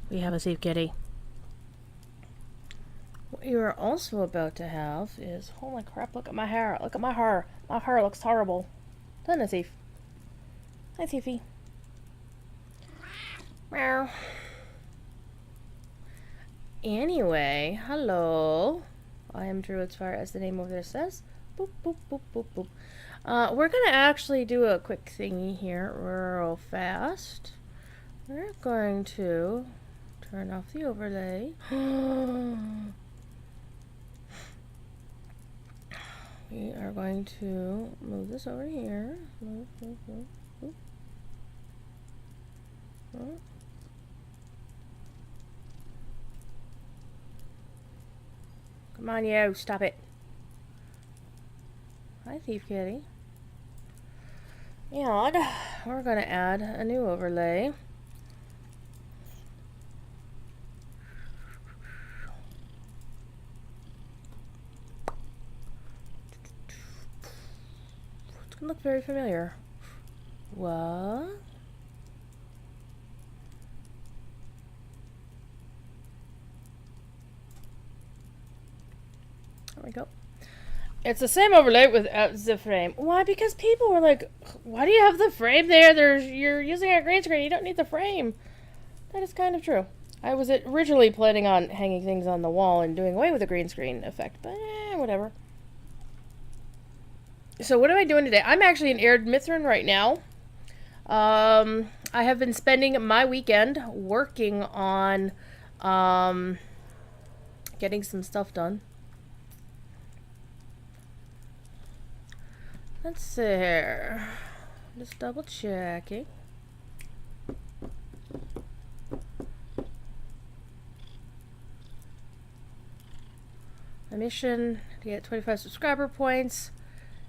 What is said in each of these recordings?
We have a safe kitty. What you are also about to have is... Holy crap, look at my hair. Look at my hair. My hair looks horrible. Doesn't it, Thief? Hi, Thiefy. Meow. Anyway, hello. I am Drew as far as the name over there says. Boop, boop, boop, boop, boop. We're going to actually do a quick thingy here real fast. We're going to turn off the overlay. We are going to move this over here. Move. Come on, you. Stop it. Hi, Thief Kitty. And we're going to add a new overlay. It's going to look very familiar. What? There we go. It's the same overlay without the frame. Why? Because people were like, why do you have the frame there? You're using a green screen. You don't need the frame. That is kind of true. I was originally planning on hanging things on the wall and doing away with the green screen effect, but whatever. So what am I doing today? I'm actually in Erd Mithrin right now. I have been spending my weekend working on getting some stuff done. Let's see here. Just double checking. My mission to get 25 subscriber points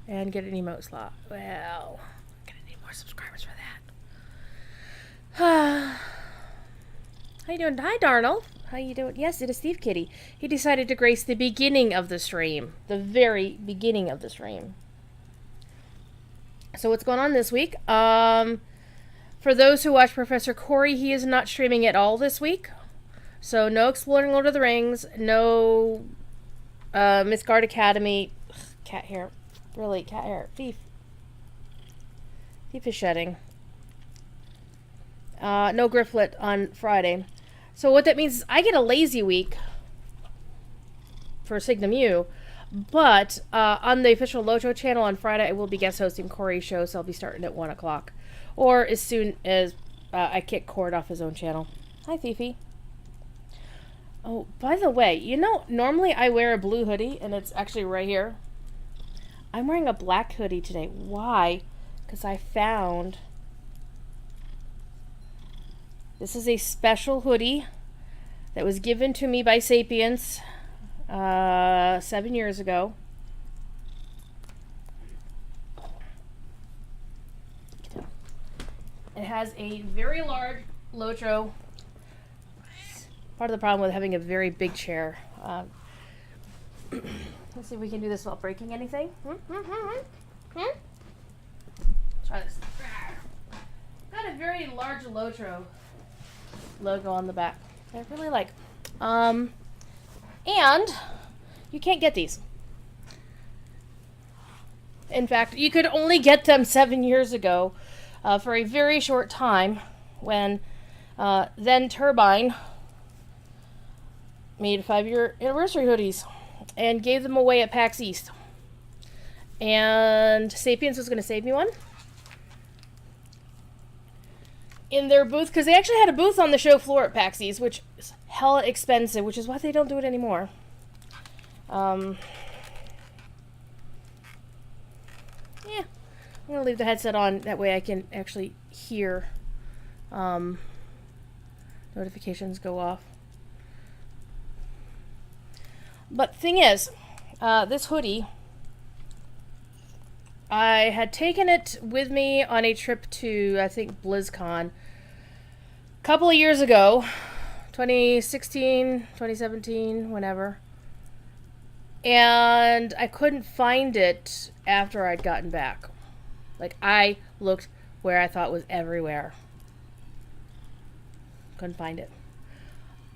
and get an emote slot. Well, I'm gonna need more subscribers for that. How you doing? Hi, Darnold. How you doing? Yes, it is Steve Kitty. He decided to grace the beginning of the stream. The very beginning of the stream. So what's going on this week? For those who watch Professor Corey, he is not streaming at all this week. So no Exploring Lord of the Rings, no Mythgard Academy. Ugh, cat hair. Really, cat hair. Thief. Thief is shedding. No Grifflet on Friday. So what that means is I get a lazy week for Signum U. But on the official Lojo channel on Friday, I will be guest hosting Corey's show, so I'll be starting at 1 o'clock. Or as soon as I kick Cord off his own channel. Hi, Fifi. Oh, by the way, you know, normally I wear a blue hoodie, and it's actually right here. I'm wearing a black hoodie today. Why? Because I found... This is a special hoodie that was given to me by Sapiens 7 years ago. It has a very large Lojo. Part of the problem with having a very big chair. Let's see if we can do this without breaking anything. Try this. Got a very large Lojo logo on the back. I really like. And you can't get these. In fact, you could only get them 7 years ago for a very short time when then Turbine made 5-year anniversary hoodies and gave them away at PAX East. And Sapiens was going to save me one in their booth, because they actually had a booth on the show floor at PAX East, which is hella expensive, which is why they don't do it anymore. Yeah, I'm going to leave the headset on, that way I can actually hear notifications go off. But thing is, this hoodie, I had taken it with me on a trip to, I think, BlizzCon a couple of years ago, 2016, 2017, whenever. And I couldn't find it after I'd gotten back. Like, I looked where I thought was everywhere. Couldn't find it.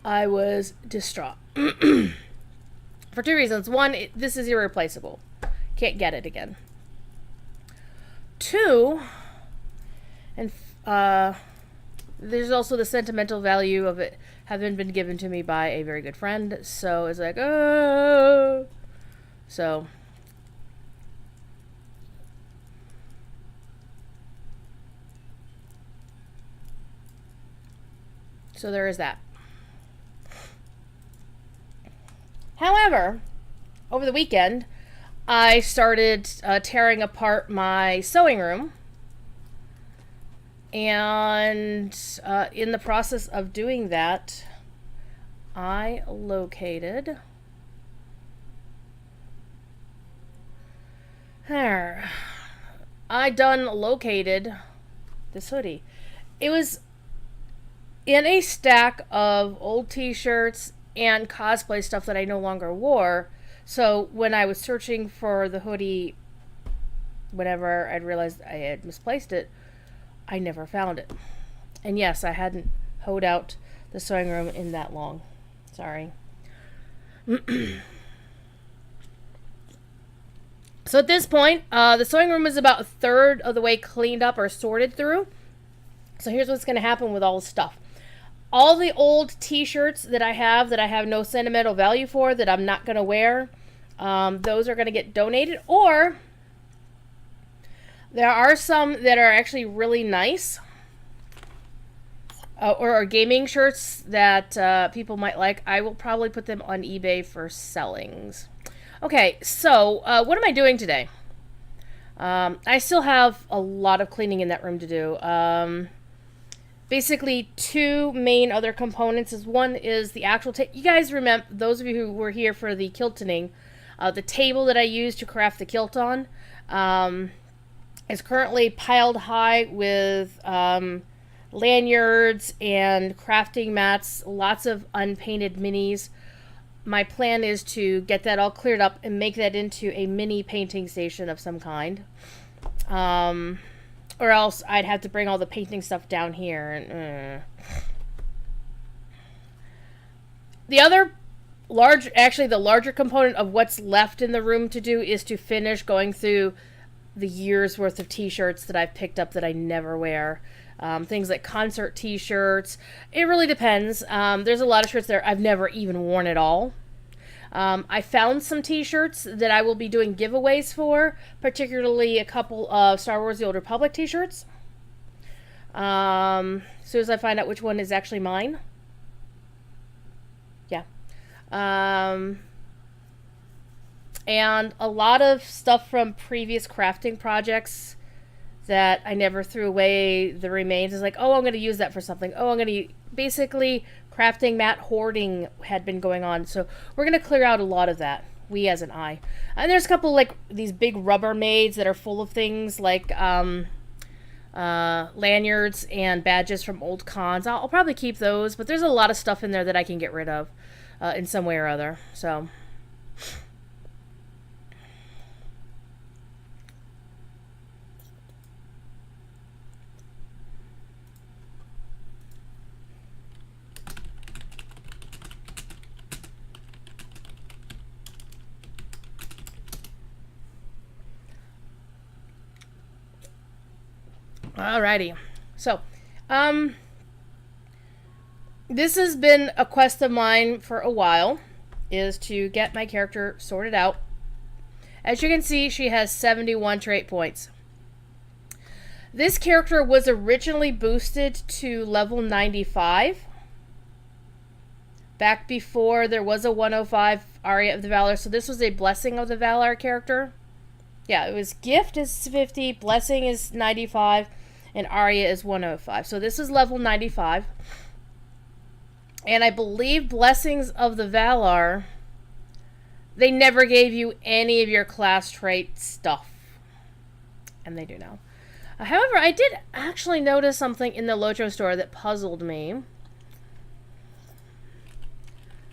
I was distraught. For two reasons. One, this is irreplaceable. Can't get it again. Two, and there's also the sentimental value of it having been given to me by a very good friend. So it's like, oh. So there is that. However, over the weekend, I started tearing apart my sewing room. And in the process of doing that, I located... I done located this hoodie. It was in a stack of old t-shirts and cosplay stuff that I no longer wore. So when I was searching for the hoodie, whenever I'd realized I had misplaced it, I never found it. And yes, I hadn't hoed out the sewing room in that long. Sorry. So at this point, the sewing room is about a third of the way cleaned up or sorted through. So here's what's going to happen with all the stuff. All the old t-shirts that I have no sentimental value for, that I'm not going to wear, those are going to get donated. Or there are some that are actually really nice, or gaming shirts that people might like. I will probably put them on eBay for sellings. Okay, so what am I doing today? I still have a lot of cleaning in that room to do. Basically, two main other components. One is the actual table. You guys remember, those of you who were here for the quilting, the table that I used to craft the quilt on is currently piled high with lanyards and crafting mats, lots of unpainted minis. My plan is to get that all cleared up and make that into a mini painting station of some kind. Or else I'd have to bring all the painting stuff down here. And the other the larger component of what's left in the room to do is to finish going through the year's worth of t-shirts that I've picked up that I never wear. Things like concert t-shirts. It really depends. There's a lot of shirts there I've never even worn at all. I found some t-shirts that I will be doing giveaways for, particularly a couple of Star Wars The Old Republic t-shirts. As soon as I find out which one is actually mine. Yeah. And a lot of stuff from previous crafting projects that I never threw away the remains. Is like, oh, I'm going to use that for something. Oh, I'm going to... Basically, crafting mat hoarding had been going on. So we're going to clear out a lot of that. We as an I. And there's a couple, like, these big Rubbermaids that are full of things like lanyards and badges from old cons. I'll probably keep those. But there's a lot of stuff in there that I can get rid of in some way or other. So... Alrighty. So, this has been a quest of mine for a while, is to get my character sorted out. As you can see, she has 71 trait points. This character was originally boosted to level 95. Back before there was a 105 Aria of the Valor, so this was a Blessing of the Valor character. Yeah, it was Gift is 50, Blessing is 95, and Aria is 105. So this is level 95. And I believe Blessings of the Valor, they never gave you any of your class trait stuff. And they do now. However, I did actually notice something in the Locho store that puzzled me.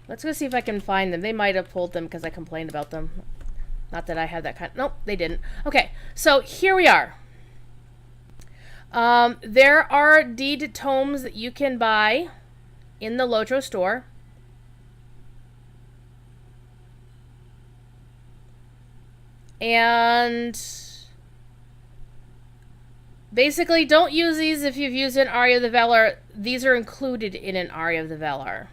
Let's go see if I can find them. They might have pulled them because I complained about them. Not that I have that kind. Nope, they didn't. Okay, so here we are. There are deed tomes that you can buy in the Locho store. And basically, don't use these if you've used an Aria of the Valar. These are included in an Aria of the Valar.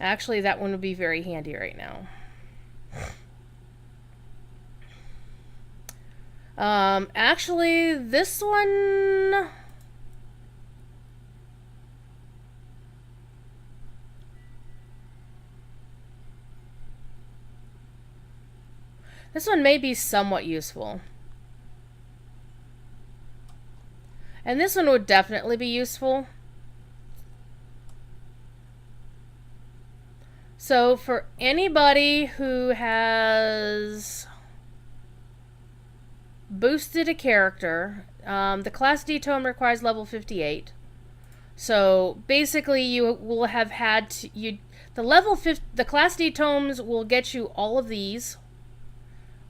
Actually, that one would be very handy right now. Actually, this one... This one may be somewhat useful. And this one would definitely be useful. So for anybody who has boosted a character, the Class D tome requires level 58. So basically you will have had to, the Class D tomes will get you all of these.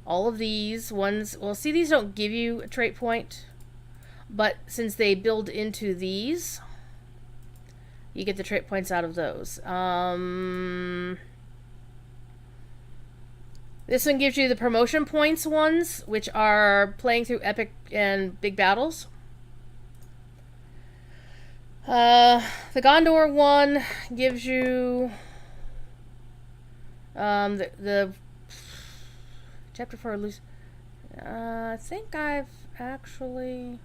All of these ones, well, see, these don't give you a trait point, but since they build into these, you get the trait points out of those. This one gives you the promotion points ones, which are playing through epic and big battles. The Gondor one gives you the Chapter 4 loose. I think I've actually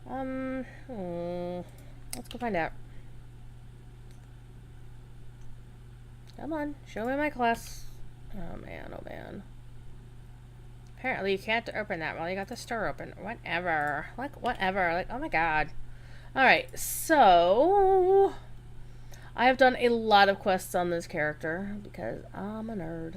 let's go find out. Come on, show me my class. Oh man, oh man. Apparently you can't open that while you got the store open. Whatever. Like, whatever. Like, oh my god. Alright, so I have done a lot of quests on this character because I'm a nerd.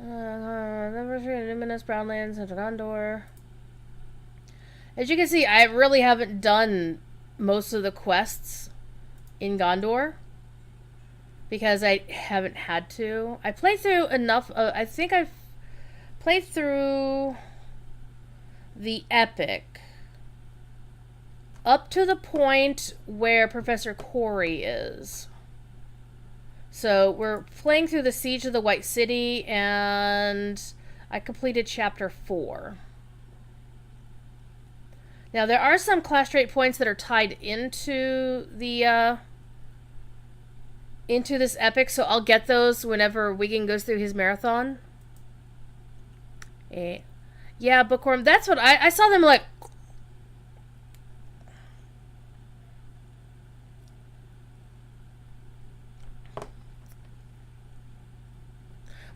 Luminous Brownlands, Central Gondor. As you can see, I really haven't done most of the quests in Gondor because I haven't had to. I played through enough. I think I've played through the epic up to the point where Professor Corey is. So we're playing through the Siege of the White City, and I completed chapter 4. Now there are some class trait points that are tied into the into this epic, so I'll get those whenever Wiggin goes through his marathon. Yeah, Bookworm. That's what I saw them like.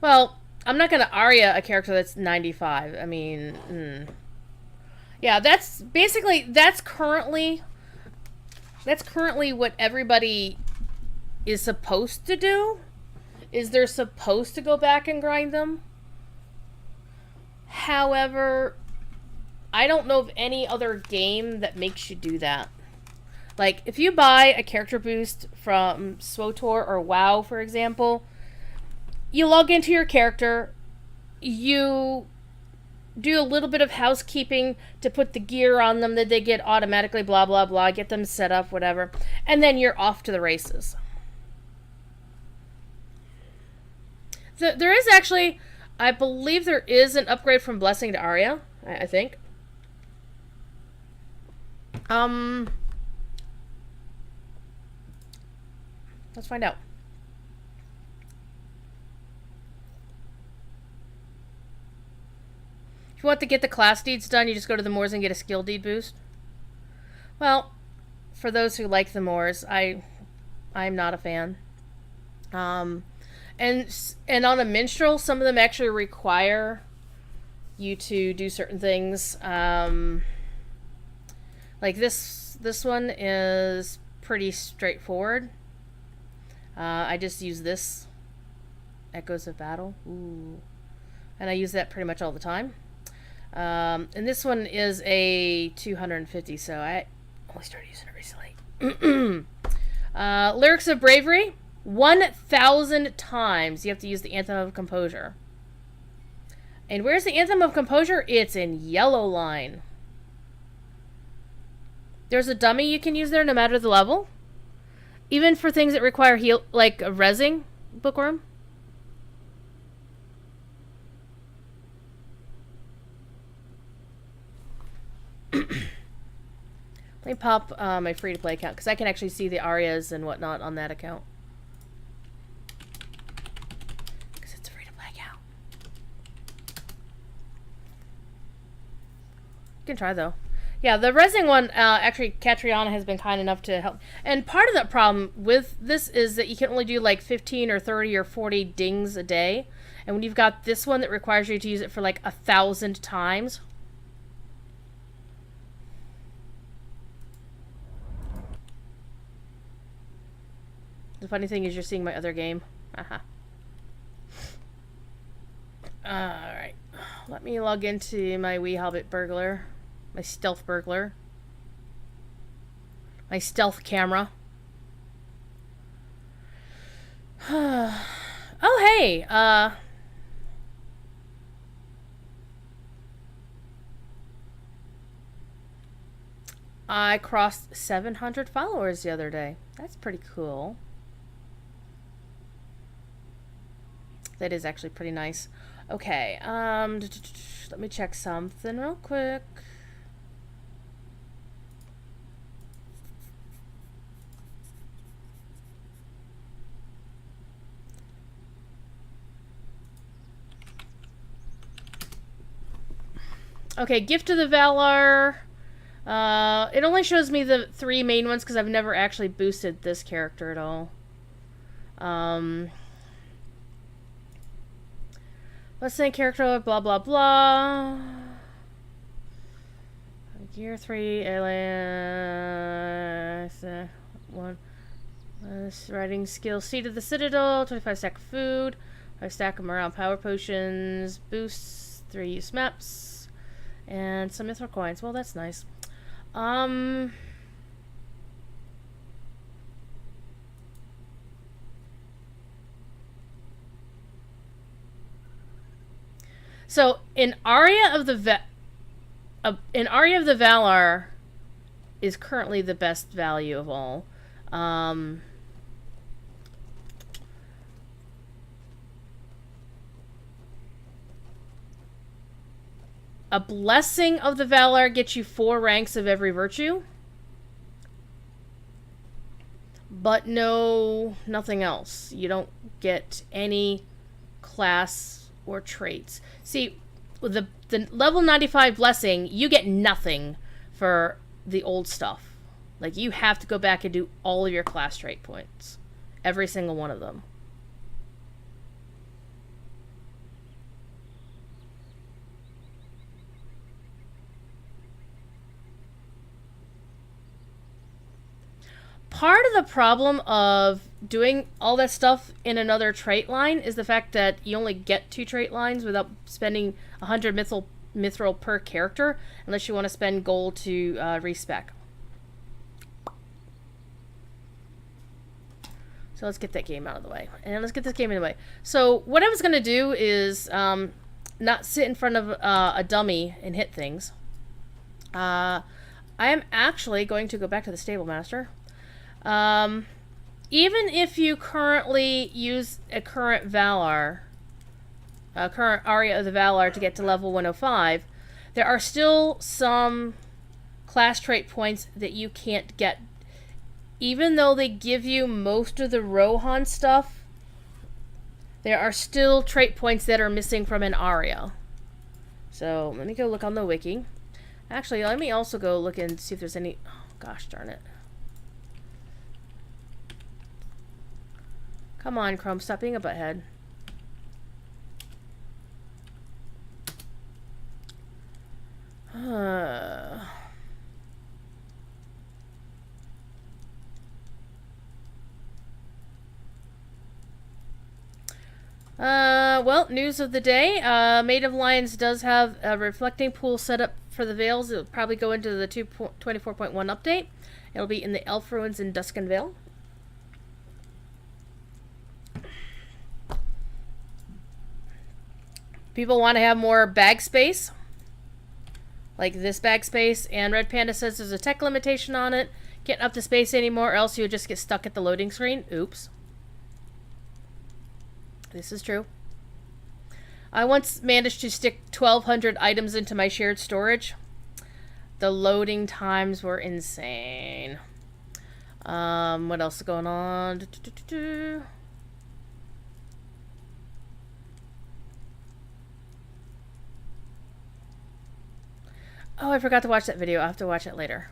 Well, I'm not going to Aria a character that's 95. I mean, yeah, that's basically, that's currently what everybody is supposed to do, is they're supposed to go back and grind them. However, I don't know of any other game that makes you do that. Like, if you buy a character boost from SWTOR or WoW, for example, you log into your character, you do a little bit of housekeeping to put the gear on them that they get automatically, blah, blah, blah, get them set up, whatever, and then you're off to the races. There is actually, I believe there is an upgrade from Blessing to Aria, I think. Let's find out. If you want to get the class deeds done, you just go to the Moors and get a skill deed boost. Well, for those who like the Moors, I'm not a fan. And on a minstrel, some of them actually require you to do certain things. Like this one is pretty straightforward. I just use this. Echoes of Battle. Ooh. And I use that pretty much all the time. And this one is a 250, so I only started using it recently. Lyrics of Bravery. 1,000 times you have to use the Anthem of Composure. And where's the Anthem of Composure? It's in yellow line. There's a dummy you can use there no matter the level. Even for things that require heal, like a rezzing bookworm. Let me pop my free-to-play account, because I can actually see the arias and whatnot on that account. Because it's a free-to-play account. You can try, though. Yeah, the rezzing one, actually, Catriona has been kind enough to help. And part of the problem with this is that you can only do like 15 or 30 or 40 dings a day. And when you've got this one that requires you to use it for like 1,000 times. The funny thing is you're seeing my other game. Haha. Alright. Let me log into my wee hobbit burglar. My stealth burglar. My stealth camera. Oh, hey! I crossed 700 followers the other day. That's pretty cool. That is actually pretty nice. Okay, let me check something real quick. Okay, Gift of the Valar. It only shows me the 3 main ones because I've never actually boosted this character at all. Let's say character, blah, blah, blah. Gear 3, alias, 1. Riding skill, Seat of the Citadel, 25 stack of food, 5 stack of morale power potions, boosts, 3 use maps, and some mithril coins. Well, that's nice. So in Aria of the Valar is currently the best value of all. A Blessing of the Valar gets you 4 ranks of every virtue. But nothing else. You don't get any class or traits. See, with the level 95 Blessing, you get nothing for the old stuff. Like, you have to go back and do all of your class trait points. Every single one of them. Part of the problem of doing all that stuff in another trait line is the fact that you only get 2 trait lines without spending 100 mithril per character, unless you want to spend gold to respec. So let's get that game out of the way. And let's get this game out of the way. So what I was going to do is not sit in front of a dummy and hit things. I am actually going to go back to the Stable Master. Even if you currently use a current Valar, current Aria of the Valar to get to level 105, there are still some class trait points that you can't get. Even though they give you most of the Rohan stuff, there are still trait points that are missing from an Aria. So, let me go look on the wiki. Actually, let me also go look and see if there's any... Oh, gosh darn it. Come on, Chrome, stop being a butthead. Well, news of the day. Maid of Lions does have a reflecting pool set up for the Vales. It'll probably go into the 24.1 update. It'll be in the Elf Ruins in Duskin Vale. People want to have more bag space, like this bag space, and Red Panda says there's a tech limitation on it. Can't up the space anymore, or else you'll just get stuck at the loading screen. Oops. This is true. I once managed to stick 1,200 items into my shared storage. The loading times were insane. What else is going on? Oh, I forgot to watch that video. I'll have to watch it later.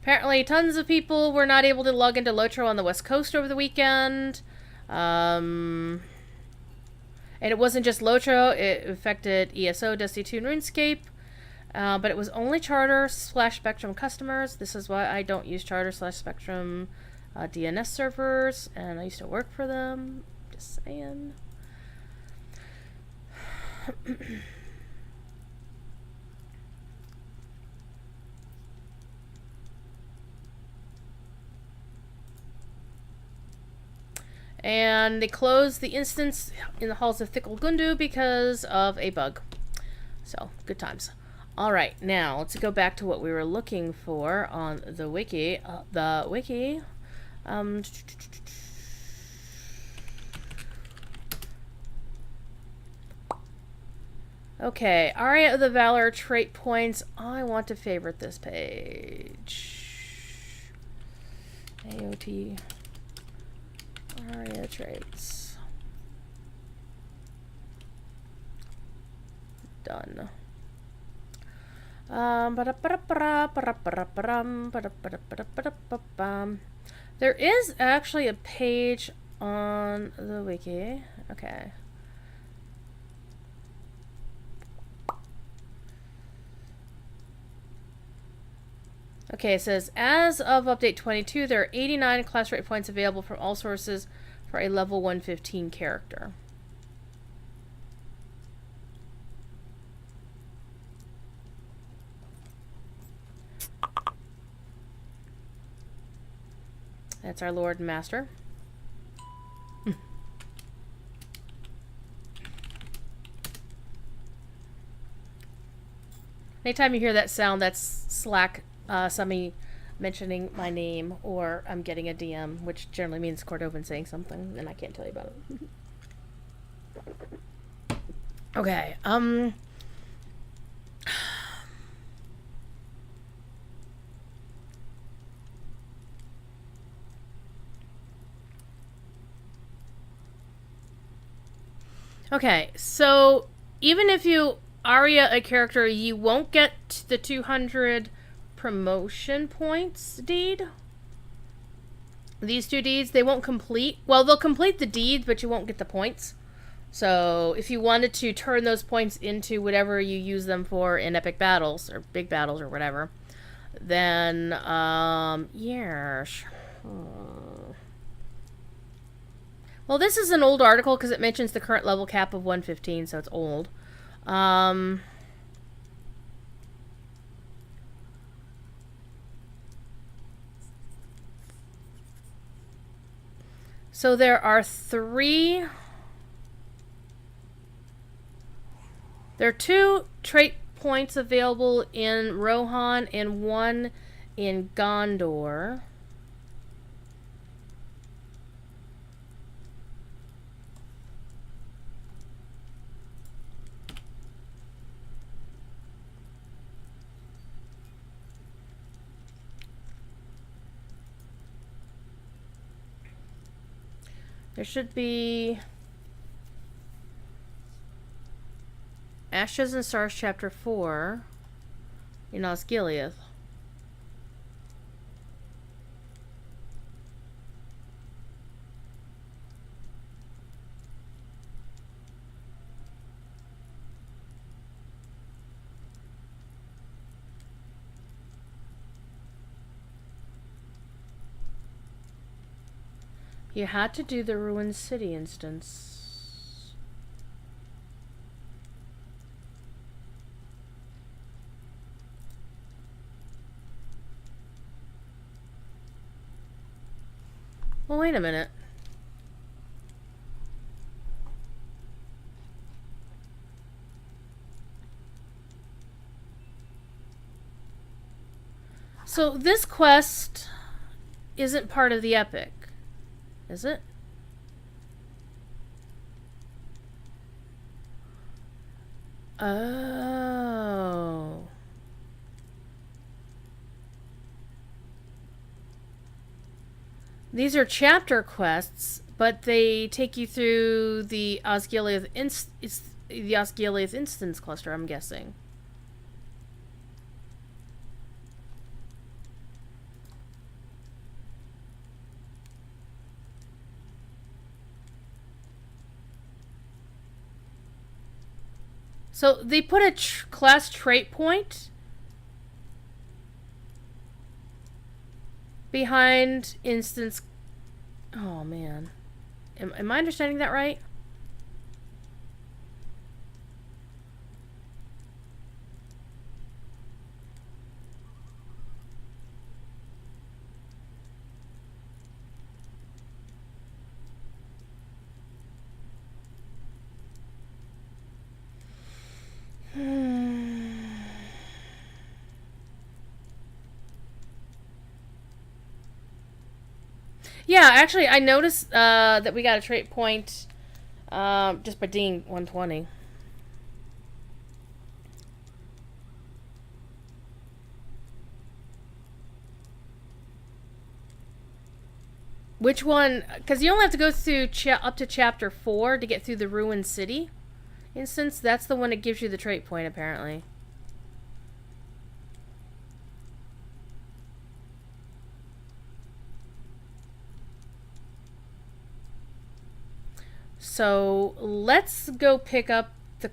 Apparently, tons of people were not able to log into Lotro on the West Coast over the weekend. And it wasn't just Lotro, it affected ESO, Destiny 2, and RuneScape. But it was only Charter/Spectrum customers. This is why I don't use Charter/Spectrum DNS servers, and I used to work for them. Just saying. And they closed the instance in the halls of Thickle Gundu because of a bug. So, good times. Alright, now let's go back to what we were looking for on the wiki. Okay, Aria of the Valor trait points. I want to favorite this page. AOT. Aria traits. Done. There is actually a page on the wiki. Okay. Okay, it says, as of update 22, there are 89 class rate points available from all sources for a level 115 character. That's our Lord and Master. Anytime you hear that sound, that's Slack. Somebody mentioning my name, or I'm getting a DM, which generally means Cordovan saying something, and I can't tell you about it. Okay, okay, so even if you Aria a character, you won't get the 200 promotion points deed. These two deeds, they won't complete. Well, they'll complete the deed, but you won't get the points. So if you wanted to turn those points into whatever you use them for in epic battles or big battles or whatever, then yeah. Well, this is an old article because it mentions the current level cap of 115, so it's old. So there are two trait points available in Rohan and one in Gondor. There should be Ashes and Stars Chapter 4 in Osgiliath. You had to do the Ruined City instance. Well, wait a minute. So this quest isn't part of the epic, is it? Oh. These are chapter quests, but they take you through the Osgiliath instance cluster, I'm guessing. So they put a class trait point behind instance. Oh man, am I understanding that right? Yeah, actually, I noticed that we got a trait point just by being 120. Which one? Because you only have to go through up to chapter 4 to get through the Ruined City instance. That's the one that gives you the trait point, apparently. So let's go pick up the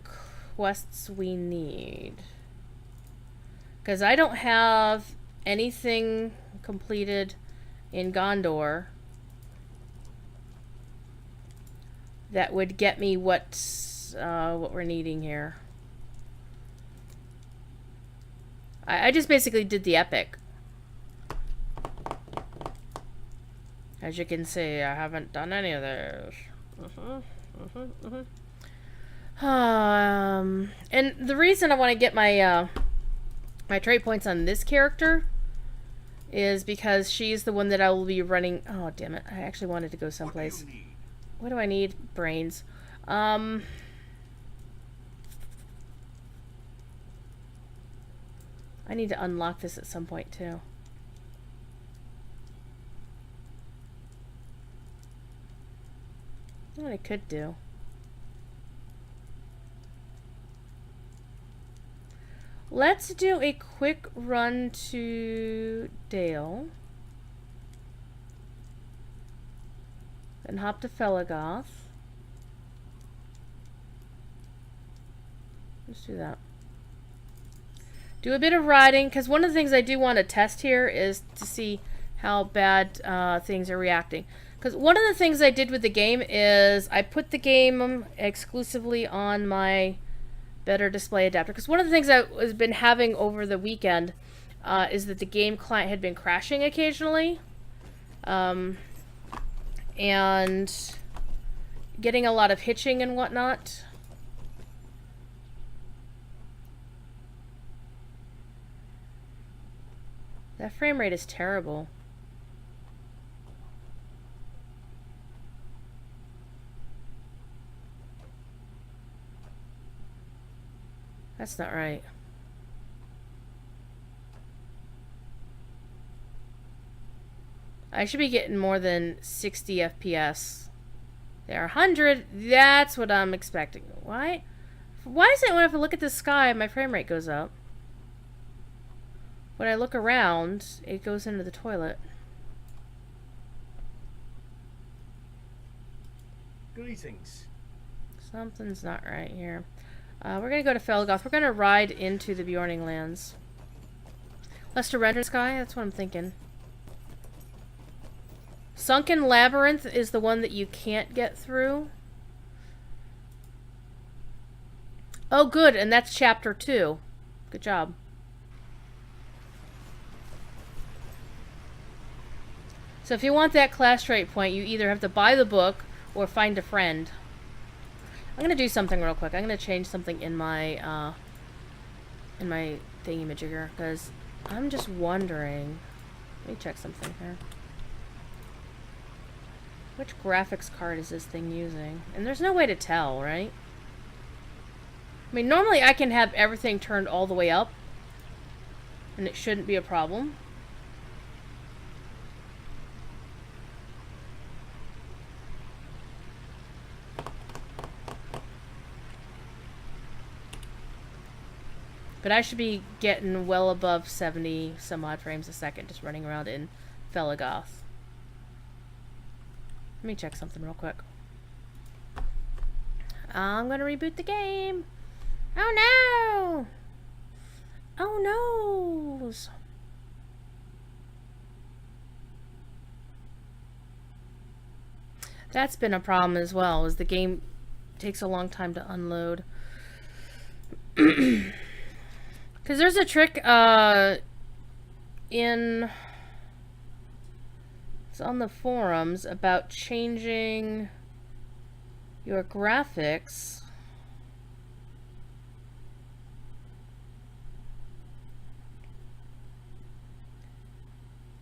quests we need. Because I don't have anything completed in Gondor that would get me what we're needing here. I just basically did the epic. As you can see, I haven't done any of those. And the reason I want to get my my trait points on this character is because she's the one that I will be running. Oh damn it! I actually wanted to go someplace. What do I need? Brains. I need to unlock this at some point too. What I could do. Let's do a quick run to Dale. Then hop to Felagoth. Let's do that. Do a bit of riding, because one of the things I do want to test here is to see how bad things are reacting. Because one of the things I did with the game is I put the game exclusively on my better display adapter. Because one of the things I've been having over the weekend is that the game client had been crashing occasionally. And getting a lot of hitching and whatnot. That frame rate is terrible. That's not right. I should be getting more than 60 FPS. There are 100. That's what I'm expecting. Why? Why is it when I look at the sky, my frame rate goes up? When I look around, it goes into the toilet. Greetings. Something's not right here. We're gonna go to Felgoth. We're gonna ride into the Bjorning lands. Lester Render Sky? That's what I'm thinking. Sunken Labyrinth is the one that you can't get through. Oh, good, and that's chapter 2. Good job. So if you want that class trait point, you either have to buy the book or find a friend. I'm gonna do something real quick. I'm gonna change something in my thingy-majigger, because I'm just wondering. Let me check something here. Which graphics card is this thing using? And there's no way to tell, right? I mean, normally I can have everything turned all the way up, and it shouldn't be a problem. But I should be getting well above 70 some odd frames a second just running around in Felagoth. Let me check something real quick. I'm gonna reboot the game. Oh no! Oh no! That's been a problem as well, is the game takes a long time to unload. Because there's a trick it's on the forums about changing your graphics.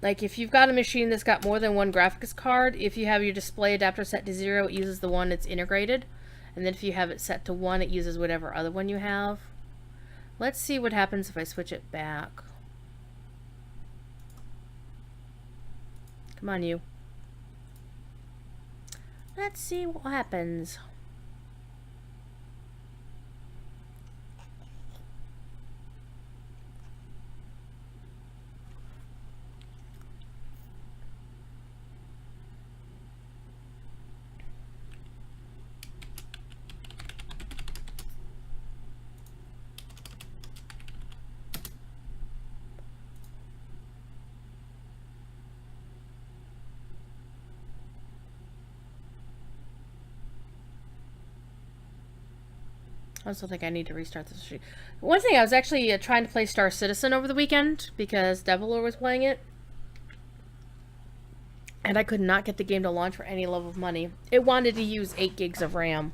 Like, if you've got a machine that's got more than one graphics card, if you have your display adapter set to 0, it uses the one that's integrated. And then if you have it set to 1, it uses whatever other one you have. Let's see what happens if I switch it back. Come on, you. Let's see what happens. I also think I need to restart this machine. One thing, I was actually trying to play Star Citizen over the weekend because Deviler was playing it. And I could not get the game to launch for any love of money. It wanted to use 8 gigs of RAM.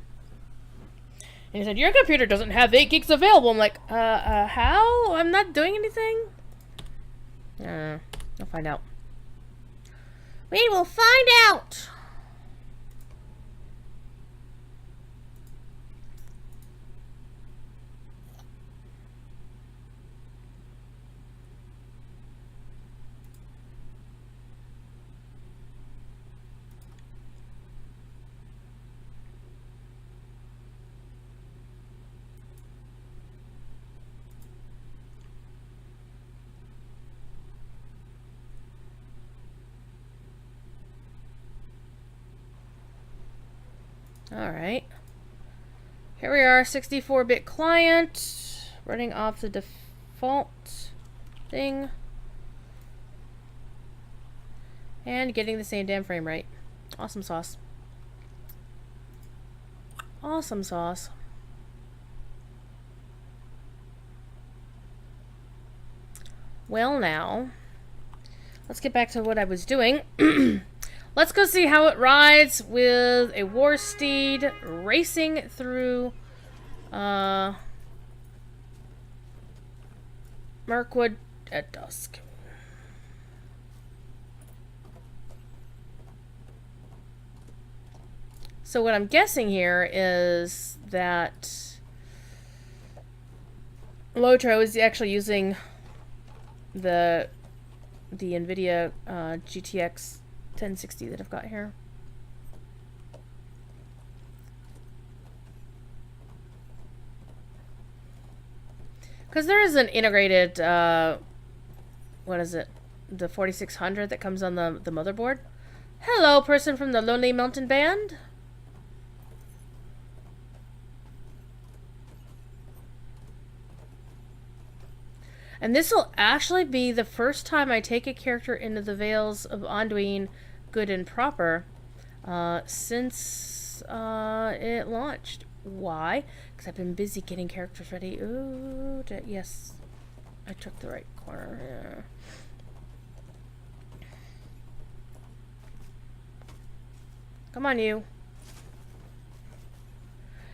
And he said, your computer doesn't have 8 gigs available. I'm like, how? I'm not doing anything? I'll find out. We will find out! Alright. Here we are, 64-bit client, running off the default thing. And getting the same damn frame rate. Awesome sauce. Awesome sauce. Well now, let's get back to what I was doing. Let's go see how it rides with a war steed racing through Mirkwood at dusk. So what I'm guessing here is that Lotro is actually using the NVIDIA GTX 1060 that I've got here. Because there is an integrated, what is it? The 4600 that comes on the motherboard. Hello, person from the Lonely Mountain Band. And this will actually be the first time I take a character into the Vales of Anduin good and proper since it launched. Why? Because I've been busy getting characters ready. Ooh, yes. I took the right corner. Yeah. Come on, you.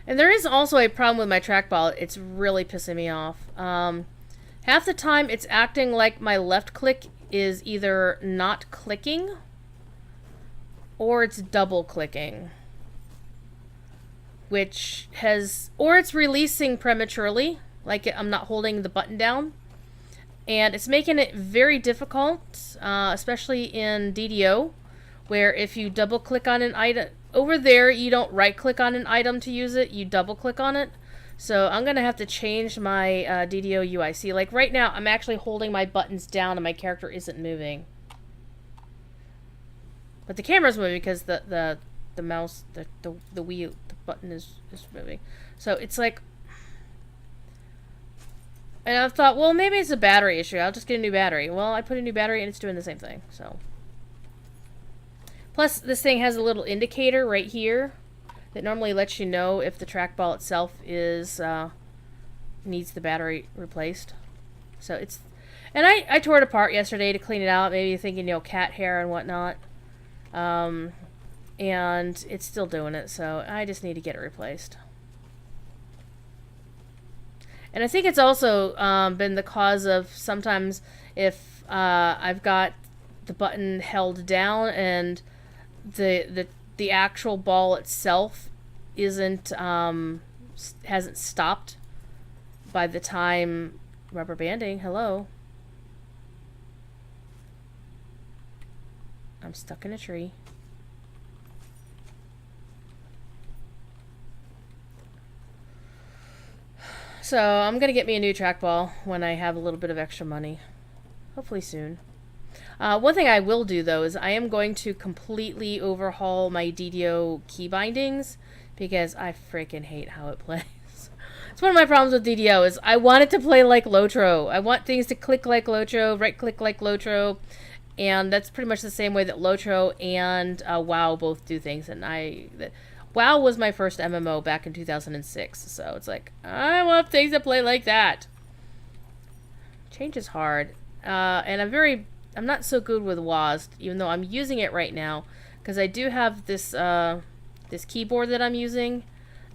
And there is also a problem with my trackball. It's really pissing me off. Half the time it's acting like my left click is either not clicking or it's double clicking. Which has... Or it's releasing prematurely. Like I'm not holding the button down. And it's making it very difficult, especially in DDO, where if you double click on an item... Over there, you don't right-click on an item to use it. You double-click on it. So I'm going to have to change my DDO UI. See, like right now, I'm actually holding my buttons down and my character isn't moving. But the camera's moving because the mouse, the wheel, the button is moving. So it's like... And I've thought, well, maybe it's a battery issue. I'll just get a new battery. Well, I put a new battery and it's doing the same thing, so... Plus, this thing has a little indicator right here that normally lets you know if the trackball itself is needs the battery replaced. So it's... And I tore it apart yesterday to clean it out, maybe thinking, you know, cat hair and whatnot. And it's still doing it, so I just need to get it replaced. And I think it's also been the cause of sometimes if I've got the button held down and the actual ball itself isn't hasn't stopped by the time rubber banding. Hello. I'm stuck in a tree. So I'm gonna get me a new trackball when I have a little bit of extra money. Hopefully soon. One thing I will do, though, is I am going to completely overhaul my DDO key bindings because I freaking hate how it plays. It's one of my problems with DDO is I want it to play like Lotro. I want things to click like Lotro, right-click like Lotro, and that's pretty much the same way that Lotro and WoW both do things. And WoW was my first MMO back in 2006, so it's like, I want things to play like that. Change is hard, and I'm not so good with WASD, even though I'm using it right now, because I do have this this keyboard that I'm using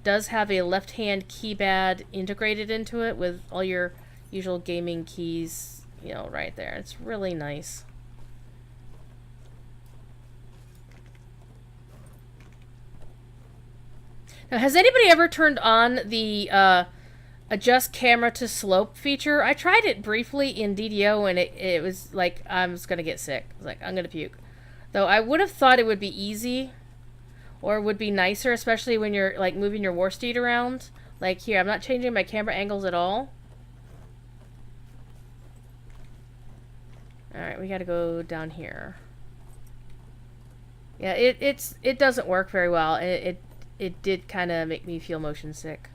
does have a left-hand keypad integrated into it with all your usual gaming keys, you know, right there. It's really nice. Now, has anybody ever turned on the adjust camera to slope feature? I tried it briefly in DDO and it was like, I was going to get sick. I was like, I'm going to puke. Though I would have thought it would be easy or would be nicer, especially when you're like moving your war steed around. Like here, I'm not changing my camera angles at all. Alright, we got to go down here. Yeah, it doesn't work very well. It did kind of make me feel motion sick.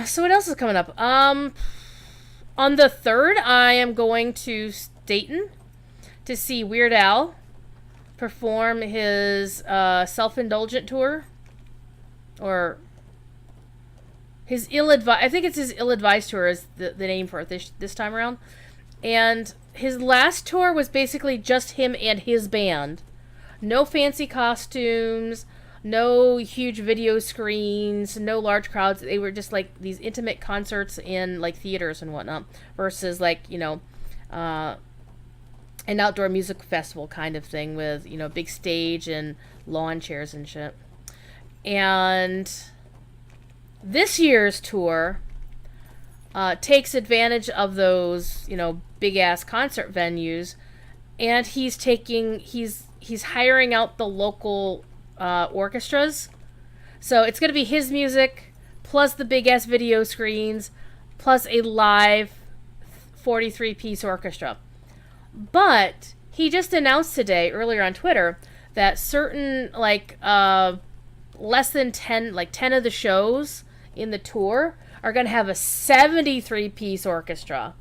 So what else is coming up? On the 3rd, I am going to Staten to see Weird Al perform his self-indulgent tour. Or his ill-advised... I think it's his ill-advised tour is the name for it this time around. And his last tour was basically just him and his band. No fancy costumes... No huge video screens, no large crowds. They were just like these intimate concerts in like theaters and whatnot versus like, you know, an outdoor music festival kind of thing with, you know, big stage and lawn chairs and shit. And this year's tour takes advantage of those, you know, big ass concert venues, and he's hiring out the local orchestras. So it's going to be his music plus the big ass video screens plus a live 43-piece orchestra. But he just announced today, earlier on Twitter, that certain like less than 10 of the shows in the tour are going to have a 73-piece orchestra.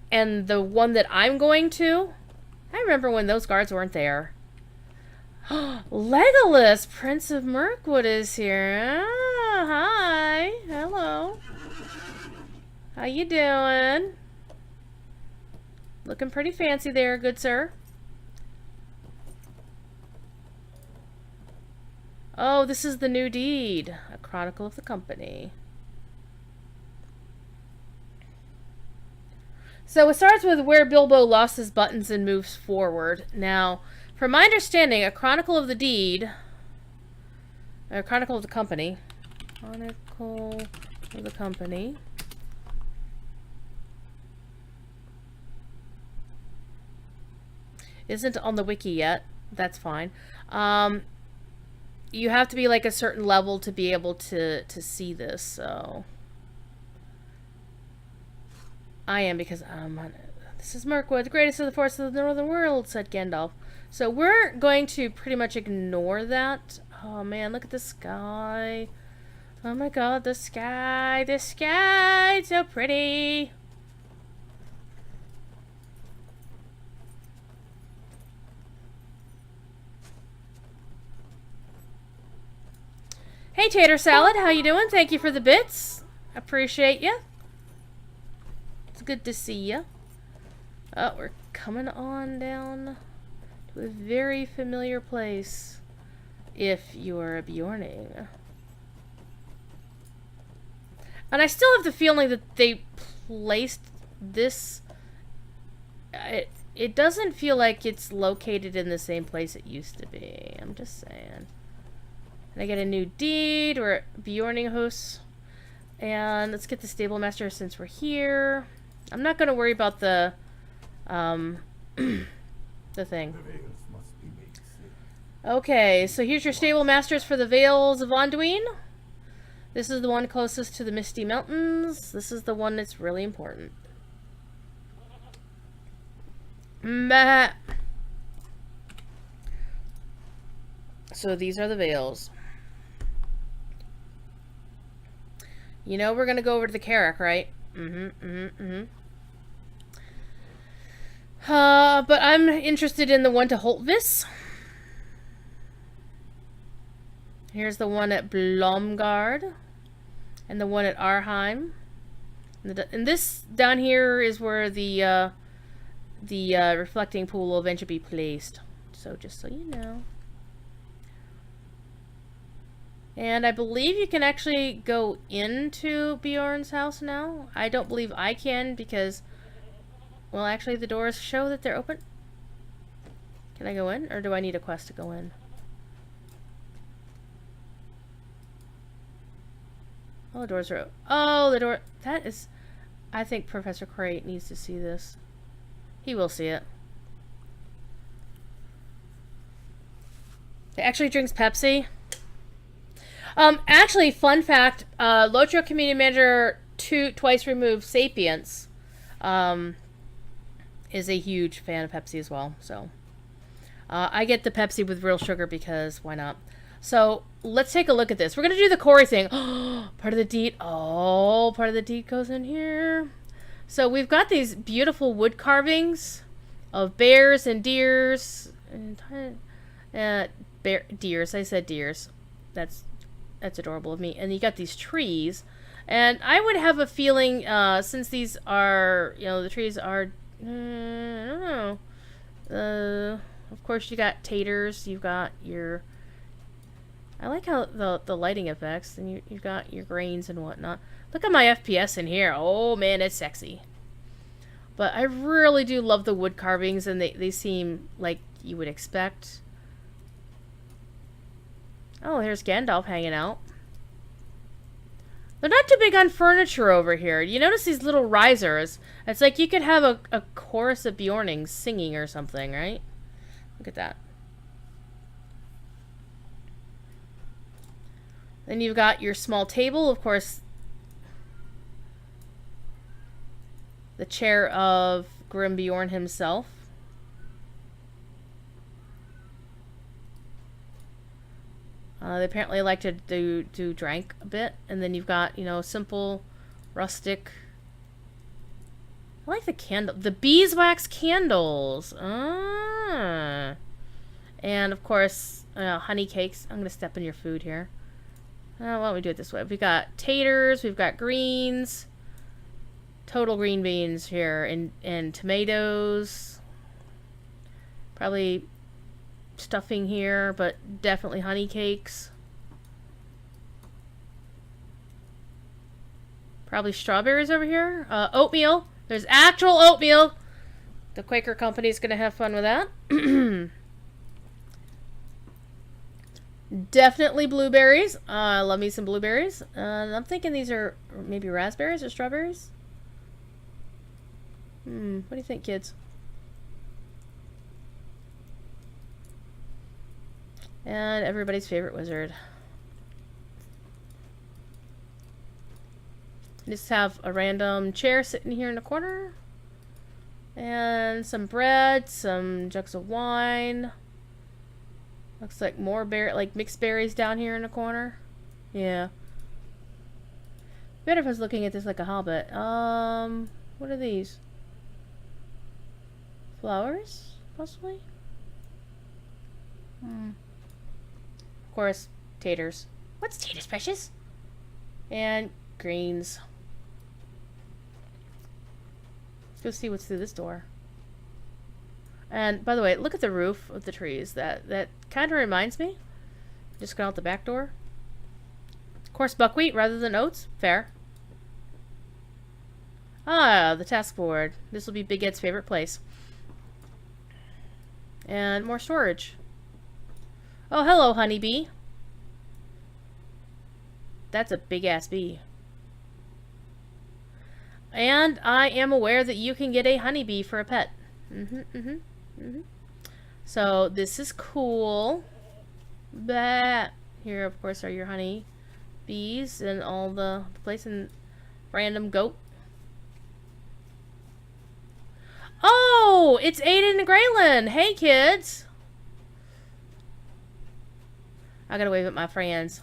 And the one that I'm going to, I remember when those guards weren't there. Legolas, Prince of Mirkwood is here. Ah, hi. Hello. How you doing? Looking pretty fancy there, good sir. Oh, this is the new deed. A chronicle of the company. So it starts with where Bilbo lost his buttons and moves forward. Now, from my understanding, a chronicle of the deed... A chronicle of the company. Chronicle of the company. Isn't on the wiki yet. That's fine. You have to be like a certain level to be able to see this, so... I am, because this is Mirkwood, the greatest of the forests of the northern world, said Gandalf. So we're going to pretty much ignore that. Oh man, look at the sky. Oh my god, the sky, so pretty. Hey Tater Salad, how you doing? Thank you for the bits. Appreciate you. It's good to see you. Oh, we're coming on down to a very familiar place. If you're a Bjorning. And I still have the feeling that they placed this... It doesn't feel like it's located in the same place it used to be. I'm just saying. And I get a new deed. We're at Bjorninghus. And let's get the stable master since we're here. I'm not going to worry about the thing. Okay, so here's your stable masters for the Vales of Anduin. This is the one closest to the Misty Mountains. This is the one that's really important. Bah. So these are the Vales. You know we're gonna go over to the Carrack, right? But I'm interested in the one to Holtvis. Here's the one at Blomgard. And the one at Arheim. And this down here is where the reflecting pool will eventually be placed. So just so you know. And I believe you can actually go into Bjorn's house now. I don't believe I can because, well, actually the doors show that they're open. Can I go in, or do I need a quest to go in? Oh, the doors are open. Oh, the door. That is... I think Professor Crate needs to see this. He will see it. He actually drinks Pepsi. Actually, fun fact, Lotro Community Manager twice removed Sapience is a huge fan of Pepsi as well. So I get the Pepsi with real sugar because why not? So let's take a look at this. We're going to do the Corey thing. Part of the deed. Oh, part of the deed goes in here. So we've got these beautiful wood carvings of bears and deers. Deers. I said deers. That's adorable of me. And you got these trees. And I would have a feeling, since these are, you know, the trees are, I don't know. Of course, you got taters. You've got your... I like how the lighting effects. And you've got your grains and whatnot. Look at my FPS in here. Oh, man, it's sexy. But I really do love the wood carvings. And they seem like you would expect. Oh, here's Gandalf hanging out. They're not too big on furniture over here. You notice these little risers. It's like you could have a chorus of Bjornings singing or something, right? Look at that. Then you've got your small table, of course. The chair of Grim Bjorn himself. They apparently like to do drank a bit. And then you've got, you know, simple, rustic I like the candle. The beeswax candles. Ah. And, of course, honey cakes. I'm going to step in your food here. Why don't we do it this way? We've got taters. We've got greens. Total green beans here. And tomatoes. Probably stuffing here, but definitely honey cakes. Probably strawberries over here. Oatmeal. There's actual oatmeal. The Quaker Company's going to have fun with that. Definitely blueberries. Love me some blueberries. I'm thinking these are maybe raspberries or strawberries. What do you think, kids? And everybody's favorite wizard. Just have a random chair sitting here in the corner. And some bread, some jugs of wine. Looks like more mixed berries down here in the corner. Yeah. Better if I was looking at this like a hobbit. What are these? Flowers? Possibly? Of course, taters. What's taters, precious? And greens. Let's go see what's through this door. And by the way, look at the roof of the trees. That kind of reminds me. Just got out the back door. Of course, buckwheat rather than oats. Fair. Ah, the task board. This will be Big Ed's favorite place. And more storage. Oh, hello, honeybee. That's a big-ass bee. And I am aware that you can get a honeybee for a pet. So this is cool. But here, of course, are your honey bees and all the place and random goat. Oh, it's Aiden and Graylin. Hey, kids. I gotta wave at my friends.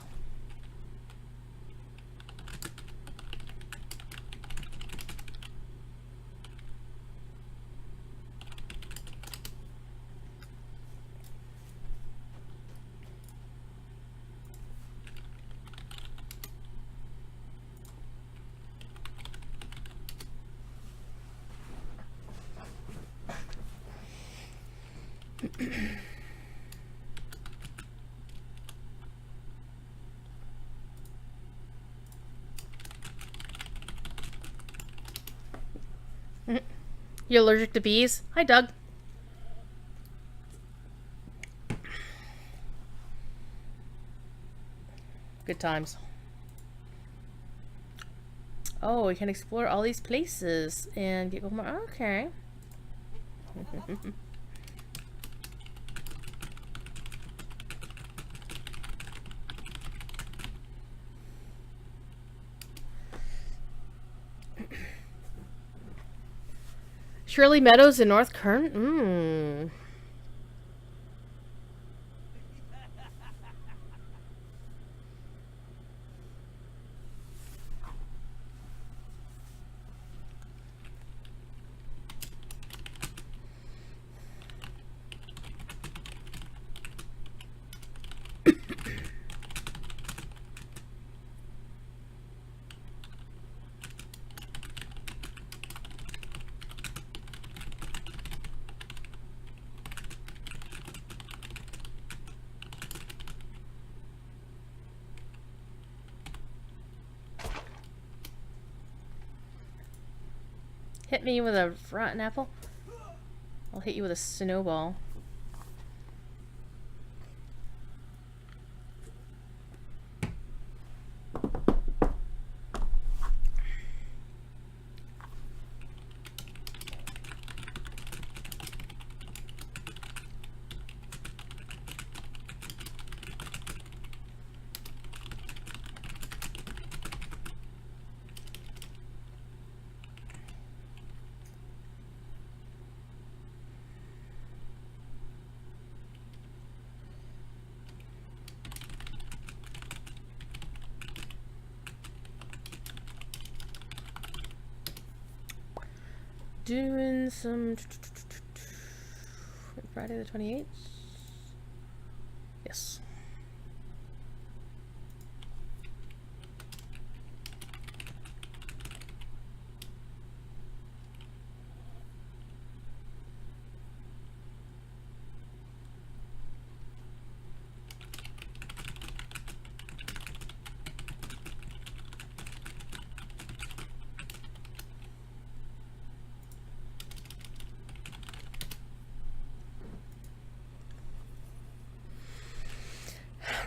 You allergic to bees? Hi, Doug. Good times. Oh, we can explore all these places and get more. Okay. Shirley Meadows in North Kern? Hit me with a rotten apple? I'll hit you with a snowball. doing some Friday the 28th. Yes.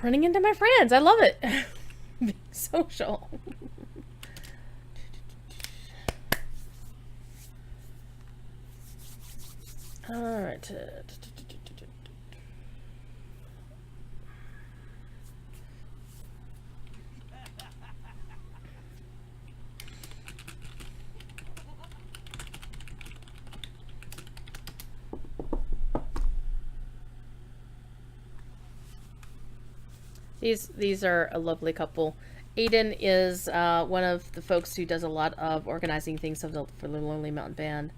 Running into my friends. I love it. Being social. Alright. These are a lovely couple. Aiden is one of the folks who does a lot of organizing things for the Lonely Mountain Band.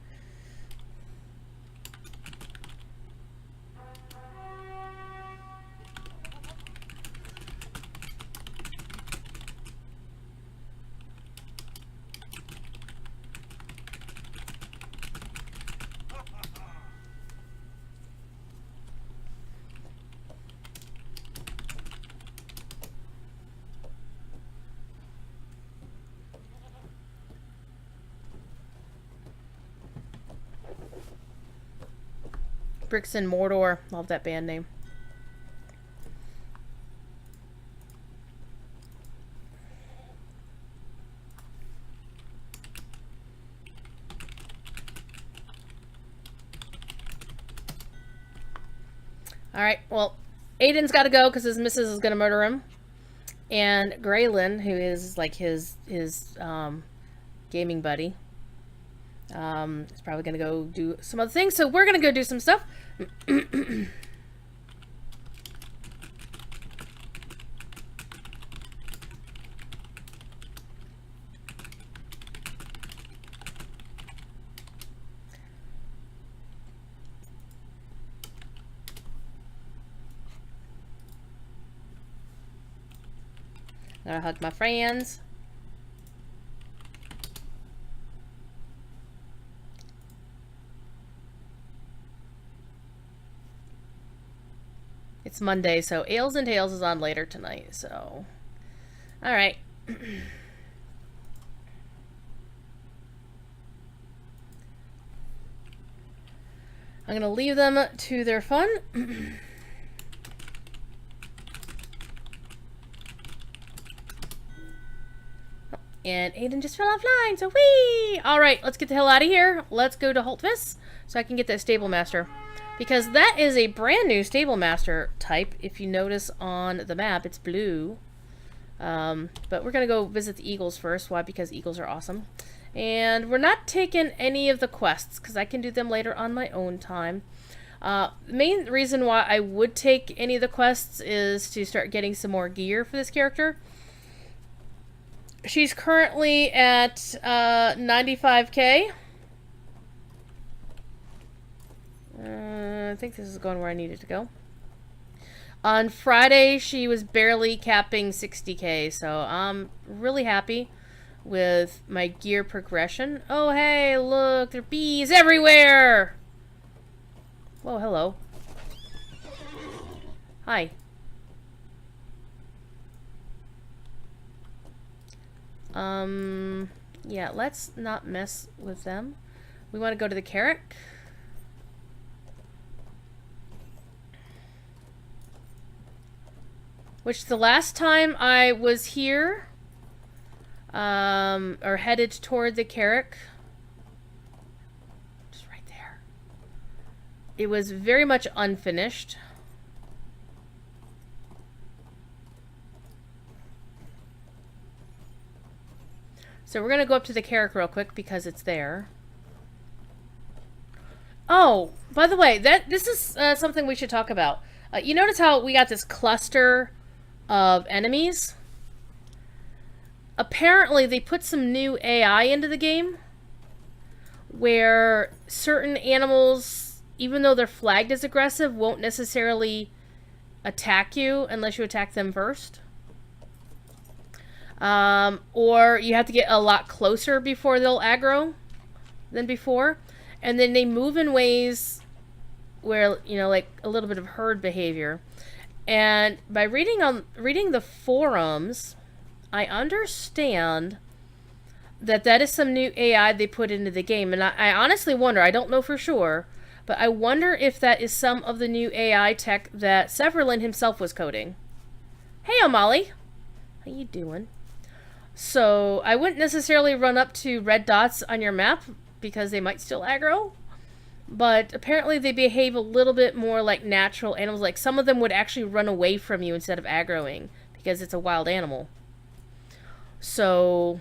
Bricks and Mortar. Love that band name. Alright, well, Aiden's got to go because his missus is going to murder him. And Graylin, who is like his gaming buddy, is probably going to go do some other things. So we're going to go do some stuff. I'm gonna hug my friends. It's Monday, so Ales and Tales is on later tonight, so... Alright. I'm gonna leave them to their fun. And Aiden just fell offline, so whee! Alright, let's get the hell out of here. Let's go to Holtvis so I can get that Stable Master. Because that is a brand new Stable Master type. If you notice on the map, it's blue. But we're going to go visit the Eagles first. Why? Because Eagles are awesome. And we're not taking any of the quests, because I can do them later on my own time. The main reason why I would take any of the quests is to start getting some more gear for this character. She's currently at 95k. I think this is going where I needed to go. On Friday, she was barely capping 60k, so I'm really happy with my gear progression. Oh, hey, look, there are bees everywhere! Whoa, hello. Hi. Yeah, let's not mess with them. We want to go to the Carrick. Which the last time I was here, or headed toward the Carrick, just right there, it was very much unfinished. So we're going to go up to the Carrick real quick because it's there. Oh, by the way, this is something we should talk about. You notice how we got this cluster of enemies? Apparently, they put some new AI into the game where certain animals, even though they're flagged as aggressive, won't necessarily attack you unless you attack them first. Or you have to get a lot closer before they'll aggro than before. And then they move in ways where, you know, like a little bit of herd behavior. And by reading the forums, I understand that is some new AI they put into the game. And I honestly wonder, I don't know for sure, but I wonder if that is some of the new AI tech that Severlin himself was coding. Hey, O'Malley. How you doing? So, I wouldn't necessarily run up to red dots on your map because they might still aggro. But apparently they behave a little bit more like natural animals. Like some of them would actually run away from you instead of aggroing because it's a wild animal. So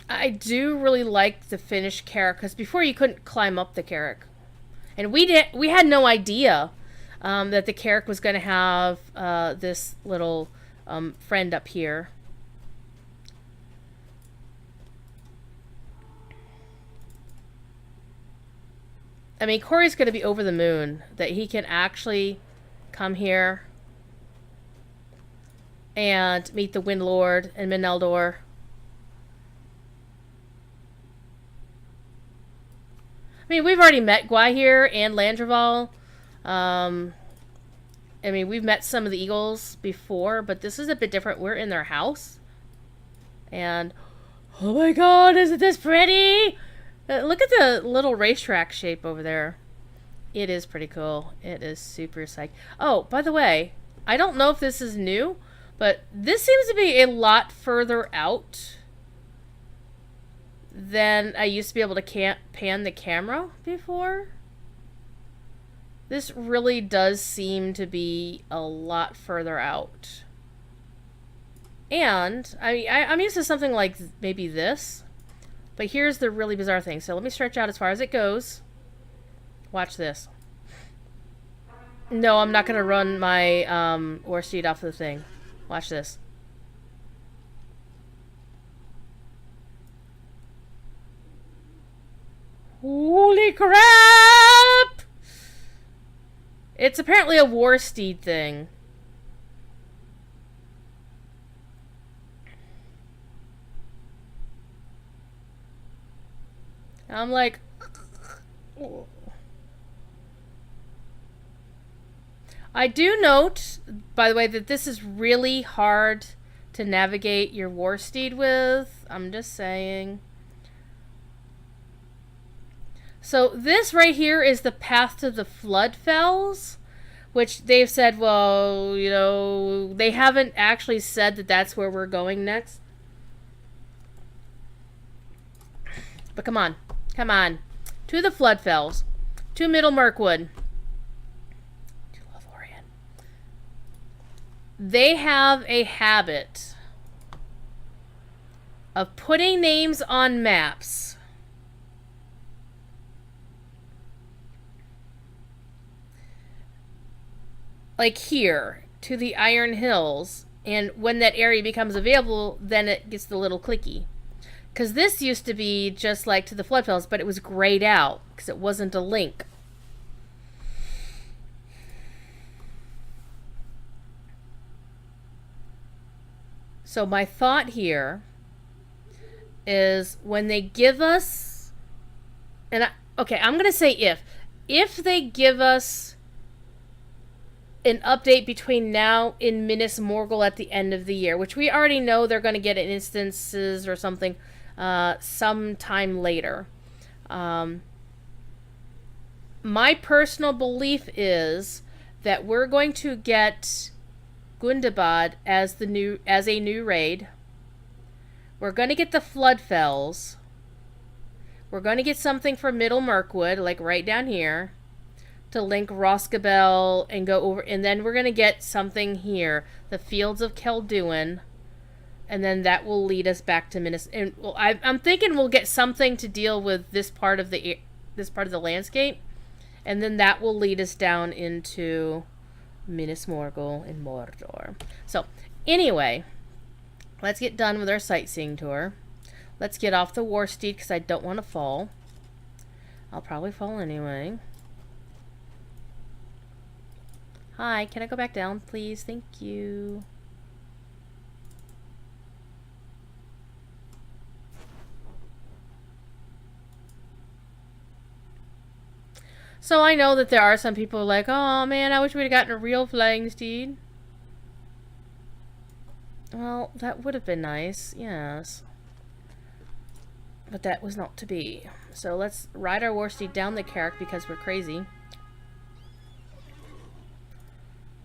I do really like the finished Carrack because before you couldn't climb up the Carrack. And we had no idea that the Carrack was going to have this little friend up here. I mean, Corey's going to be over the moon that he can actually come here and meet the Wind Lord and Mineldor. I mean, we've already met Gwaihir and Landreval. I mean, we've met some of the Eagles before, but this is a bit different. We're in their house. And, oh my god, isn't this pretty? Look at the little racetrack shape over there. It is pretty cool. It is super psych. Oh, by the way, I don't know if this is new, but this seems to be a lot further out than I used to be able to pan the camera before. This really does seem to be a lot further out. And, I mean, I'm used to something like maybe this. But here's the really bizarre thing. So let me stretch out as far as it goes. Watch this. No, I'm not going to run my ore seed off the thing. Watch this. Holy crap! It's apparently a war steed thing. I'm like... I do note, by the way, that this is really hard to navigate your war steed with. I'm just saying. So this right here is the path to the Floodfells, which they've said, well, you know, they haven't actually said that that's where we're going next. But come on. Come on. To the Floodfells. To Middle Mirkwood. To Lothlorien. They have a habit of putting names on maps like here, to the Iron Hills, and when that area becomes available, then it gets the little clicky. Because this used to be just like to the Floodfells, but it was grayed out because it wasn't a link. So my thought here is when they give us, and okay, I'm going to say if they give us an update between now and Minas Morgul at the end of the year, which we already know they're going to get instances or something sometime later. My personal belief is that we're going to get Gundabad as a new raid. We're going to get the Floodfells. We're going to get something for Middle Mirkwood, like right down here, to link Roscabel and go over, and then we're going to get something here, the Fields of Kelduin, and then that will lead us back to Minas. And well, I'm thinking we'll get something to deal with this part of the landscape, and then that will lead us down into Minas Morgul and Mordor. So, anyway, Let's get done with our sightseeing tour. Let's get off the war steed because I don't want to fall. I'll probably fall anyway. Hi, can I go back down, please? Thank you. So I know that there are some people like, oh man, I wish we'd have gotten a real flying steed. Well, that would have been nice, yes. But that was not to be. So let's ride our war steed down the Carrack because we're crazy.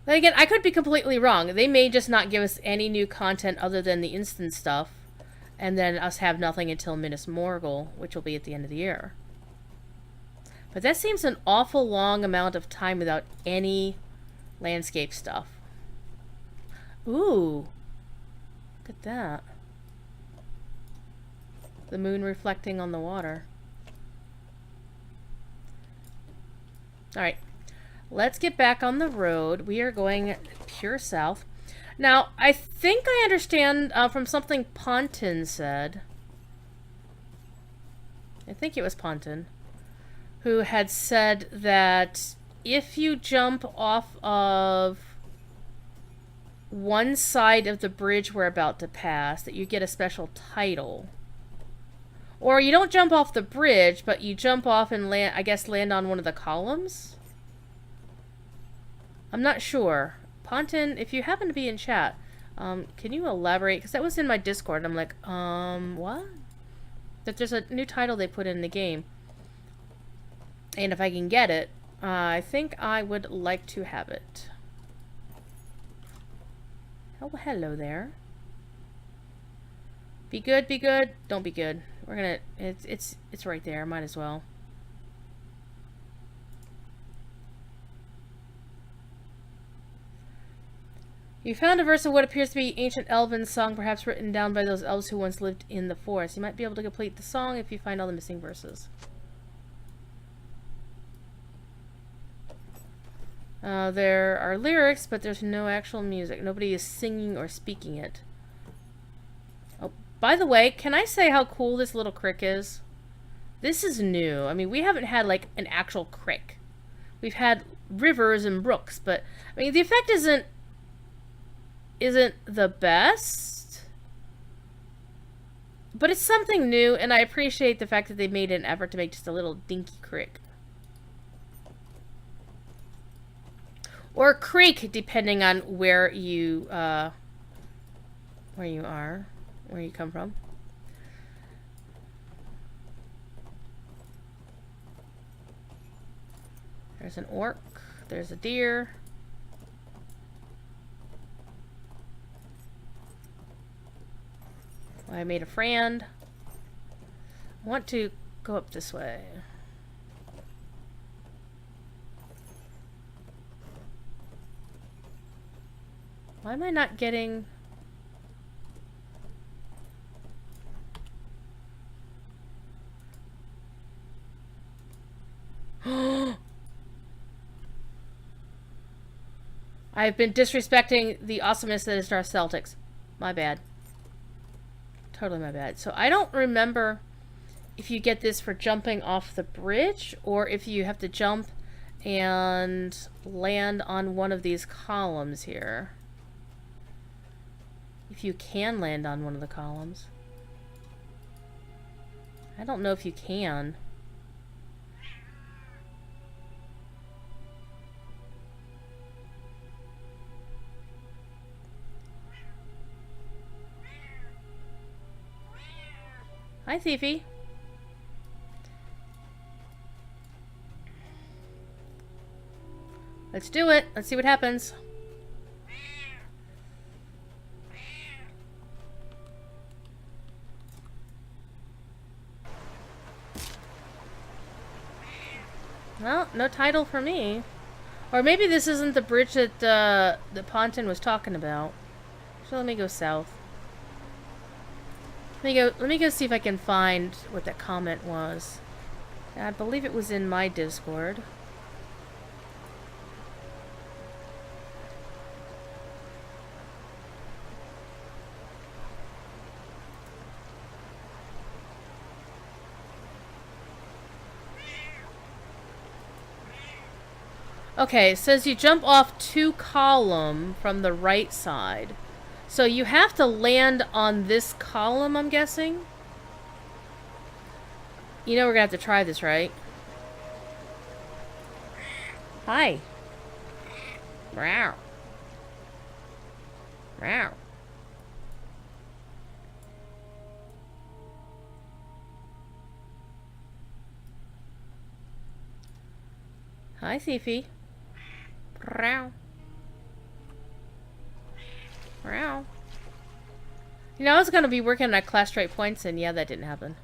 But again, I could be completely wrong. They may just not give us any new content other than the instant stuff. And then us have nothing until Minas Morgul, which will be at the end of the year. But that seems an awful long amount of time without any landscape stuff. Ooh. Look at that. The moon reflecting on the water. Alright. Let's get back on the road. We are going pure south. Now, I think I understand from something Ponton said. I think it was Ponton. Who had said that if you jump off of one side of the bridge we're about to pass, that you get a special title. Or you don't jump off the bridge, but you jump off and land, I guess, land on one of the columns? I'm not sure. Ponton, if you happen to be in chat, can you elaborate? Because that was in my Discord. I'm like, what? That there's a new title they put in the game. And if I can get it, I think I would like to have it. Oh, hello there. Be good, be good. Don't be good. We're gonna, it's right there. Might as well. You found a verse of what appears to be ancient elven song, perhaps written down by those elves who once lived in the forest. You might be able to complete the song if you find all the missing verses. There are lyrics, but there's no actual music. Nobody is singing or speaking it. Oh, by the way, can I say how cool this little crick is? This is new. I mean, we haven't had, like, an actual crick. We've had rivers and brooks, but, I mean, the effect isn't the best, but it's something new, and I appreciate the fact that they made an effort to make just a little dinky crick. Or creek, depending on where you are, where you come from. There's an orc, there's a deer. I made a friend. I want to go up this way. Why am I not getting... I've been disrespecting the awesomeness that is our Celtics. My bad. Totally my bad. So I don't remember if you get this for jumping off the bridge or if you have to jump and land on one of these columns here. If you can land on one of the columns. I don't know if you can. Hi, Thiefy. Let's do it. Let's see what happens. Well, no title for me. Or maybe this isn't the bridge that that Ponton was talking about. So let me go south. Let me go see if I can find what that comment was. I believe it was in my Discord. Okay, it says you jump off 2 column from the right side. So you have to land on this column, I'm guessing? You know we're gonna have to try this, right? Hi. Meow. Meow. Hi, Thiefy. Meow. Meow. You know, I was gonna be working on class straight points, and yeah, that didn't happen.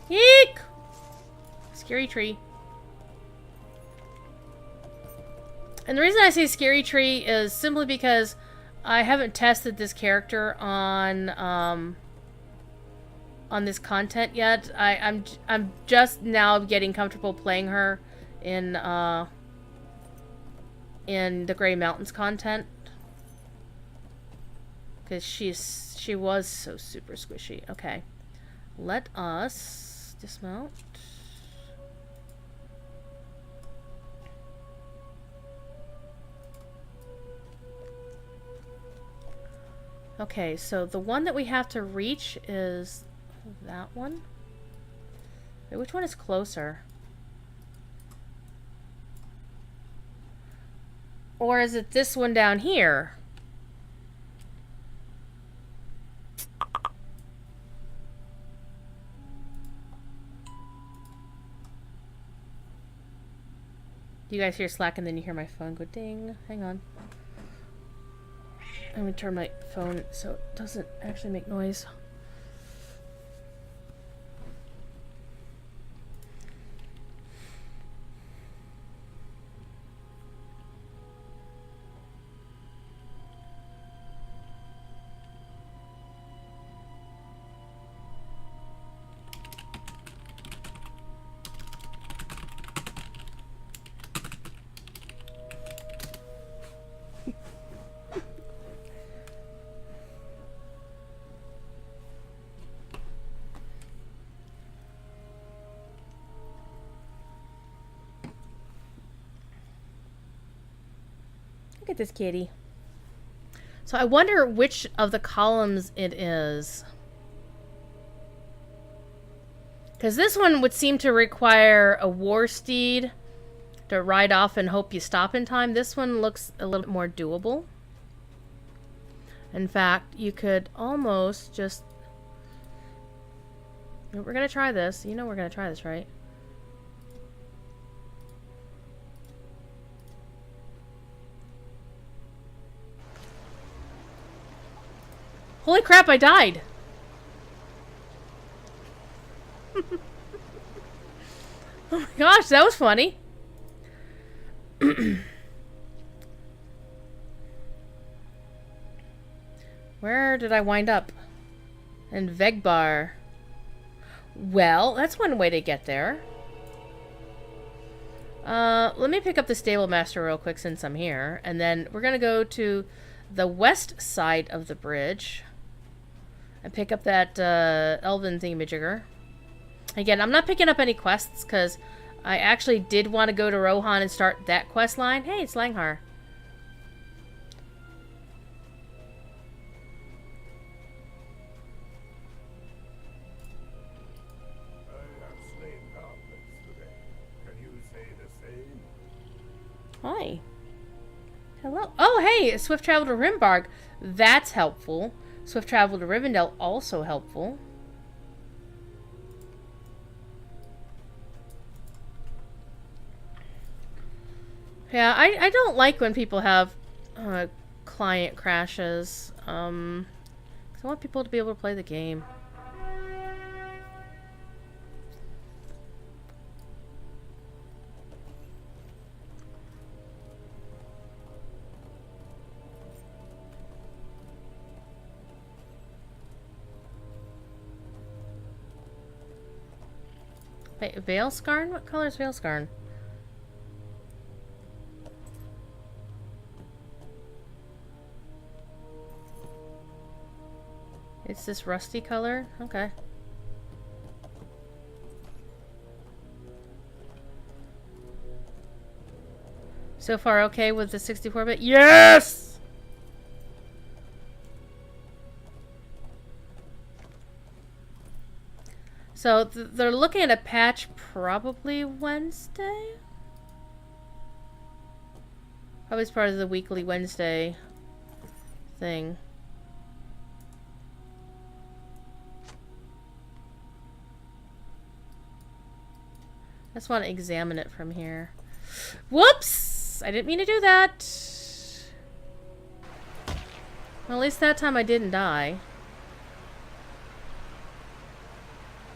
Yeek! Scary tree. And the reason I say scary tree is simply because I haven't tested this character on this content yet. I'm just now getting comfortable playing her in the Grey Mountains content, because she was so super squishy. Okay, let us dismount. Okay, so the one that we have to reach is that one. Wait, which one is closer? Or is it this one down here? You guys hear Slack and then you hear my phone go ding. Hang on. I'm gonna turn my phone so it doesn't actually make noise. Look at this kitty. So I wonder which of the columns it is. Because this one would seem to require a war steed to ride off and hope you stop in time. This one looks a little bit more doable. In fact, you could almost just... We're going to try this. You know we're going to try this, right? Holy crap, I died! Oh my gosh, that was funny. Where did I wind up? In Vegbar. Well, that's one way to get there. Let me pick up the Stable Master real quick since I'm here. And then we're gonna go to the west side of the bridge. And pick up that Elven thingamajigger. Again, I'm not picking up any quests because I actually did want to go to Rohan and start that quest line. Hey, it's Langhar. Hi. Hello. Oh, hey, swift travel to Rimbarg. That's helpful. Swift travel to Rivendell, also helpful. Yeah, I don't like when people have client crashes. 'Cause I want people to be able to play the game. Wait, Valescarn? What color is Valescarn? It's this rusty color? Okay. So far okay with the 64-bit? Yes! So they're looking at a patch probably Wednesday? Probably as part of the weekly Wednesday thing. I just want to examine it from here. Whoops! I didn't mean to do that. Well, at least that time I didn't die.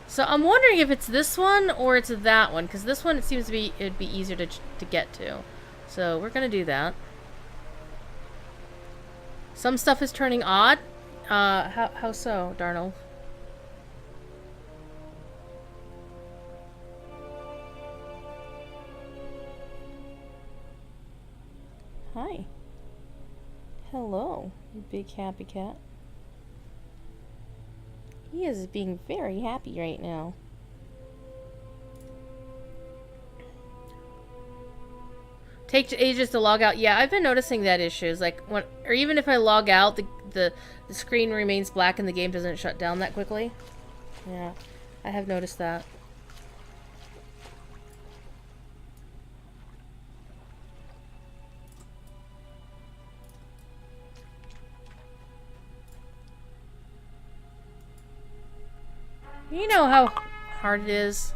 So I'm wondering if it's this one or it's that one, because this one it seems to be it'd be easier to get to. So we're gonna do that. Some stuff is turning odd. How so, Darnold? Hi. Hello, you big happy cat. He is being very happy right now. Take ages to log out. Yeah, I've been noticing that issues. Like when, or even if I log out, the screen remains black and the game doesn't shut down that quickly. Yeah, I have noticed that. You know how hard it is.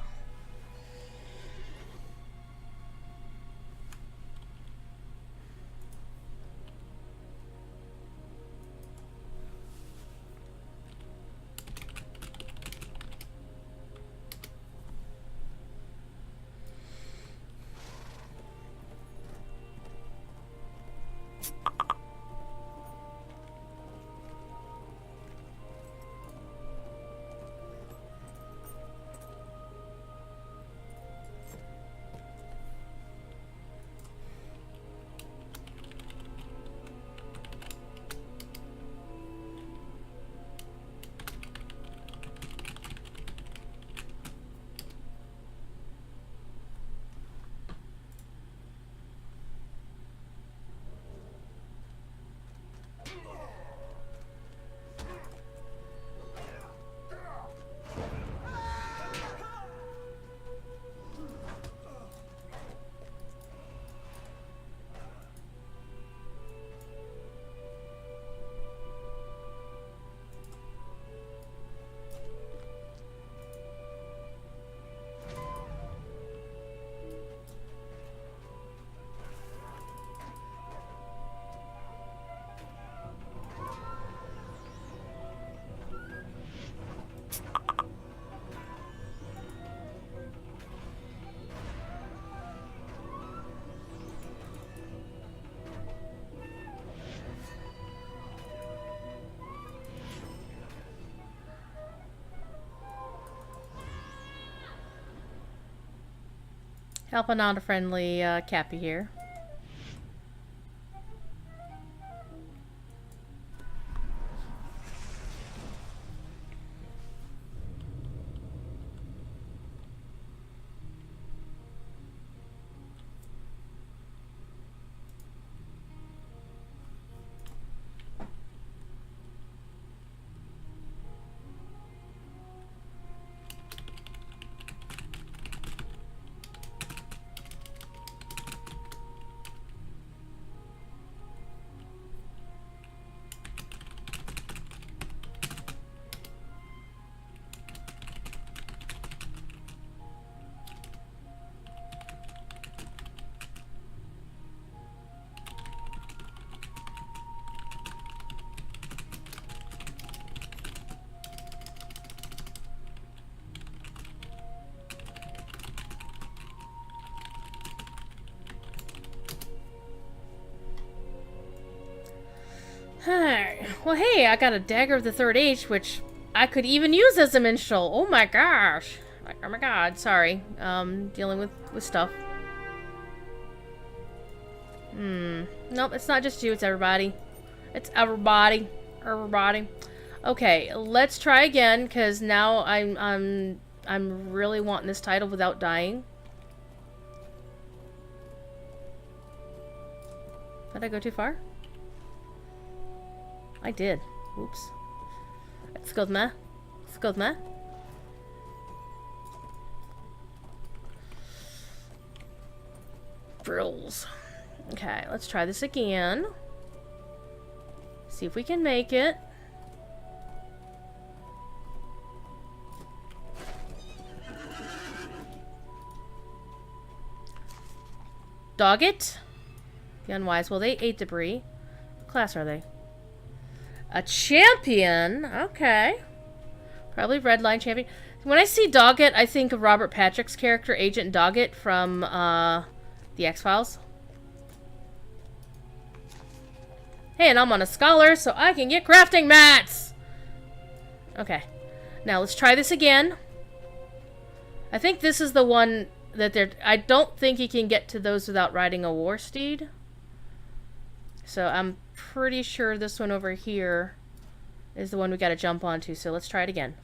Helping out a friendly Cappy here. Well, hey, I got a Dagger of the Third Age, which I could even use as a minstrel. Oh my gosh. Like, oh my god, sorry. Dealing with stuff. Nope, it's not just you, it's everybody. It's everybody. Everybody. Okay, let's try again, because now I'm really wanting this title without dying. Did I go too far? I did. Oops. Excuse me. Excuse me. Frills. Okay, let's try this again. See if we can make it. Dog it. The unwise. Well, they ate debris. What class are they? A champion? Okay. Probably red line champion. When I see Doggett, I think of Robert Patrick's character, Agent Doggett from The X-Files. Hey, and I'm on a scholar, so I can get crafting mats! Okay. Now, let's try this again. I think this is the one that they're... I don't think you can get to those without riding a war steed. So, I'm pretty sure this one over here is the one we gotta jump onto, so let's try it again.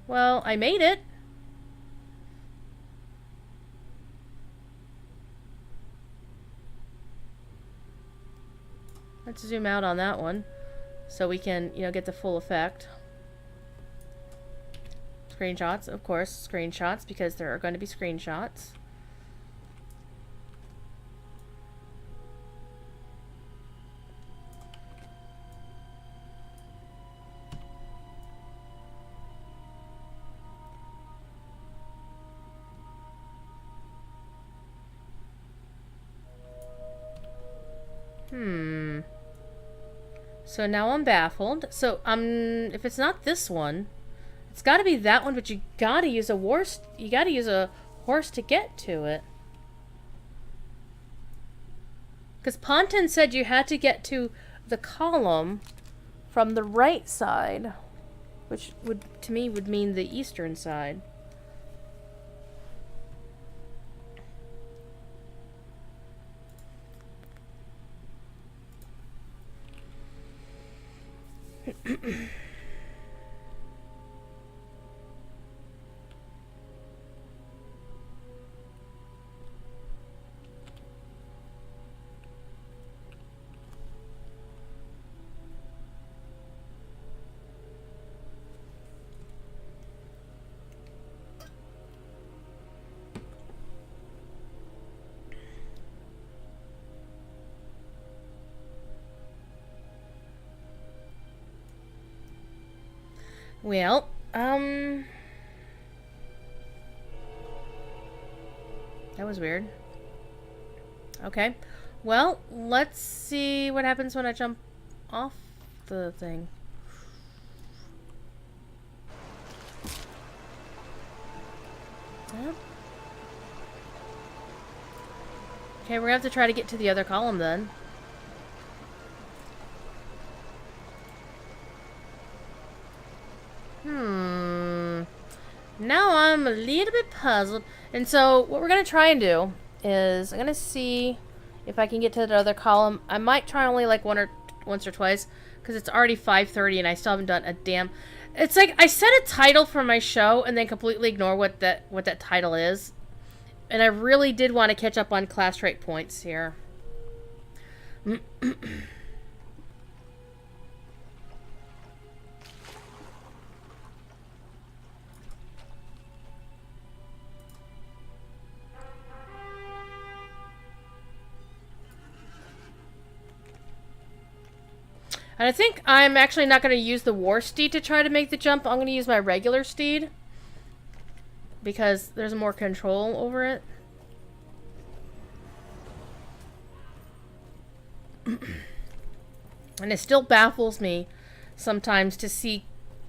Well, I made it. Let's zoom out on that one so we can, you know, get the full effect. Screenshots, of course, screenshots, because there are going to be screenshots. So now I'm baffled. So, if it's not this one, it's gotta be that one, but you gotta use a horse to get to it. Because Ponton said you had to get to the column from the right side, which would, to me, would mean the eastern side. Well, that was weird. Okay. Well, let's see what happens when I jump off the thing. Yep. Okay, we're gonna have to try to get to the other column then. Now I'm a little bit puzzled. And so what we're going to try and do is I'm going to see if I can get to the other column. I might try only like once or twice because it's already 5:30 and I still haven't done a damn... It's like I set a title for my show and then completely ignore what that title is. And I really did want to catch up on class trait points here. And I think I'm actually not going to use the war steed to try to make the jump. I'm going to use my regular steed. Because there's more control over it. And it still baffles me sometimes to see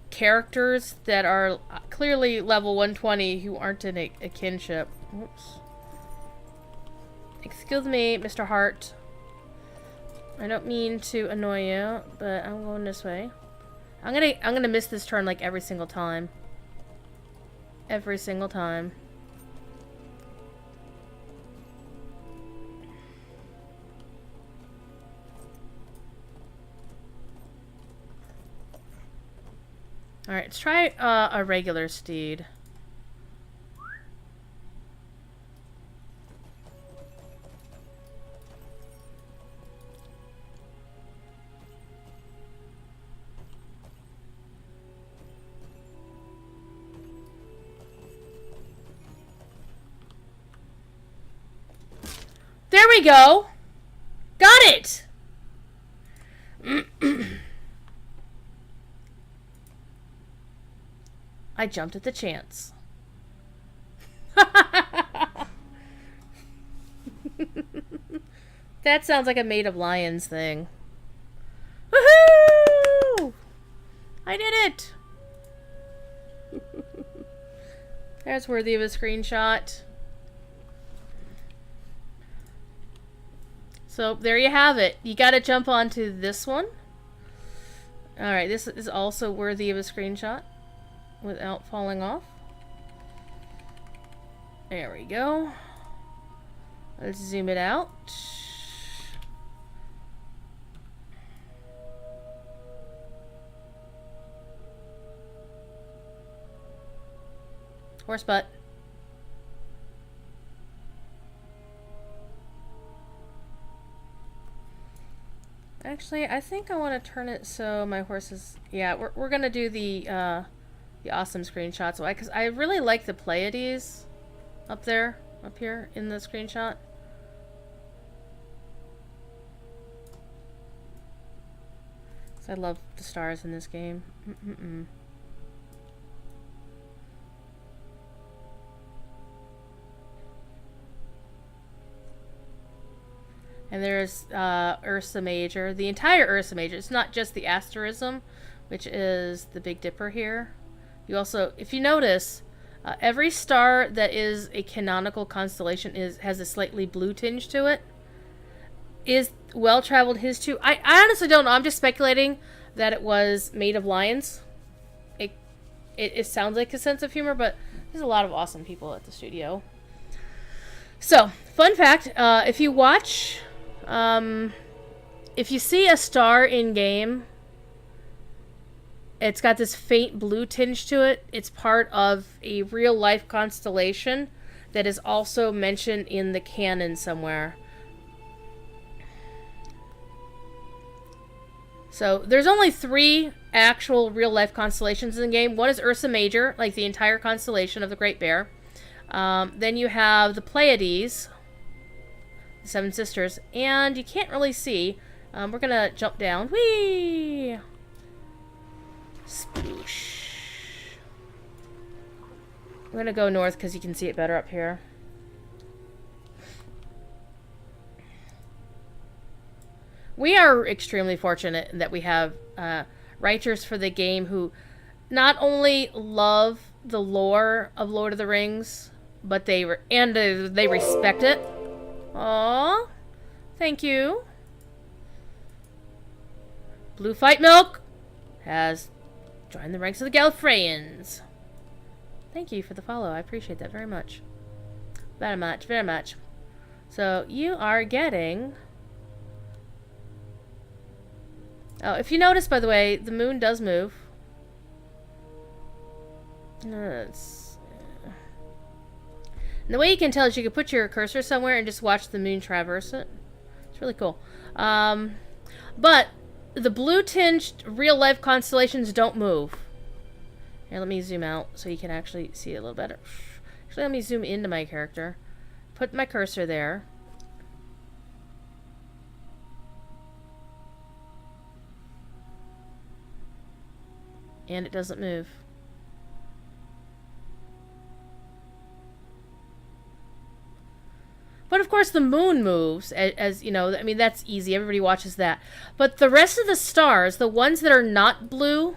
characters that are clearly level 120 who aren't in a kinship. Oops. Excuse me, Mr. Hart. I don't mean to annoy you, but I'm going this way. I'm gonna miss this turn like every single time. Every single time. Alright, let's try a regular steed. There we go! Got it! I jumped at the chance. That sounds like a Maid of Lions thing. Woohoo! I did it! That's worthy of a screenshot. So, there you have it. You gotta jump onto this one. Alright, this is also worthy of a screenshot without falling off. There we go. Let's zoom it out. Horse butt. Actually, I think I want to turn it so my horse is... Yeah, we're gonna do the awesome screenshots. Why? Because I really like the Pleiades up there, up here in the screenshot. So I love the stars in this game. And there's Ursa Major, the entire Ursa Major. It's not just the asterism, which is the Big Dipper here. You also, if you notice, every star that is a canonical constellation has a slightly blue tinge to it. Is well-traveled his too? I honestly don't know. I'm just speculating that it was Maid of Lions. It sounds like a sense of humor, but there's a lot of awesome people at the studio. So, fun fact, if you watch... if you see a star in game, it's got this faint blue tinge to it. It's part of a real life constellation that is also mentioned in the canon somewhere. So there's only 3 actual real life constellations in the game. One is Ursa Major, like the entire constellation of the Great Bear. Then you have the Pleiades, the 7 sisters, and you can't really see. We're gonna jump down. Whee! Sploosh. I'm gonna go north because you can see it better up here. We are extremely fortunate that we have writers for the game who not only love the lore of Lord of the Rings, but they respect it. Aww. Thank you. Blue Fight Milk has joined the ranks of the Gallifreyans. Thank you for the follow. I appreciate that very much. Very much, very much. So, you are getting... Oh, if you notice, by the way, the moon does move. And the way you can tell is you can put your cursor somewhere and just watch the moon traverse it. It's really cool. But the blue-tinged real-life constellations don't move. Here, let me zoom out so you can actually see it a little better. Actually, let me zoom into my character. Put my cursor there. And it doesn't move. But of course the moon moves, as you know, I mean, that's easy. Everybody watches that. But the rest of the stars, the ones that are not blue,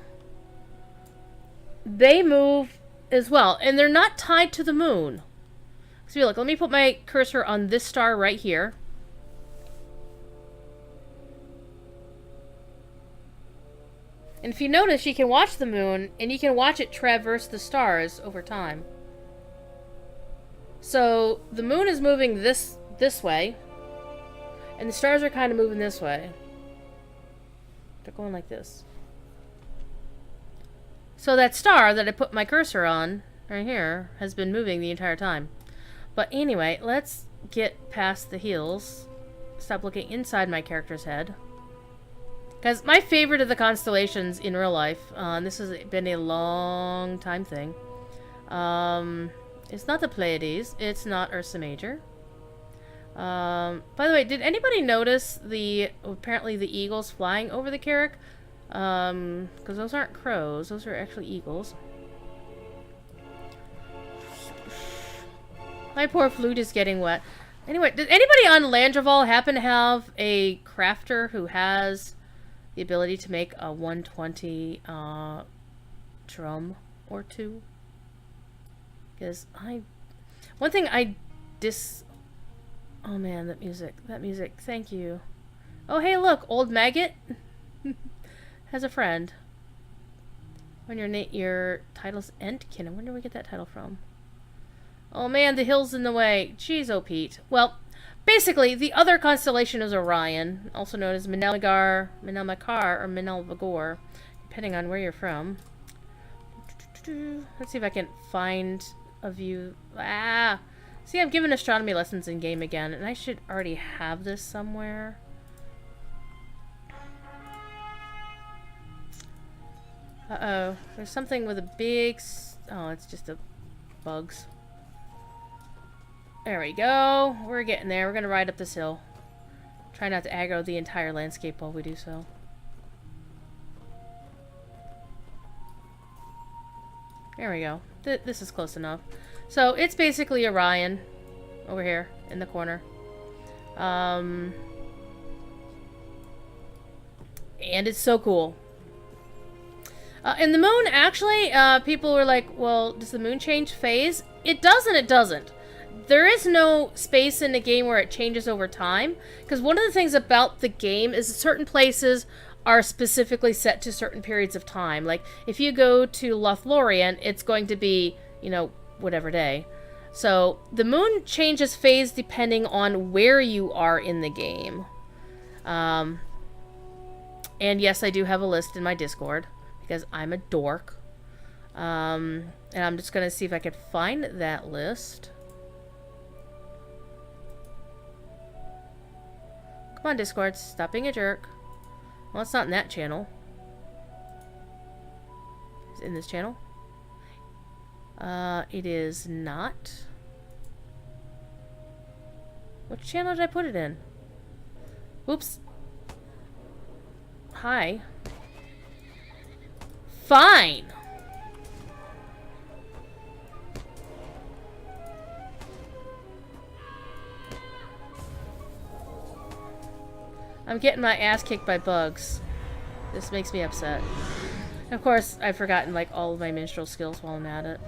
they move as well. And they're not tied to the moon. So look, let me put my cursor on this star right here. And if you notice, you can watch the moon, and you can watch it traverse the stars over time. So, the moon is moving this way, and the stars are kind of moving this way. They're going like this. So that star that I put my cursor on, right here, has been moving the entire time. But anyway, let's get past the heels. Stop looking inside my character's head. Because my favorite of the constellations in real life, and this has been a long time thing, it's not the Pleiades, it's not Ursa Major. By the way, did anybody notice apparently the eagles flying over the Carrack? Because those aren't crows, those are actually eagles. My poor flute is getting wet. Anyway, did anybody on Landreval happen to have a crafter who has the ability to make a 120 drum or two? Because one thing oh man, that music, thank you. Oh hey look, old maggot has a friend. When your title's Entkin, I wonder where we get that title from. Oh man, the hill's in the way. Jeez, oh Pete. Well, basically, the other constellation is Orion, also known as Menelmagar, or Menelvagor, depending on where you're from. Let's see if I can find a view. See, I've given astronomy lessons in game again, and I should already have this somewhere. Uh-oh. There's something with a big... Oh, it's just bugs. There we go. We're getting there. We're going to ride up this hill. Try not to aggro the entire landscape while we do so. There we go. This is close enough. So, it's basically Orion. Over here, in the corner. And it's so cool. And the moon, actually, people were like, well, does the moon change phase? It does and it doesn't. There is no space in the game where it changes over time. Because one of the things about the game is certain places are specifically set to certain periods of time. Like, if you go to Lothlorien, it's going to be, you know, whatever day. So, the moon changes phase depending on where you are in the game. And yes, I do have a list in my Discord. Because I'm a dork. And I'm just going to see if I can find that list. Come on, Discord. Stop being a jerk. Well, it's not in that channel. Is it in this channel? It is not. Which channel did I put it in? Oops. Hi. Fine. I'm getting my ass kicked by bugs. This makes me upset. Of course, I've forgotten like all of my minstrel skills while I'm at it.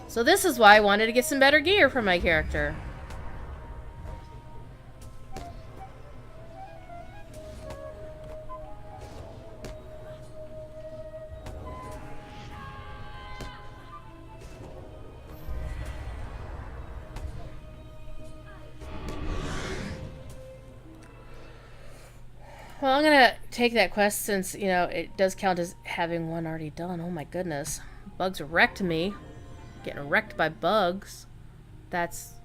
So this is why I wanted to get some better gear for my character. Well, I'm gonna take that quest since, you know, it does count as having one already done. Oh my goodness. Bugs wrecked me. Getting wrecked by bugs. That's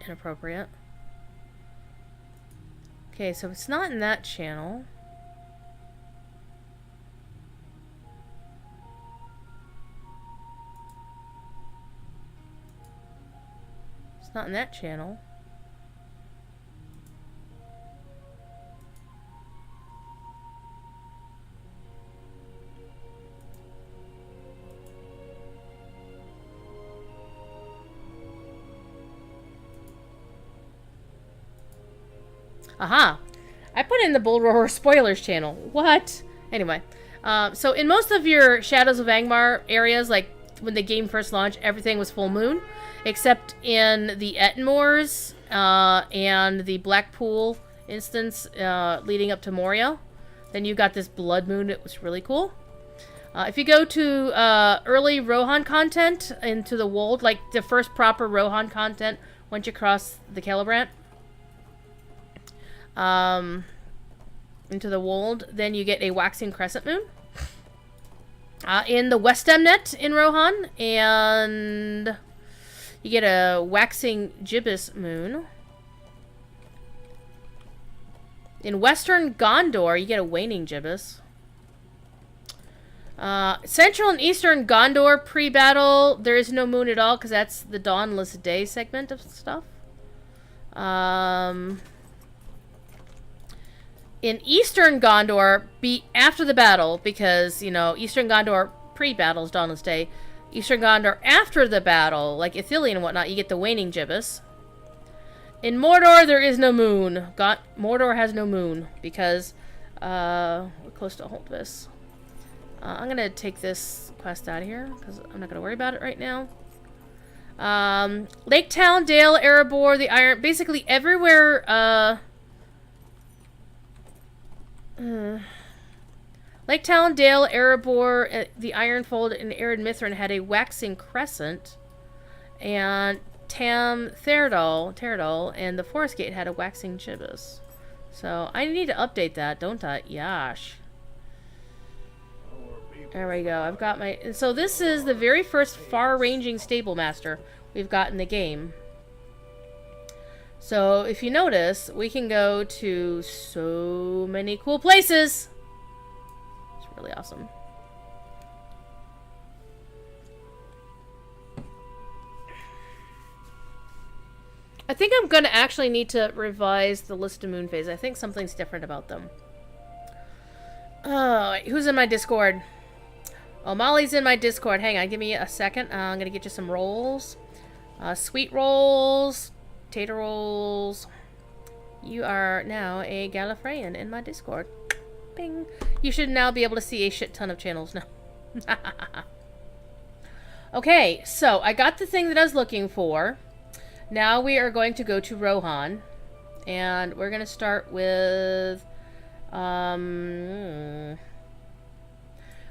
inappropriate. Okay, so it's not in that channel. It's not in that channel. Aha! I put in the Bull Roar spoilers channel. What? Anyway, so in most of your Shadows of Angmar areas, like when the game first launched, everything was full moon, except in the Ettenmoors and the Blackpool instance leading up to Moria. Then you got this blood moon. It was really cool. If you go to early Rohan content into the Wold, like the first proper Rohan content once you cross the Celebrant, into the Wold, then you get a waxing crescent moon. In the West Emnet in Rohan, and you get a waxing gibbous moon. In Western Gondor, you get a waning gibbous. Central and Eastern Gondor pre-battle, there is no moon at all because that's the Dawnless Day segment of stuff. In Eastern Gondor, after the battle, because, you know, Eastern Gondor pre-battle is Dawnless Day. Eastern Gondor after the battle, like Ithilien and whatnot, you get the waning gibbous. In Mordor, there is no moon. Mordor has no moon because we're close to Holtvis. I'm going to take this quest out of here because I'm not going to worry about it right now. Lake Town, Dale, Erebor, the Iron... Basically everywhere... Lake Town, Dale, Erebor, the Ironfold, and Ered Mithrin had a waxing crescent. And Tam Therodol, and the Forest Gate had a waxing gibbous. So I need to update that, don't I? Yash. There we go. I've got my... So this is the very first far-ranging Stable Master we've got in the game. So if you notice, we can go to so many cool places. It's really awesome. I think I'm going to actually need to revise the list of moon phase. I think something's different about them. Oh, who's in my Discord? Oh, Molly's in my Discord. Hang on, give me a second. I'm going to get you some rolls. Sweet rolls. Tater rolls. You are now a Gallifreyan in my Discord. Bing. You should now be able to see a shit ton of channels now. Okay, so I got the thing that I was looking for. Now we are going to go to Rohan. And we're going to start with...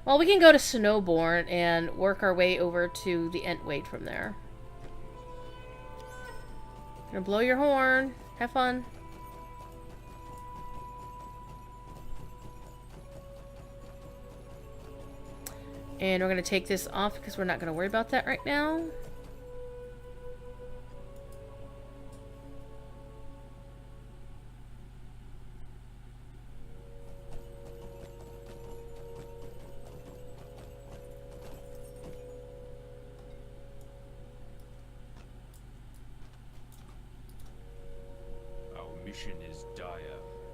Well, we can go to Snowborn and work our way over to the Entwade from there. Gonna blow your horn. Have fun. And we're gonna take this off because we're not gonna worry about that right now.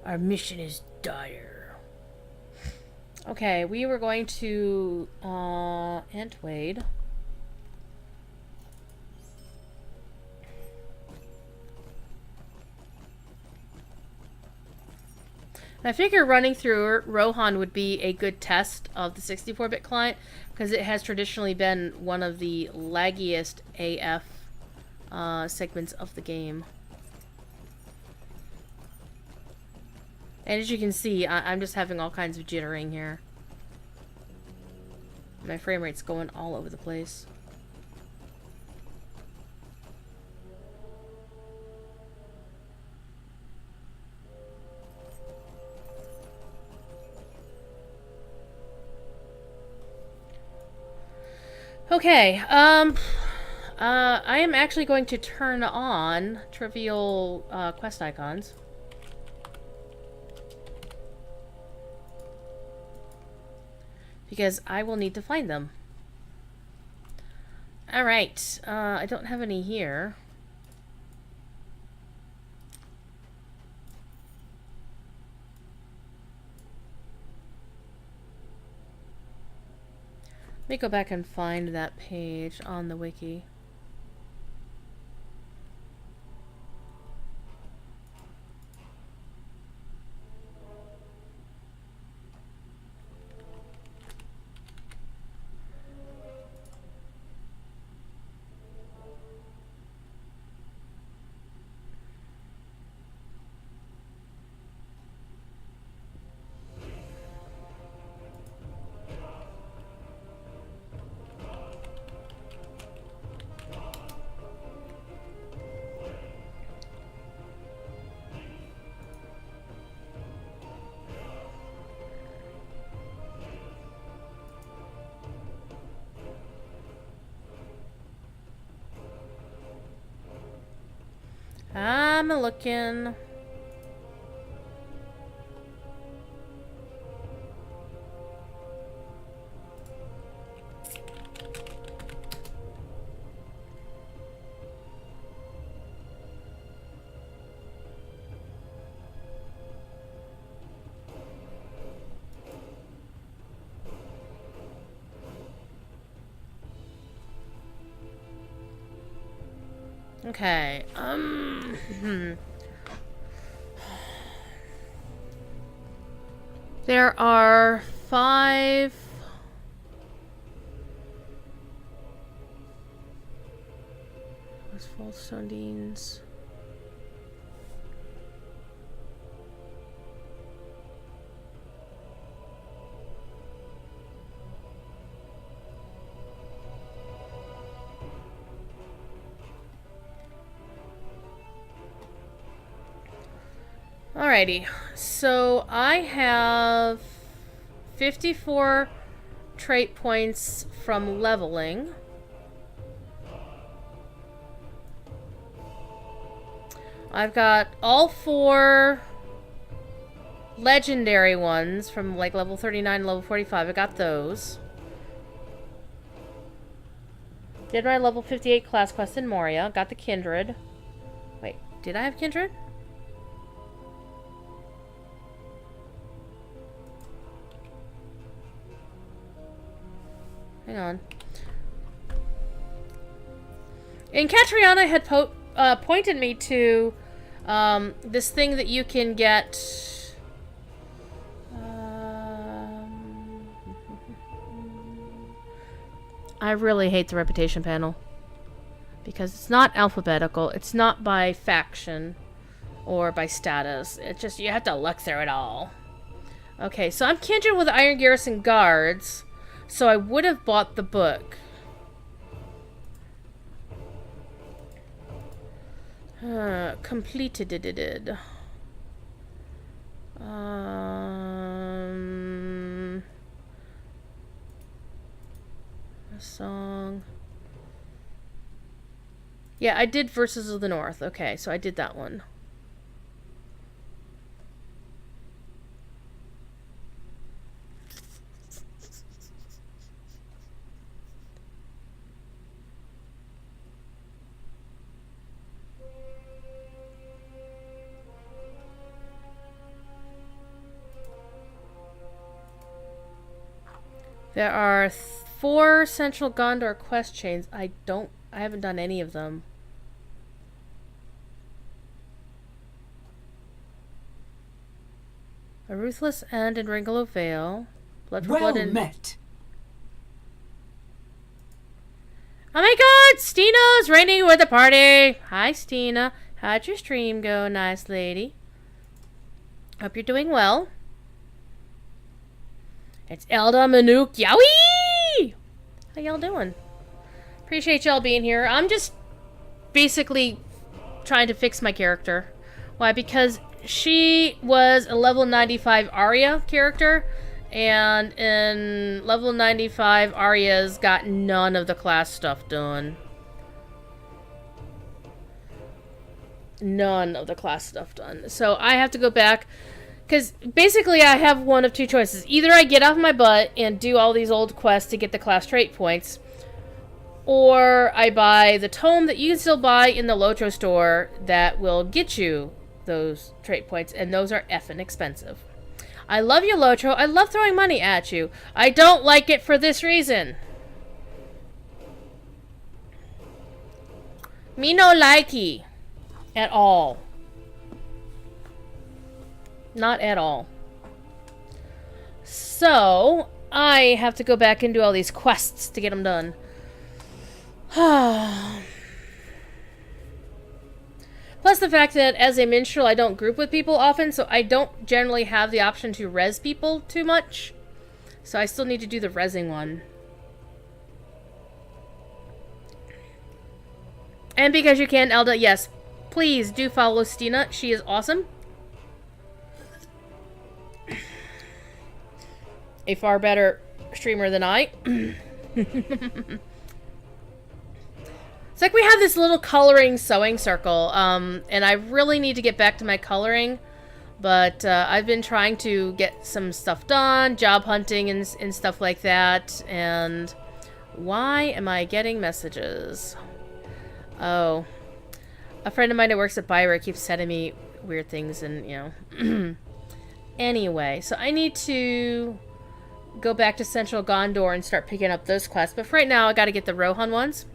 Our mission is dire. Okay, we were going to Entwade. I figure running through Rohan would be a good test of the 64-bit client because it has traditionally been one of the laggiest AF segments of the game. And as you can see, I'm just having all kinds of jittering here. My frame rate's going all over the place. Okay, I am actually going to turn on trivial quest icons. Because I will need to find them. Alright, I don't have any here. Let me go back and find that page on the wiki. I'm looking. Okay, There are 5... Those false stone deans. Alrighty, so I have 54 trait points from leveling. I've got all 4 legendary ones from like level 39 and level 45. I got those. Did my level 58 class quest in Moria. Got the Kindred. Wait, did I have Kindred? Hang on. And Catriona had pointed me to this thing that you can get. I really hate the reputation panel because it's not alphabetical. It's not by faction or by status. It's just you have to look through it all. Okay, so I'm kindred with Iron Garrison Guards. So I would have bought the book. Completed it. A song. Yeah, I did Verses of the North. Okay, so I did that one. There are 4 Central Gondor quest chains. I haven't done any of them. A Ruthless End in Ringlow Vale. Blood for Blood in... met. Oh my god! Stina's reigning with the party! Hi, Stina. How'd your stream go, nice lady? Hope you're doing well. It's Elda Manuk Yowie! How y'all doing? Appreciate y'all being here. I'm just basically trying to fix my character. Why? Because she was a level 95 Arya character, and in level 95, Arya's got none of the class stuff done. None of the class stuff done. So I have to go back. Because basically I have one of 2 choices. Either I get off my butt and do all these old quests to get the class trait points, or I buy the tome that you can still buy in the Lotro store that will get you those trait points, and those are effing expensive. I love you, Lotro. I love throwing money at you. I don't like it for this reason. Me no likey. At all. Not at all. So, I have to go back and do all these quests to get them done. Plus the fact that as a minstrel, I don't group with people often, so I don't generally have the option to res people too much. So I still need to do the resing one. And because you can, Elda, yes, please do follow Stina. She is awesome. A far better streamer than I. So It's like we have this little coloring sewing circle, and I really need to get back to my coloring, but I've been trying to get some stuff done, job hunting and stuff like that, and why am I getting messages? Oh, a friend of mine that works at Bioware keeps sending me weird things, and, you know. Anyway, so I need to go back to Central Gondor and start picking up those quests, but for right now, I gotta get the Rohan ones.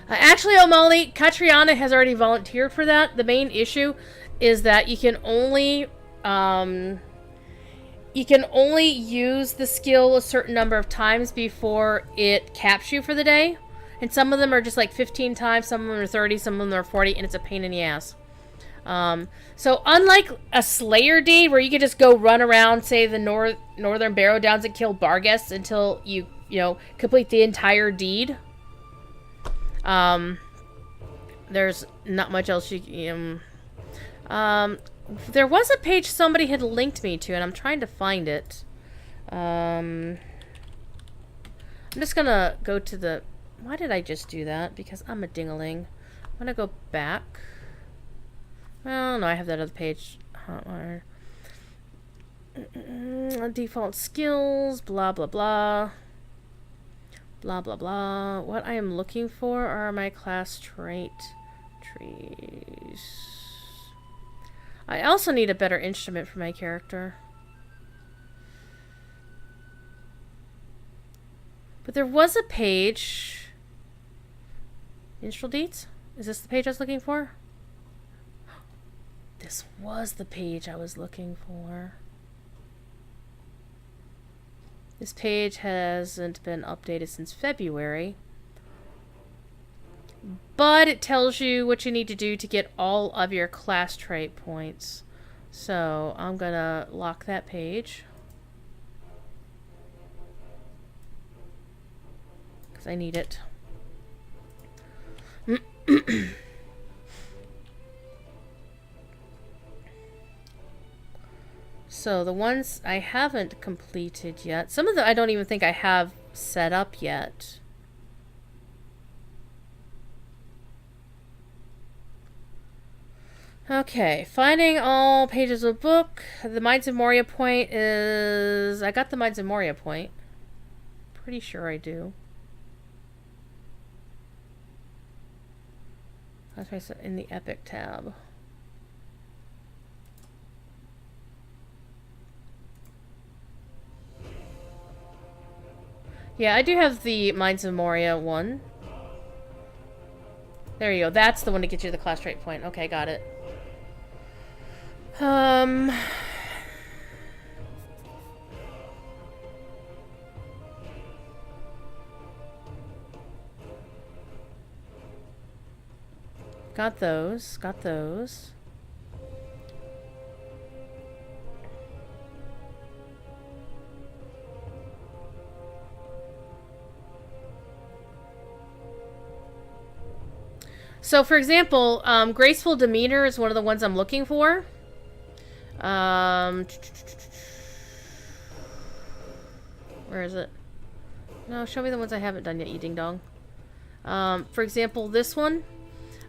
Actually, O'Malley, Catriona has already volunteered for that. The main issue is that you can only use the skill a certain number of times before it caps you for the day. And some of them are just like 15 times, some of them are 30, some of them are 40, and it's a pain in the ass. So unlike a Slayer deed where you could just go run around, say, the Northern Barrow Downs and kill Barghest until you complete the entire deed. There's not much else there was a page somebody had linked me to, and I'm trying to find it. I'm just gonna go to the... Why did I just do that? Because I'm a ding-a-ling. I'm gonna go back. Well, no, I have that other page. Hotwire. Default skills, blah, blah, blah. Blah, blah, blah. What I am looking for are my class trait trees. I also need a better instrument for my character. But there was a page. Minstrel Deeds? Is this the page I was looking for? This was the page I was looking for. This page hasn't been updated since February. But it tells you what you need to do to get all of your class trait points. So I'm gonna lock that page. Because I need it. So the ones I haven't completed yet, some of them I don't even think I have set up yet. Okay, finding all pages of book. The Mines of Moria point is... I got the Mines of Moria point. Pretty sure I do. That's why I said in the Epic tab. Yeah, I do have the Mines of Moria one. There you go. That's the one to get you the class trait point. Okay, got it. Got those. Got those. So, for example, Graceful Demeanor is one of the ones I'm looking for. Where is it? No, show me the ones I haven't done yet, you ding-dong. For example, this one.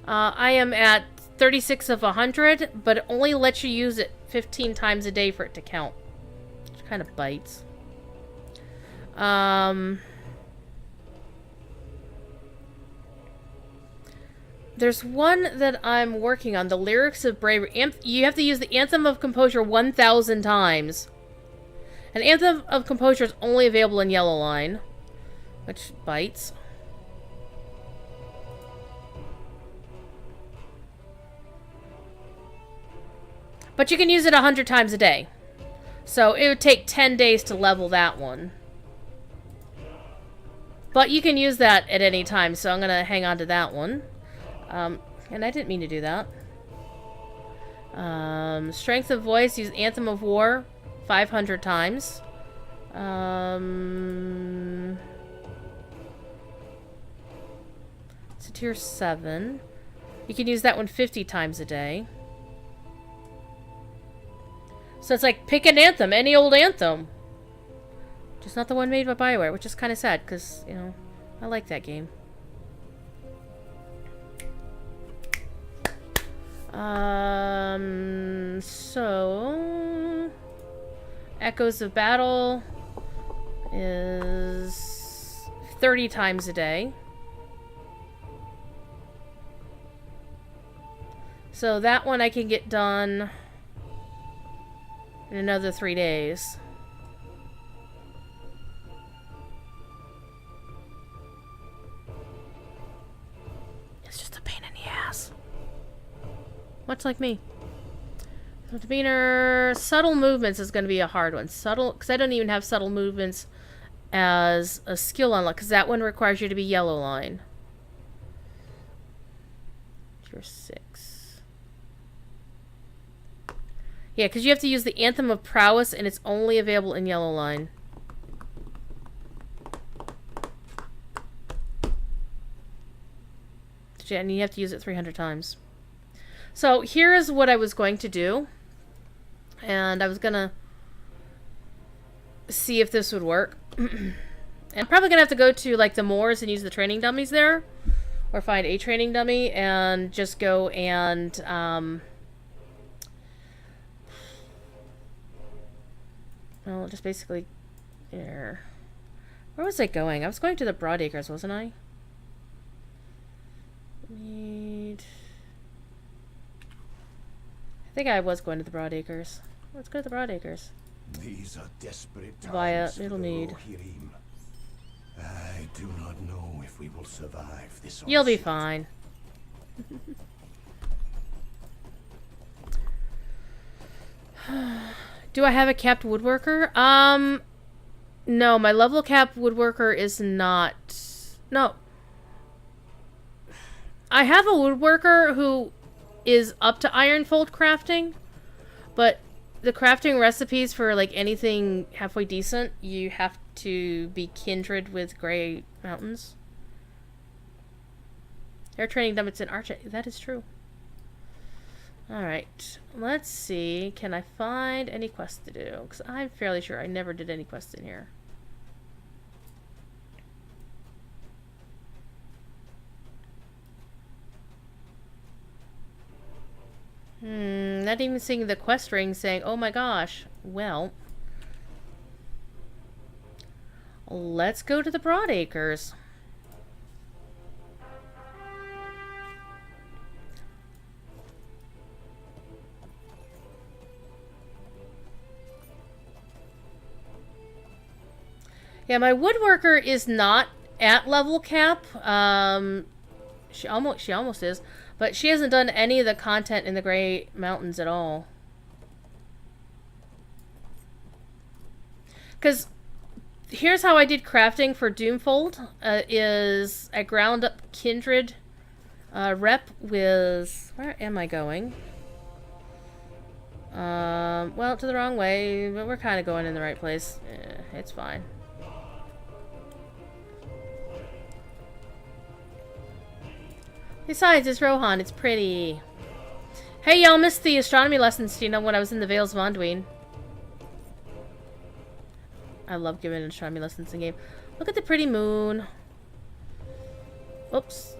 I am at 36 of 100, but it only lets you use it 15 times a day for it to count. Which kind of bites. There's one that I'm working on, the Lyrics of Bravery. You have to use the Anthem of Composure 1,000 times. And Anthem of Composure is only available in Yellow Line, which bites. But you can use it 100 times a day. So it would take 10 days to level that one. But you can use that at any time, so I'm going to hang on to that one. And I didn't mean to do that. Strength of Voice, use Anthem of War 500 times. It's a tier 7. You can use that one 50 times a day. So it's like, pick an anthem, any old anthem. Just not the one made by Bioware, which is kind of sad, because, you know, I like that game. So Echoes of Battle is 30 times a day. So that one I can get done in another 3 days. It's just a pain in the ass. Much like me. So demeanor, subtle movements is going to be a hard one. Subtle, because I don't even have subtle movements as a skill unlock, because that one requires you to be yellow line. Tier 6. Yeah, because you have to use the Anthem of Prowess, and it's only available in yellow line. And you have to use it 300 times. So here is what I was going to do. And I was going to see if this would work. And I'm probably going to have to go to like the Moors and use the training dummies there. Or find a training dummy and just go and... well, just basically... There. Where was I going? I was going to the Broadacres, wasn't I? I think I was going to the Broadacres. Let's go to the Broadacres. These are desperate times Via Middle Mead. I do not know if we will survive this. You'll be fine. Do I have a capped woodworker? No, my level cap woodworker is not... No. I have a woodworker who is up to ironfold crafting, but the crafting recipes for like anything halfway decent, you have to be kindred with Grey Mountains. They're training them. It's an arch. That is true. Alright, let's see. Can I find any quests to do? Because I'm fairly sure I never did any quests in here. Not even seeing the quest ring saying, oh my gosh. Well, let's go to the Broadacres. Yeah, my woodworker is not at level cap. She almost is, but she hasn't done any of the content in the Grey Mountains at all. Because here's how I did crafting for Doomfold. Is I ground up Kindred rep with... Where am I going? Well, to the wrong way, but we're kind of going in the right place. It's fine. Besides, it's Rohan. It's pretty. Hey, y'all missed the astronomy lessons, you know, when I was in the Vales of Anduin. I love giving astronomy lessons in game. Look at the pretty moon. Oops.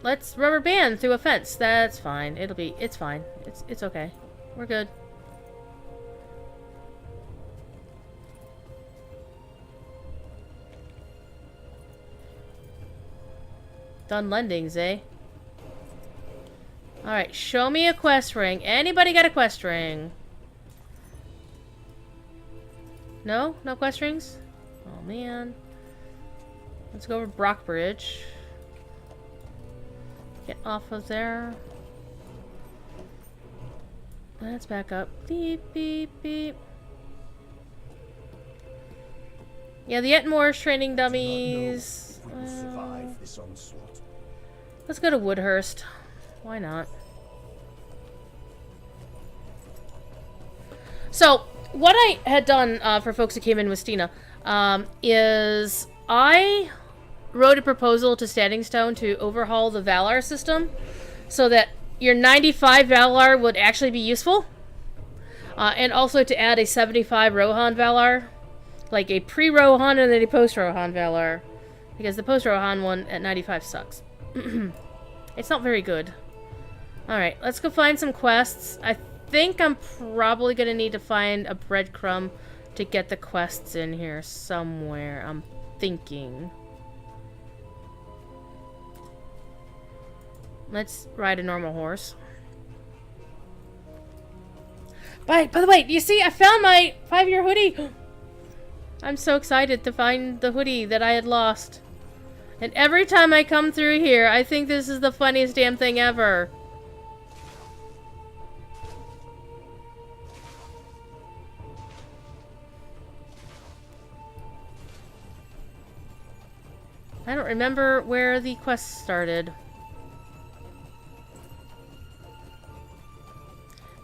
Let's rubber band through a fence. That's fine. It's fine. It's okay. We're good. Done lendings, eh? Alright, show me a quest ring. Anybody got a quest ring? No? No quest rings? Oh, man. Let's go over Brockbridge. Get off of there. Let's back up. Beep, beep, beep. Yeah, the Etmore's training dummies. Let's go to Woodhurst. Why not? So, what I had done for folks who came in with Stina is I wrote a proposal to Standing Stone to overhaul the Valar system so that your 95 Valar would actually be useful. And also to add a 75 Rohan Valar. Like a pre-Rohan and then a post-Rohan Valar. Because the post-Rohan one at 95 sucks. It's not very good. Alright, let's go find some quests. I think I'm probably gonna need to find a breadcrumb to get the quests in here somewhere. I'm thinking. Let's ride a normal horse. By the way, you see, I found my 5-year hoodie. I'm so excited to find the hoodie that I had lost. And every time I come through here, I think this is the funniest damn thing ever. I don't remember where the quest started.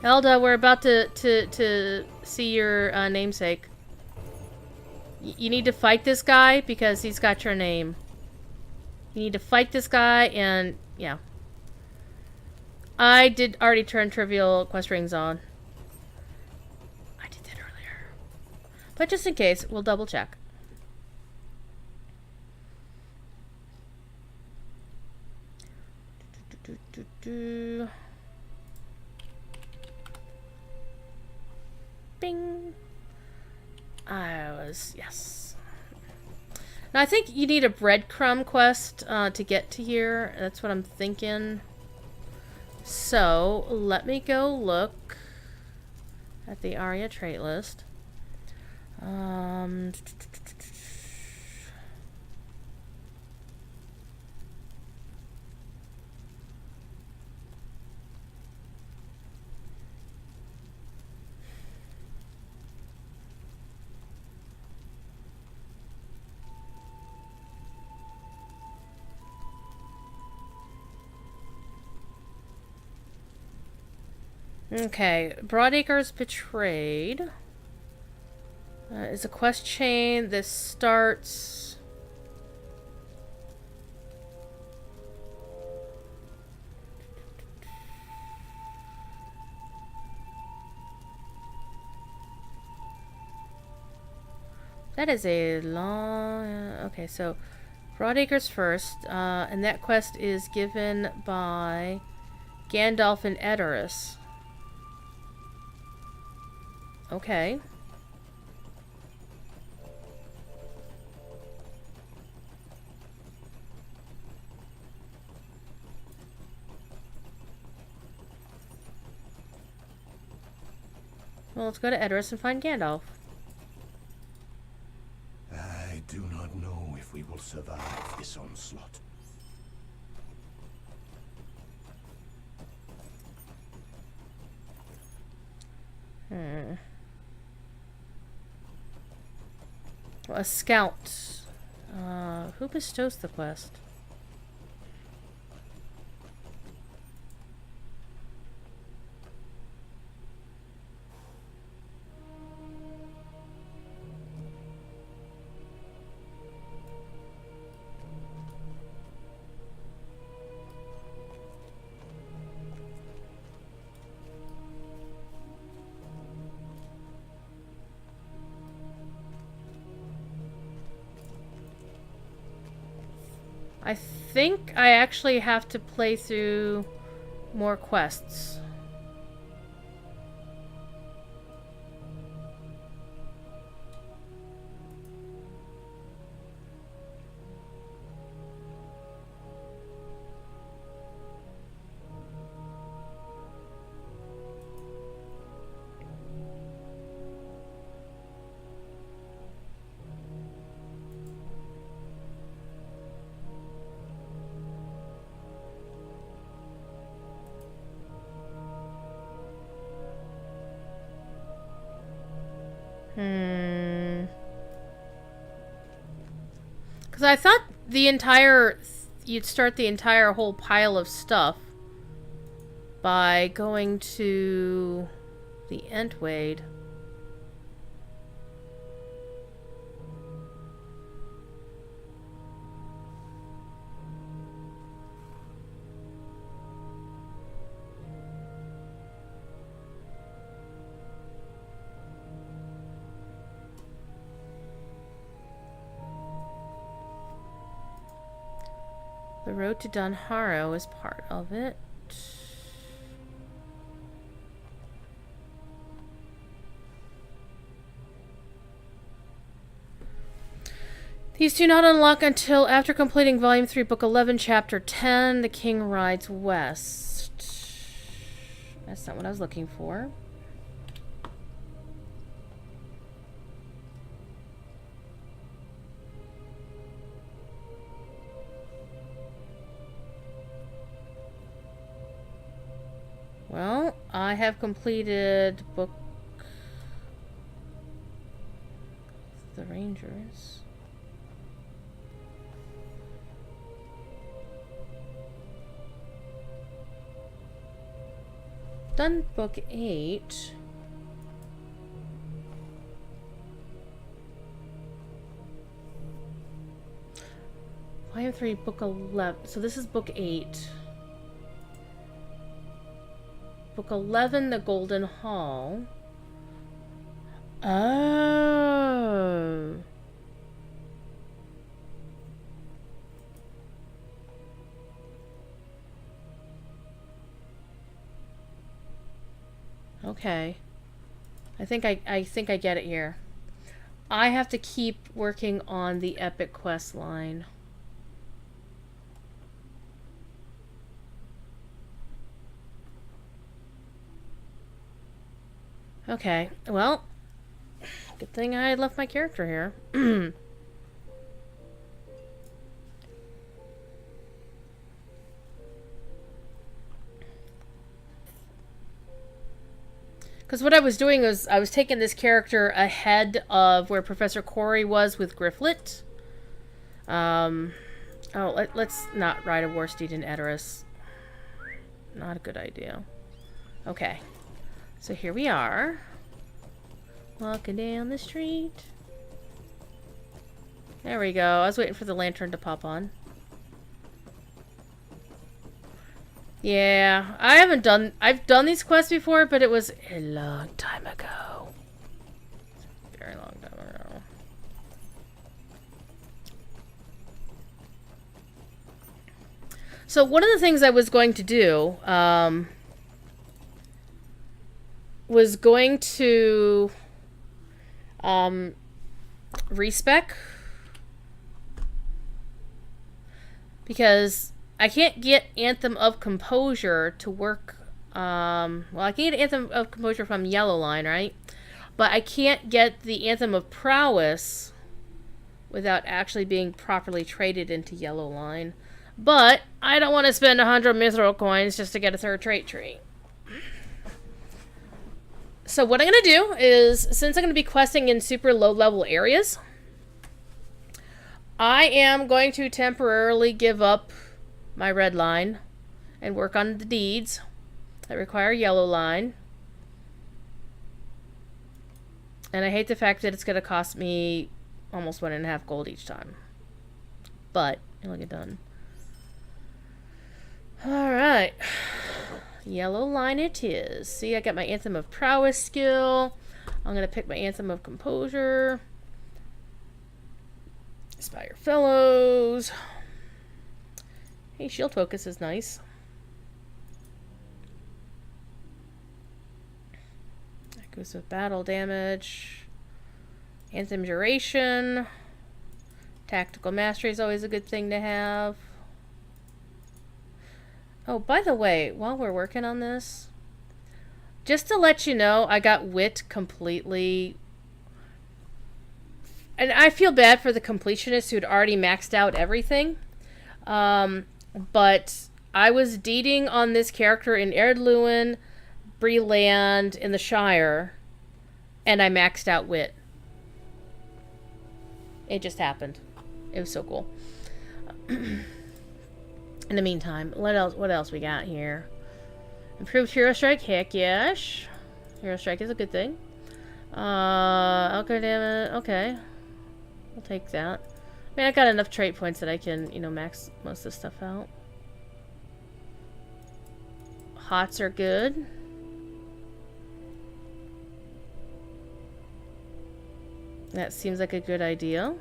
Elda, we're about to see your namesake. You need to fight this guy because he's got your name. You need to fight this guy and, yeah. I did already turn trivial quest rings on. I did that earlier. But just in case, we'll double check. Bing. Yes. Now I think you need a breadcrumb quest to get to here. That's what I'm thinking. So let me go look at the Arya trait list. Okay, Broadacre's Betrayed is a quest chain. This starts... That is a long... Okay, so Broadacre's first, and that quest is given by Gandalf and Edoras. Okay. Well, let's go to Edoras and find Gandalf. I do not know if we will survive this onslaught. A scout. Who bestows the quest? I think I actually have to play through more quests. Because I thought you'd start the entire whole pile of stuff by going to the Entwade. The road to Dunharrow is part of it. These do not unlock until after completing Volume 3, Book 11, Chapter 10, The King Rides West. That's not what I was looking for. Well, I have completed Book... The Rangers... Done Book 8. Volume 3, Book 11. So this is Book 8. Book 11, The Golden Hall. Oh. Okay. I think I get it here. I have to keep working on the epic quest line. Okay. Well, good thing I left my character here. Because what I was doing was I was taking this character ahead of where Professor Corey was with Grifflet. Let's not ride a war steed in Edoras. Not a good idea. Okay. So here we are. Walking down the street. There we go. I was waiting for the lantern to pop on. Yeah, I've done these quests before, but it was a long time ago. Very long time ago. So one of the things I was going to do, was going to, respec. Because I can't get Anthem of Composure to work. Well, I can get Anthem of Composure from Yellow Line, right? But I can't get the Anthem of Prowess without actually being properly traded into Yellow Line. But I don't want to spend 100 mithril coins just to get a third trait tree. So what I'm going to do is, since I'm going to be questing in super low level areas, I am going to temporarily give up my red line and work on the deeds that require yellow line. And I hate the fact that it's going to cost me almost 1.5 gold each time. But it'll get done. Alright. Yellow line it is. See, I got my Anthem of Prowess skill. I'm going to pick my Anthem of Composure. Inspire Fellows. Hey, shield focus is nice. That goes with battle damage. Anthem duration. Tactical mastery is always a good thing to have. Oh, by the way, while we're working on this, just to let you know, I got wit completely. And I feel bad for the completionists who'd already maxed out everything. But I was deeding on this character in Erdluin, Breland, in the Shire, and I maxed out wit. It just happened. It was so cool. In the meantime, what else we got here? Improved Hero Strike, heck yes. Hero Strike is a good thing. Okay, damn it. Okay. I'll take that. I mean, I got enough trait points that I can, max most of the stuff out. Hots are good. That seems like a good idea.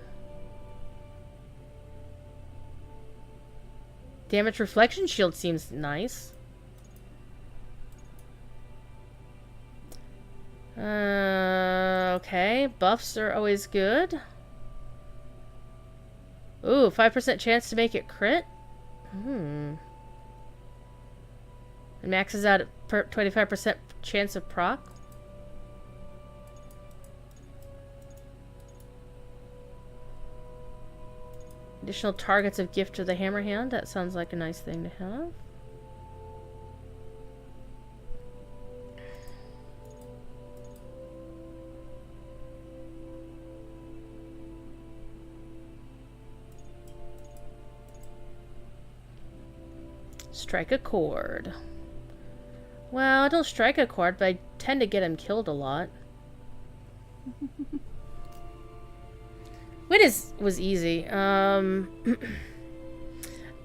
Damage reflection shield seems nice. Okay, buffs are always good. Ooh, 5% chance to make it crit? Hmm. It maxes out at 25% chance of proc. Additional targets of gift to the hammer hand. That sounds like a nice thing to have. Strike a chord. Well, I don't strike a chord, but I tend to get him killed a lot. Wit was easy. And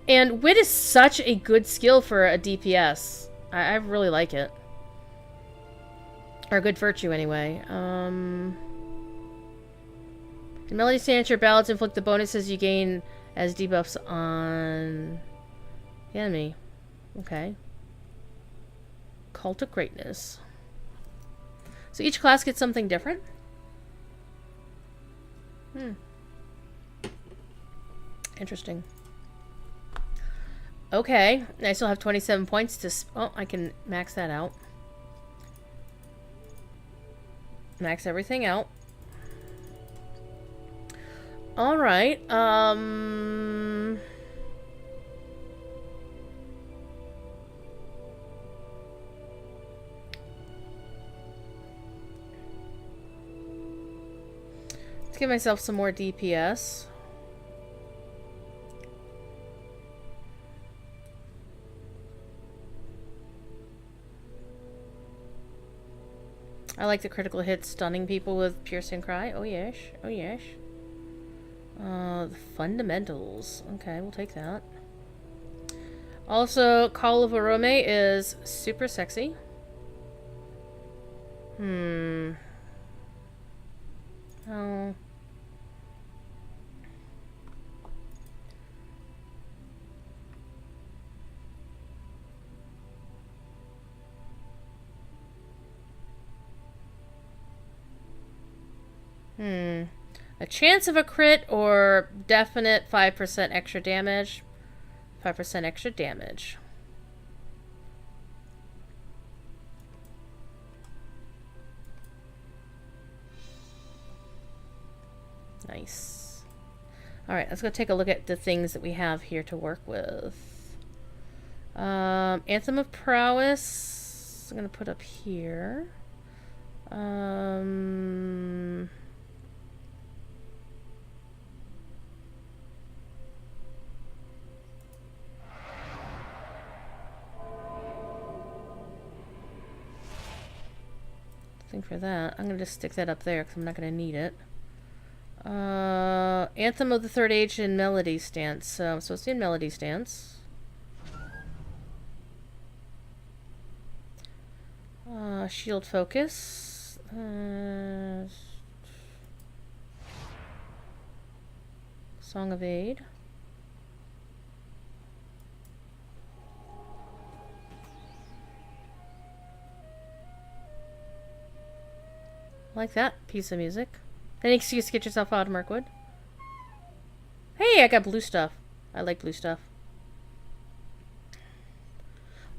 Wit is such a good skill for a DPS. I really like it. Or a good virtue, anyway. In Melody Stance, your ballads inflict the bonuses you gain as debuffs on the enemy. Okay. Cult of Greatness. So each class gets something different? Interesting. Okay. I still have 27 points to... Oh, I can max that out. Max everything out. Alright. Let's give myself some more DPS. I like the critical hit stunning people with piercing cry. Oh yes. Oh yes. The fundamentals. Okay, we'll take that. Also, Call of Arome is super sexy. Oh. A chance of a crit or definite 5% extra damage. 5% extra damage. Nice. Alright, let's go take a look at the things that we have here to work with. Anthem of Prowess. I'm going to put up here. For that, I'm gonna just stick that up there because I'm not gonna need it. Anthem of the Third Age in Melody Stance. So I'm supposed to be in Melody Stance. Shield Focus. Song of Aid. Like that piece of music. Any excuse to get yourself out of Mirkwood. Hey, I got blue stuff. I like blue stuff.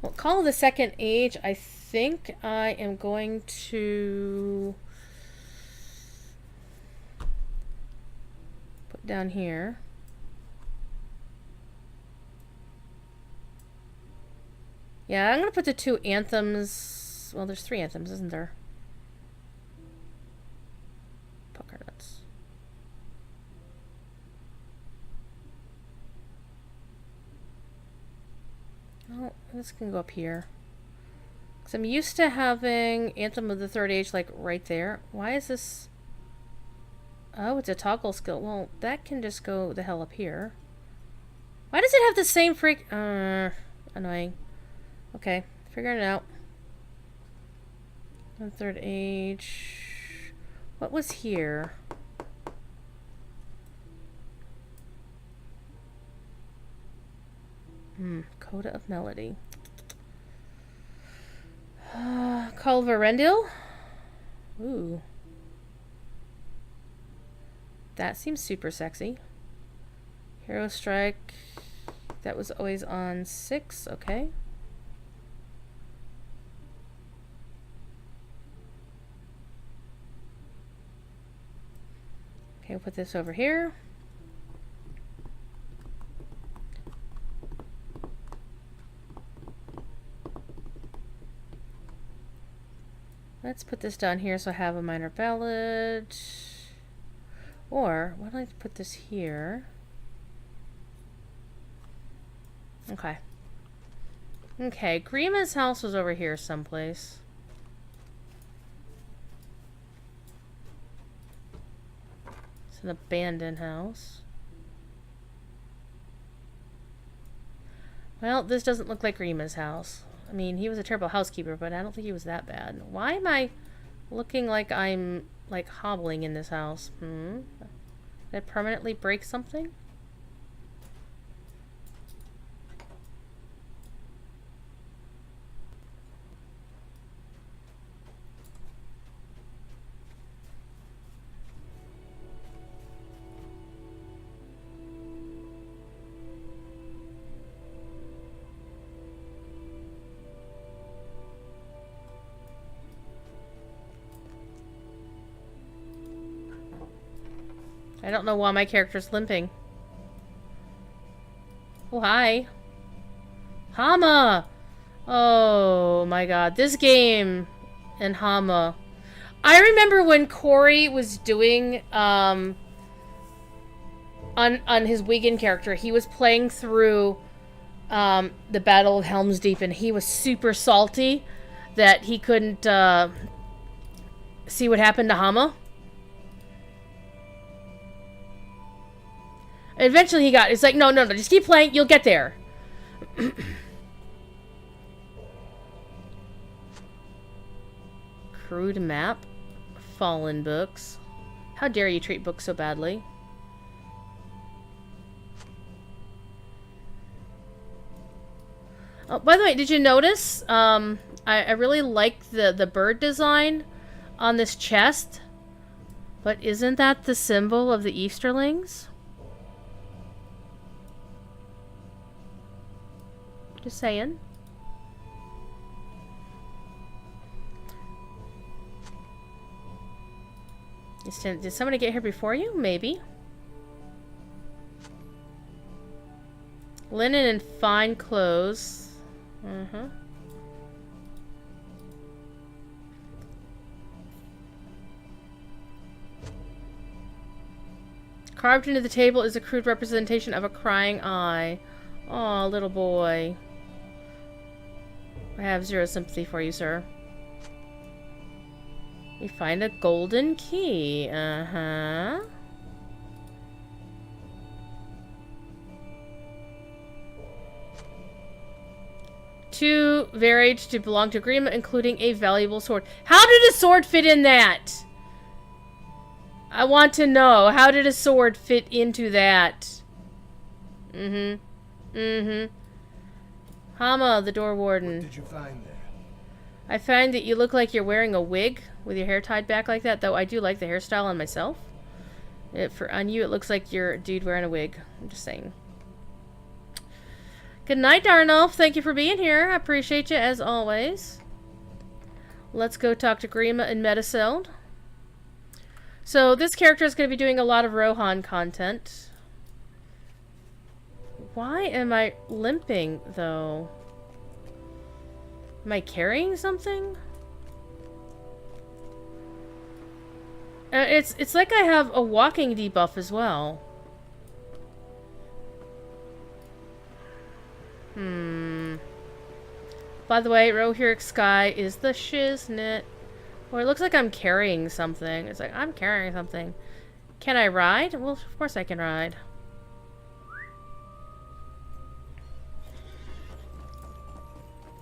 Well, Call of the Second Age, I think I am going to put down here. Yeah, I'm going to put the two anthems. Well, there's 3 anthems, isn't there? Oh, this can go up here. Because I'm used to having Anthem of the Third Age, like, right there. Why is this... Oh, it's a toggle skill. Well, that can just go the hell up here. Why does it have the same freak... annoying. Okay, figuring it out. The Third Age... What was here? Coda of Melody. Call of Arendil? Ooh. That seems super sexy. Hero Strike. That was always on 6. Okay. Okay, we'll put this over here. Let's put this down here so I have a minor ballad. Or, why don't I put this here? Okay. Okay, Grima's house was over here someplace. It's an abandoned house. Well, this doesn't look like Grima's house. I mean, he was a terrible housekeeper, but I don't think he was that bad. Why am I looking like I'm, like, hobbling in this house? Did I permanently break something? I don't know why my character's limping. Oh, hi. Hama! Oh my god. This game and Hama. I remember when Corey was doing, on his Wigan character, he was playing through, the Battle of Helm's Deep, and he was super salty that he couldn't, see what happened to Hama. Eventually he got, it's like, no, just keep playing, you'll get there. Crude map. Fallen books. How dare you treat books so badly? Oh, by the way, did you notice? I really like the bird design on this chest. But isn't that the symbol of the Easterlings? Just saying. Did somebody get here before you? Maybe. Linen and fine clothes. Carved into the table is a crude representation of a crying eye. Aw, little boy. I have zero sympathy for you, sir. We find a golden key. Too varied to belong to agreement, including a valuable sword. How did a sword fit in that? I want to know. How did a sword fit into that? Hama, the door warden. What did you find there? I find that you look like you're wearing a wig with your hair tied back like that, though I do like the hairstyle on myself. On you, it looks like you're a dude wearing a wig. I'm just saying. Good night, Darnolf. Thank you for being here. I appreciate you, as always. Let's go talk to Grima and Metasild. So, this character is going to be doing a lot of Rohan content. Why am I limping, though? Am I carrying something? It's like I have a walking debuff as well. By the way, Rohirric Sky is the shiznit. Well, it looks like I'm carrying something. It's like, I'm carrying something. Can I ride? Well, of course I can ride.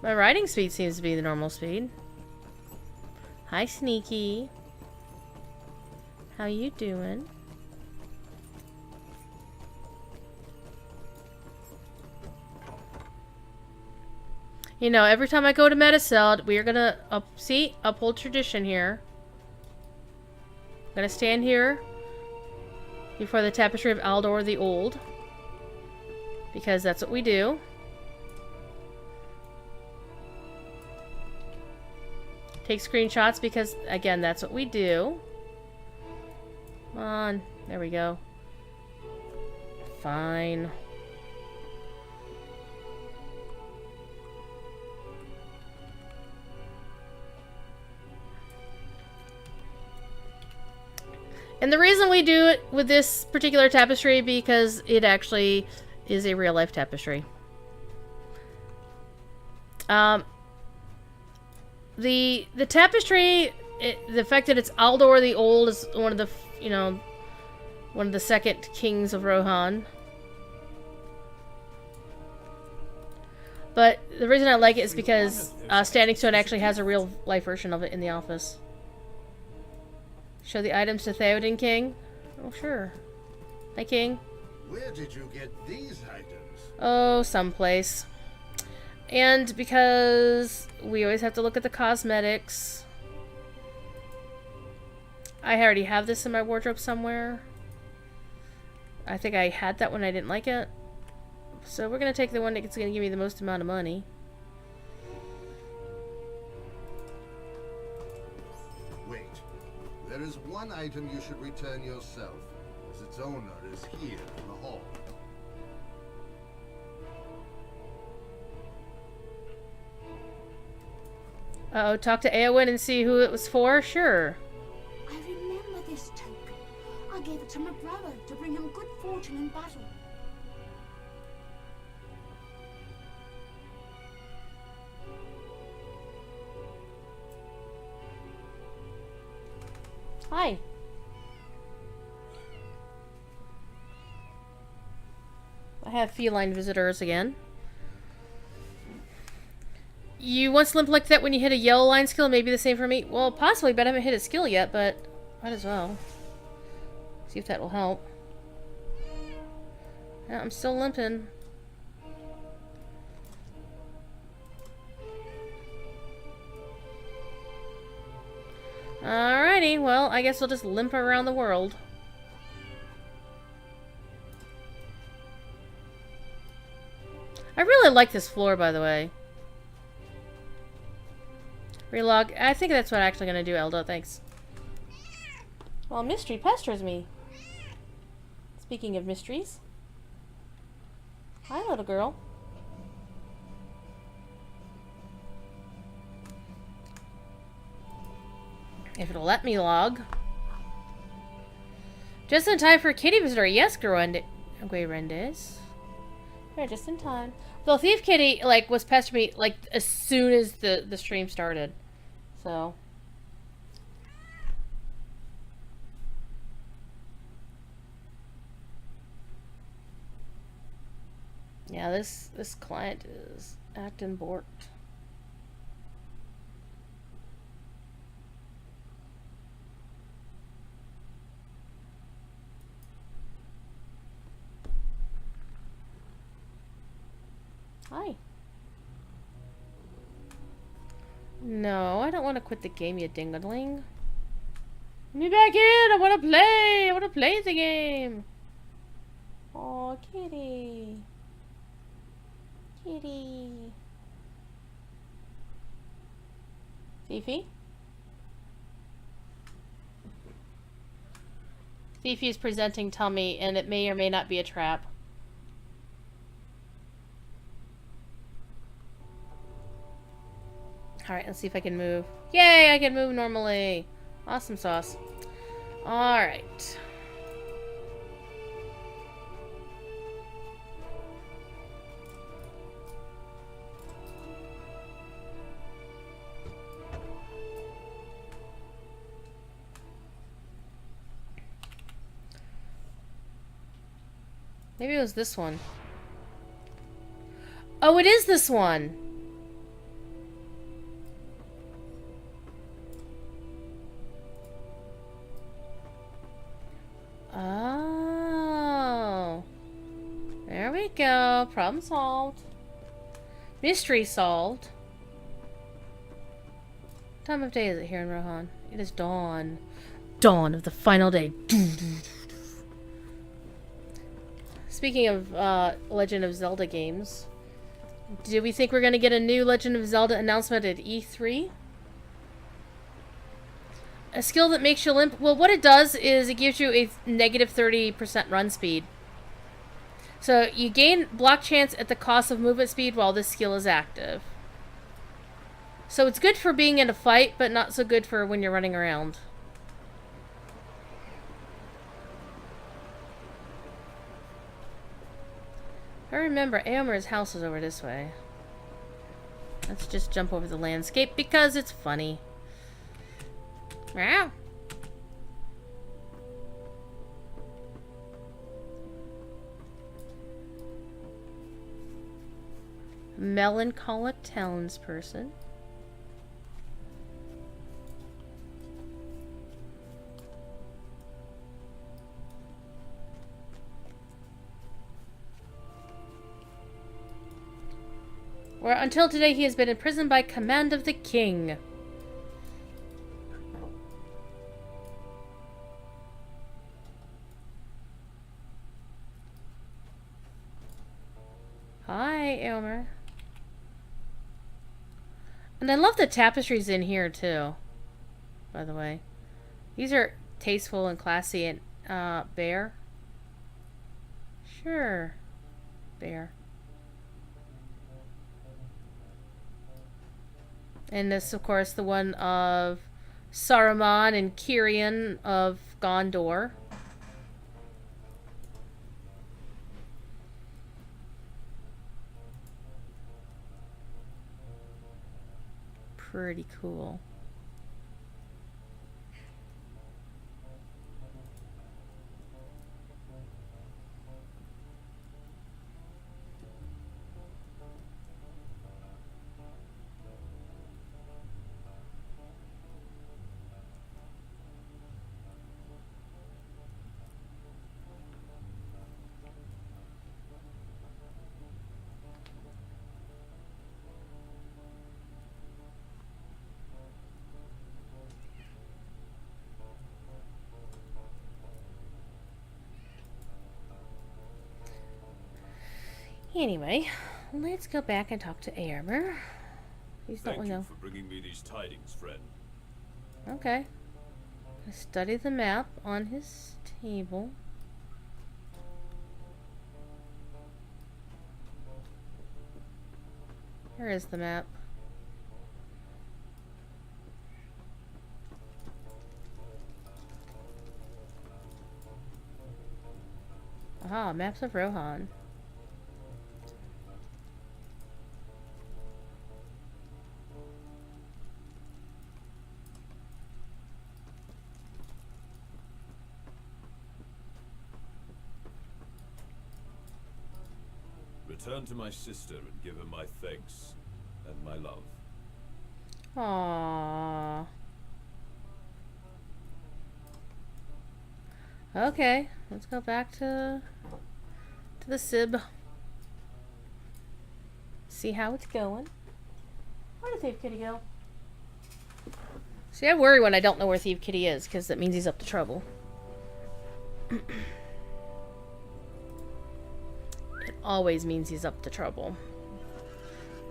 My riding speed seems to be the normal speed. Hi, Sneaky. How you doing? You know, every time I go to Metasild, we are gonna uphold tradition here. I'm gonna stand here before the Tapestry of Aldor the Old. because that's what we do. Take screenshots because, again, that's what we do. Come on. There we go. Fine. And the reason we do it with this particular tapestry because it actually is a real-life tapestry. The tapestry, the fact that it's Aldor the Old is one of the, you know, one of the second kings of Rohan. But the reason I like it is because Standing Stone actually has a real-life version of it in the office. Show the items to Theoden King? Oh, sure. Hi, King. Where did you get these items? Oh, someplace. And because we always have to look at the cosmetics. I already have this in my wardrobe somewhere. I think I had that when I didn't like it. So we're going to take the one that's going to give me the most amount of money. Wait. There is one item you should return yourself, as its owner is here in the hall. Uh-oh, talk to Eowyn and see who it was for? Sure. I remember this token. I gave it to my brother to bring him good fortune in battle. Hi. I have feline visitors again. You once limp like that when you hit a yellow line skill, maybe the same for me? Well, possibly, but I haven't hit a skill yet, but might as well. See if that will help. Yeah, I'm still limping. Alrighty, well, I guess I'll just limp around the world. I really like this floor, by the way. Relog. I think that's what I'm actually going to do, Elda. Thanks. Well, mystery pesters me. Speaking of mysteries. Hi, little girl. If it'll let me log. Just in time for a kitty visitor. Yes, Guarendes. Yeah, just in time. The thief kitty, like, was pestering me, like, as soon as the stream started. So. Yeah, this client is acting borked. Hi. No, I don't want to quit the game, you dingling. Let me back in! I want to play! I want to play the game! Aw, kitty. Kitty. Fifi? Fifi is presenting tummy, and it may or may not be a trap. Alright, let's see if I can move. Yay, I can move normally. Awesome sauce. Alright. Maybe it was this one. Oh, it is this one! Oh. There we go. Problem solved. Mystery solved. What time of day is it here in Rohan? It is dawn. Dawn of the final day. Speaking of Legend of Zelda games, do we think we're going to get a new Legend of Zelda announcement at E3? A skill that makes you limp. Well, what it does is it gives you a negative 30% run speed. So you gain block chance at the cost of movement speed while this skill is active. So it's good for being in a fight, but not so good for when you're running around. I remember Aomer's house is over this way. Let's just jump over the landscape because it's funny. Meow. Melancholic townsperson. Where until today he has been imprisoned by command of the king. Hi, Elmer. And I love the tapestries in here too, by the way. These are tasteful and classy. And bear? Sure. Bear. And this, of course, the one of Saruman and Kirian of Gondor. Pretty cool. Anyway, let's go back and talk to Aomer. He's not Thank you know. for bringing me these tidings, friend. Okay. Study the map on his table. Where is the map? Aha, maps of Rohan. Return to my sister and give her my thanks and my love. Aww. Okay, let's go back to the Sib. See how it's going. Where did Thief Kitty go? See, I worry when I don't know where Thief Kitty is, because that means he's up to trouble. It always means he's up to trouble.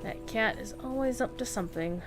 That cat is always up to something.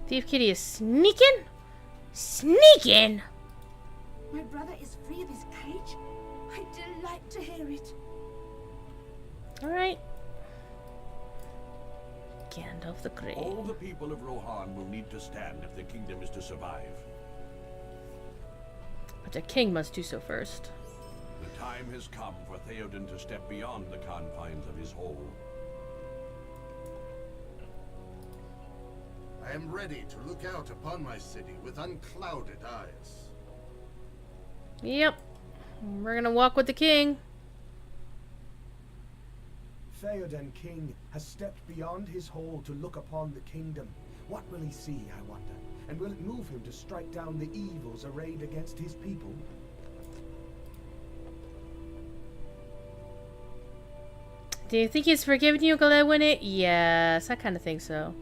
Thief Kitty is sneaking? Sneaking! My brother is free of his cage? I delight to hear it. Alright. Gandalf the Grey. All the people of Rohan will need to stand if the kingdom is to survive. But the king must do so first. The time has come for Theoden to step beyond the confines of his hall. I am ready to look out upon my city with unclouded eyes. Yep. We're gonna walk with the king. Theoden King has stepped beyond his hall to look upon the kingdom. What will he see, I wonder? And will it move him to strike down the evils arrayed against his people? Do you think he's forgiven you, Glewin? Yes, I kind of think so.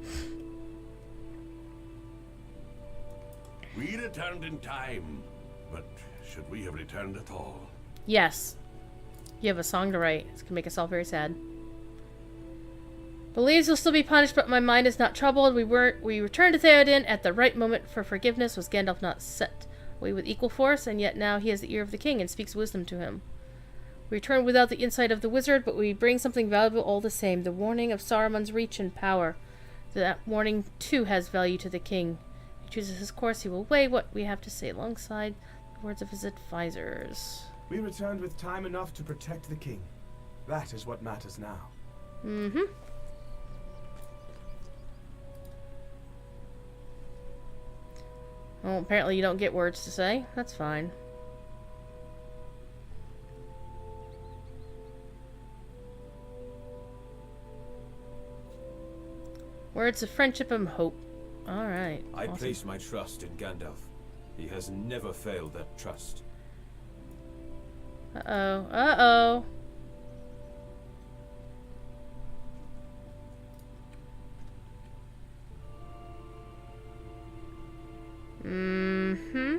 We returned in time, but should we have returned at all? Yes. You have a song to write. It's gonna make us all very sad. The leaves will still be punished, but my mind is not troubled. We returned to Theoden at the right moment for forgiveness. Was Gandalf not set away with equal force? And yet now he has the ear of the king and speaks wisdom to him. We return without the insight of the wizard, but we bring something valuable all the same. The warning of Saruman's reach and power. That warning, too, has value to the king. If he chooses his course, he will weigh what we have to say alongside the words of his advisors. We returned with time enough to protect the king. That is what matters now. Mm-hmm. Well, apparently you don't get words to say. That's fine. Words of friendship and hope. Alright. I awesome. place my trust in Gandalf. He has never failed that trust. Uh-oh. Uh-oh. Mm-hmm.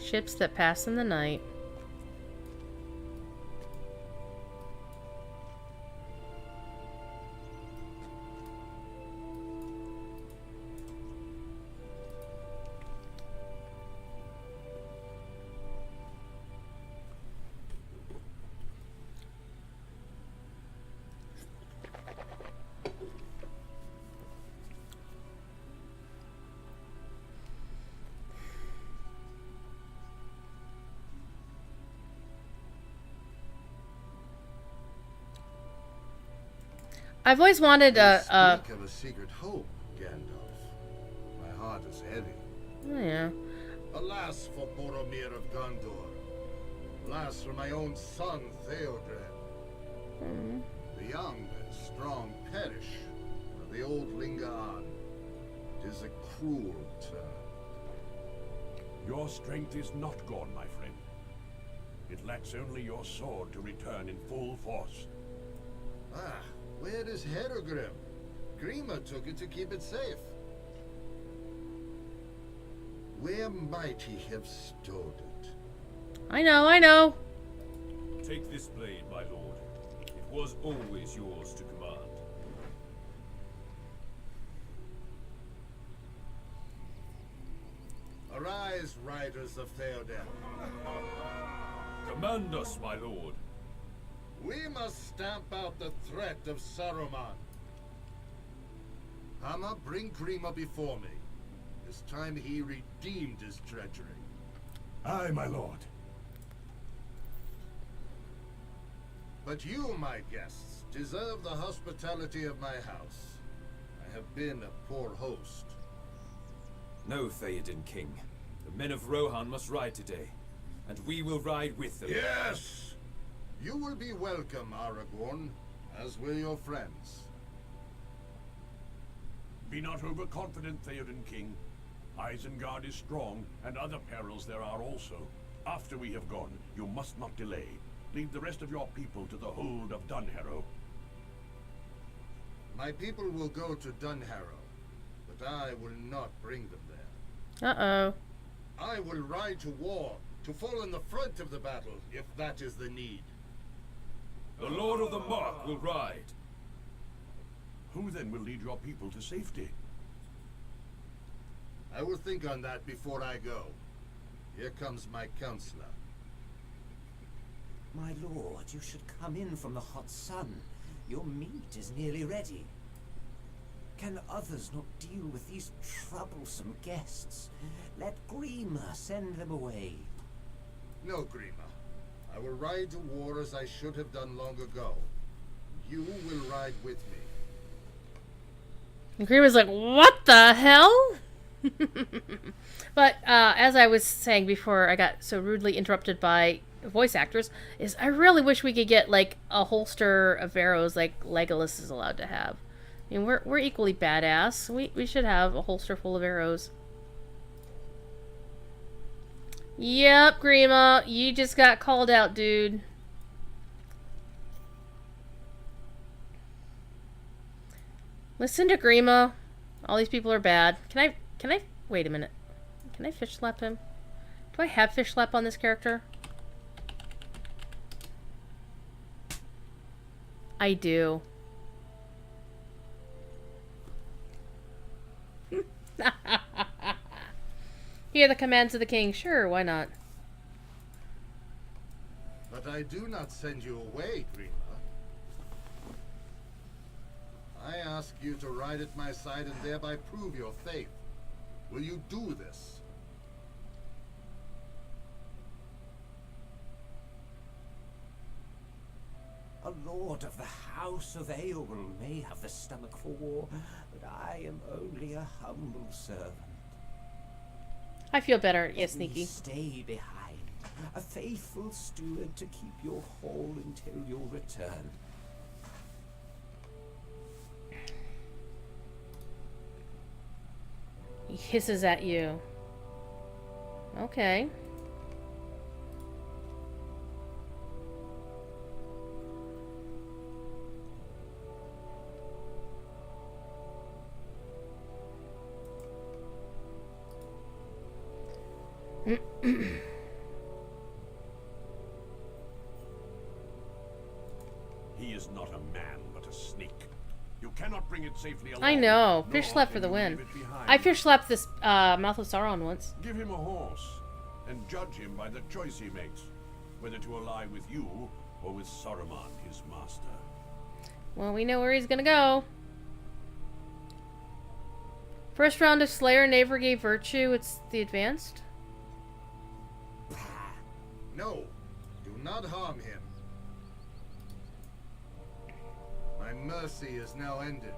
Ships that pass in the night. I've always wanted You a speak of a secret hope, Gandalf. My heart is heavy. oh, yeah. Alas for Boromir of Gondor. Alas for my own son, Theoden. The young and strong perish, while the old linger on. It is a cruel turn. Your strength is not gone, my friend. It lacks only your sword to return in full force. Ah, where is Herogrim? Grima took it to keep it safe. Where might he have stored it? I know, I know. Take this blade, my lord. It was always yours to command. Arise, riders of Theoden. Command us, my lord. We must stamp out the threat of Saruman. Hama, bring Grima before me. It's time he redeemed his treachery. Aye, my lord. But you, my guests, deserve the hospitality of my house. I have been a poor host. No, Theoden King. The men of Rohan must ride today, and we will ride with them. Yes! You will be welcome, Aragorn, as will your friends. Be not overconfident, Theoden King. Isengard is strong, and other perils there are also. After we have gone, you must not delay. Lead the rest of your people to the hold of Dunharrow. My people will go to Dunharrow, but I will not bring them there. Uh-oh. I will ride to war, to fall in the front of the battle, if that is the need. The Lord of the Mark will ride. Who then will lead your people to safety? I will think on that before I go. Here comes my counselor. My lord, you should come in from the hot sun. Your meat is nearly ready. Can others not deal with these troublesome guests? Let Grima send them away. No, Grima. I will ride to war as I should have done long ago. You will ride with me. And Grima's like, what the hell? But as I was saying before I got so rudely interrupted by voice actors, is I really wish we could get like a holster of arrows like Legolas is allowed to have. I mean, we're equally badass. We should have a holster full of arrows. Yep, Grima, you just got called out, dude. Listen to Grima. All these people are bad. Can I wait a minute. Can I fish slap him? Do I have fish slap on this character? I do. Hear the commands of the king. Sure, why not? But I do not send you away, Grima. I ask you to ride at my side and thereby prove your faith. Will you do this? A lord of the House of Eowyn may have the stomach for war, but I am only a humble servant. I feel better. Let Yes, me Sneaky. stay behind, a faithful steward to keep your hall until your return. He hisses at you. Okay. He is not a man, but a snake. You cannot bring it safely along. I know. Fish nor slap for can the you win. leave it behind. I fish slapped this Mouth of Sauron once. Give him a horse, and judge him by the choice he makes, whether to ally with you or with Saruman, his master. Well, we know where he's gonna go. First round of Slayer Naver gave Virtue. It's the advanced. No, do not harm him. My mercy is now ended.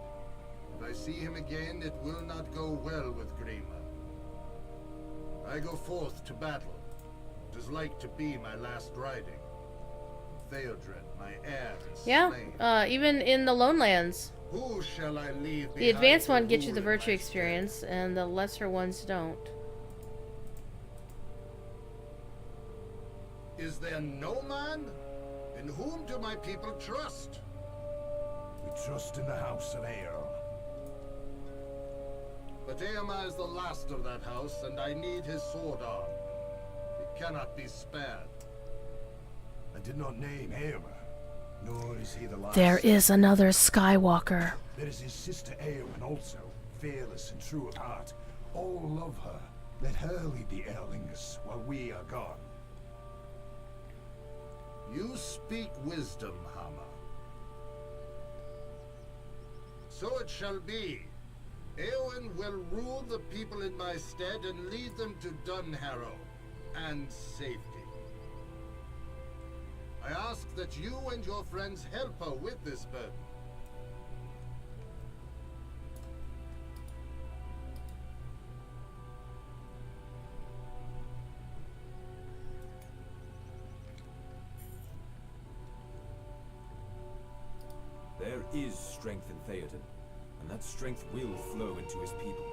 If I see him again, it will not go well with Grima. I go forth to battle. It is like to be my last riding. Theodred, my heir, is slain. Yeah, even in the Lone Lands. Who shall I leave behind? The advanced to one gets you rule the in Virtue my experience, and the lesser ones don't. stead? Is there no man? In whom do my people trust? We trust in the House of Eorl. But Eomer is the last of that house, and I need his sword arm. He cannot be spared. I did not name Eomer, nor is he the last. There is another Skywalker. There is his sister Eowyn also, fearless and true of heart. All love her. Let her lead the Erlings while we are gone. You speak wisdom, Hammer. So it shall be. Eowyn will rule the people in my stead and lead them to Dunharrow and safety. I ask that you and your friends help her with this burden. There is strength in Theoden, and that strength will flow into his people.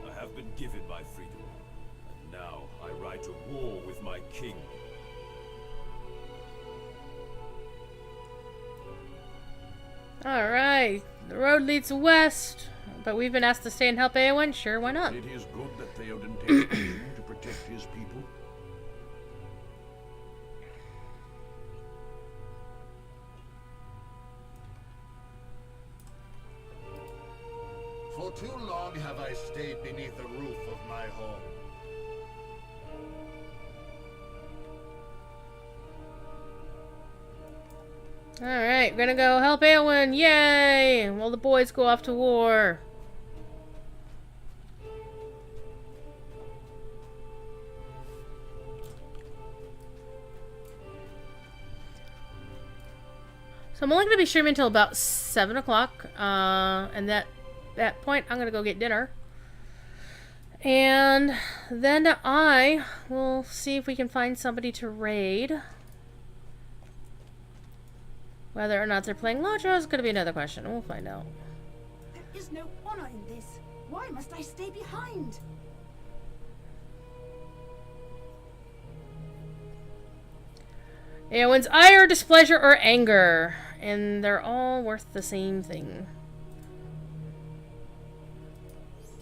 I have been given my freedom, and now I ride to war with my king. Alright, the road leads west, but we've been asked to stay and help Eowyn. Sure, why not? It is good that Theoden takes action to protect his people. For For too long have I stayed beneath the roof of my home. Alright, we're gonna go help Eowyn. Yay! While the boys go off to war. So I'm only going to be streaming until about 7 o'clock. And that point, I'm going to go get dinner. And then I will see if we can find somebody to raid. Whether or not they're playing Lojo is going to be another question. We'll find out. There is no honor in this. Why must I stay behind? Eowyn's ire, displeasure, or anger. And they're all worth the same thing.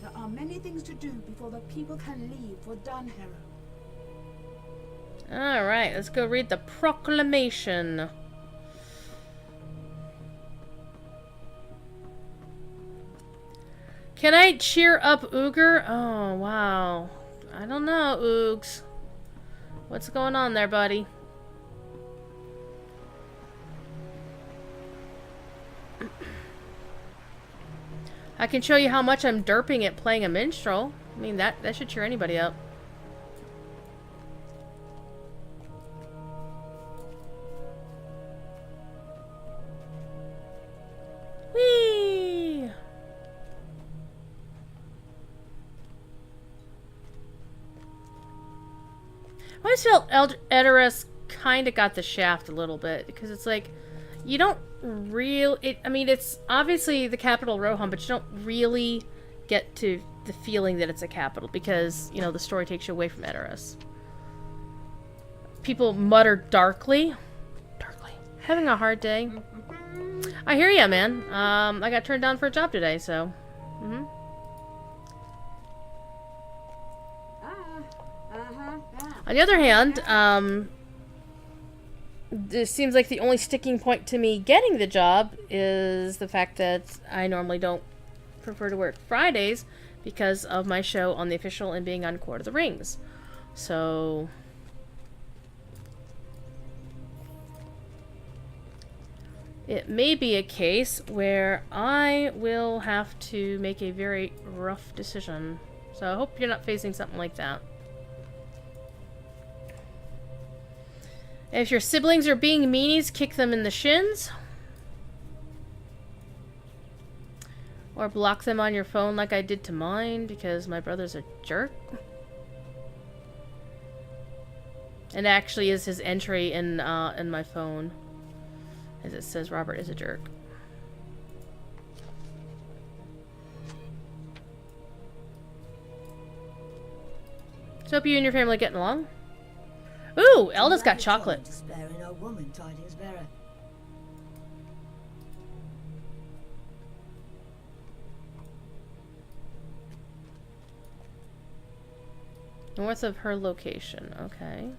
There are many things to do before the people can leave for Dunharrow. Alright, let's go read the proclamation. Can I cheer up Uger? Oh, wow. I don't know, Oogs. What's going on there, buddy? I can show you how much I'm derping at playing a minstrel. I mean, that should cheer anybody up. Whee! I always felt Edoras kind of got the shaft a little bit, because it's like, you don't I mean, it's obviously the capital Rohan, but you don't really get to the feeling that it's a capital, because, you know, the story takes you away from Edoras. People mutter darkly. Having a hard day. I hear ya, man. I got turned down for a job today, so. On the other hand, it seems like the only sticking point to me getting the job is the fact that I normally don't prefer to work Fridays because of my show on the official and being on Court of the Rings. So it may be a case where I will have to make a very rough decision. So I hope you're not facing something like that. If your siblings are being meanies, kick them in the shins. Or block them on your phone like I did to mine because my brother's a jerk. And actually is his entry in my phone. As it says, Robert is a jerk. So hope you and your family are getting along. Ooh, Elda's got chocolate. Despairing old woman, tidings bearer. North of her location, okay.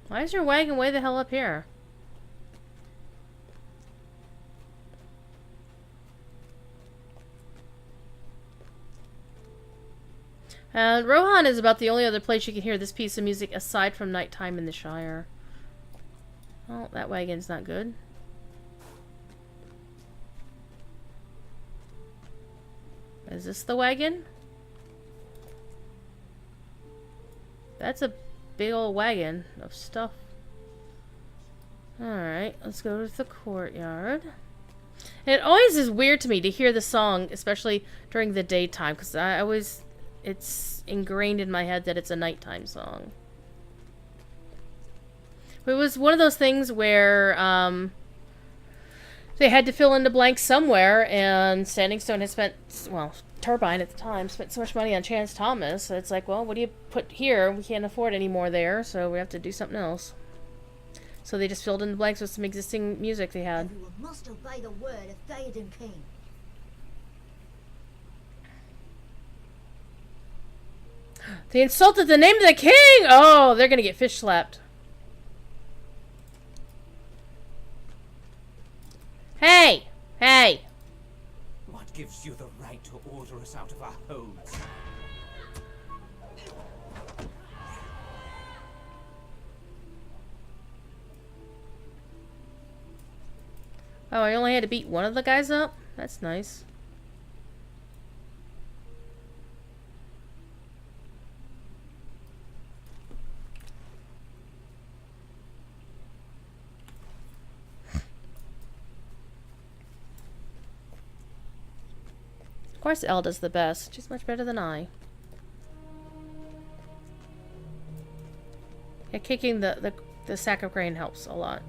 Why is your wagon way the hell up here? And Rohan is about the only other place you can hear this piece of music aside from nighttime in the Shire. Well, that wagon's not good. Is this the wagon? That's a big old wagon of stuff. Alright, let's go to the courtyard. It always is weird to me to hear the song, especially during the daytime, because I always... It's ingrained in my head that it's a nighttime song. It was one of those things where they had to fill in the blanks somewhere, and Standing Stone had spent, well, Turbine at the time, spent so much money on Chance Thomas. So it's like, well, what do you put here? We can't afford any more there, so we have to do something else. So they just filled in the blanks with some existing music they had. Everyone must obey the word of Theoden King. They insulted the name of the king! Oh, they're gonna get fish slapped. Hey! Hey! What gives you the right to order us out of our homes? Oh, I only had to beat one of the guys up? That's nice. Of course, Elda's the best. She's much better than I. Yeah, kicking the sack of grain helps a lot.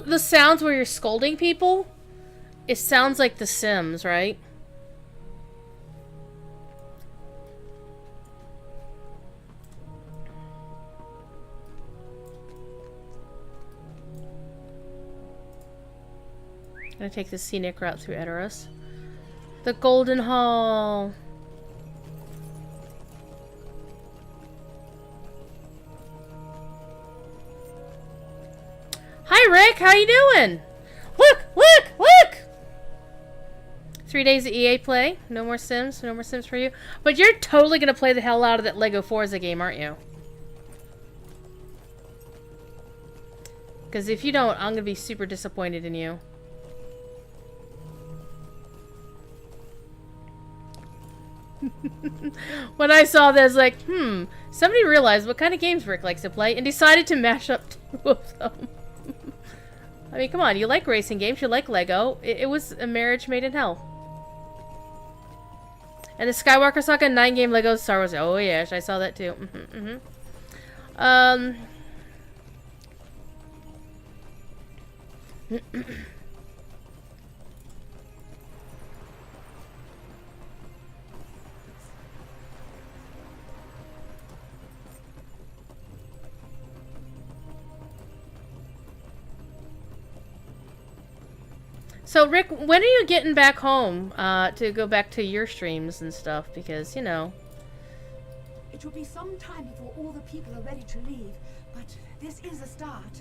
The sounds where you're scolding people, it sounds like The Sims, right? I'm gonna take the scenic route through Edoras. The Golden Hall. Hi, Rick. How you doing? Look! Look! Look! 3 days of EA play. No more Sims. No more Sims for you. But you're totally gonna play the hell out of that Lego Forza game, aren't you? Because if you don't, I'm gonna be super disappointed in you. When I saw this, like, somebody realized what kind of games Rick likes to play and decided to mash up 2 of them. I mean, come on, you like racing games, you like Lego. It was a marriage made in hell. And the Skywalker Saga 9-game Lego Star Wars. Oh, yes, I saw that too. So, Rick, when are you getting back home to go back to your streams and stuff? Because, you know. It will be some time before all the people are ready to leave, but this is a start.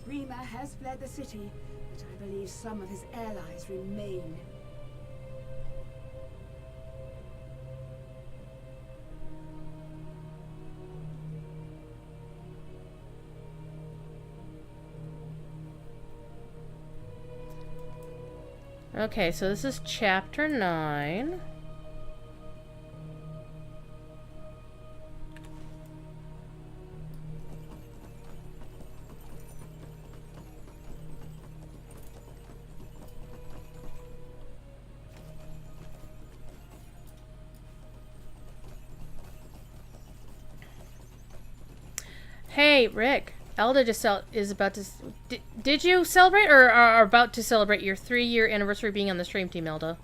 Rima has fled the city, but I believe some of his allies remain. Okay, so this is chapter 9. Hey, Rick. Elda just is about to... Did you celebrate or are about to celebrate your 3-year anniversary being on the stream team, Elda?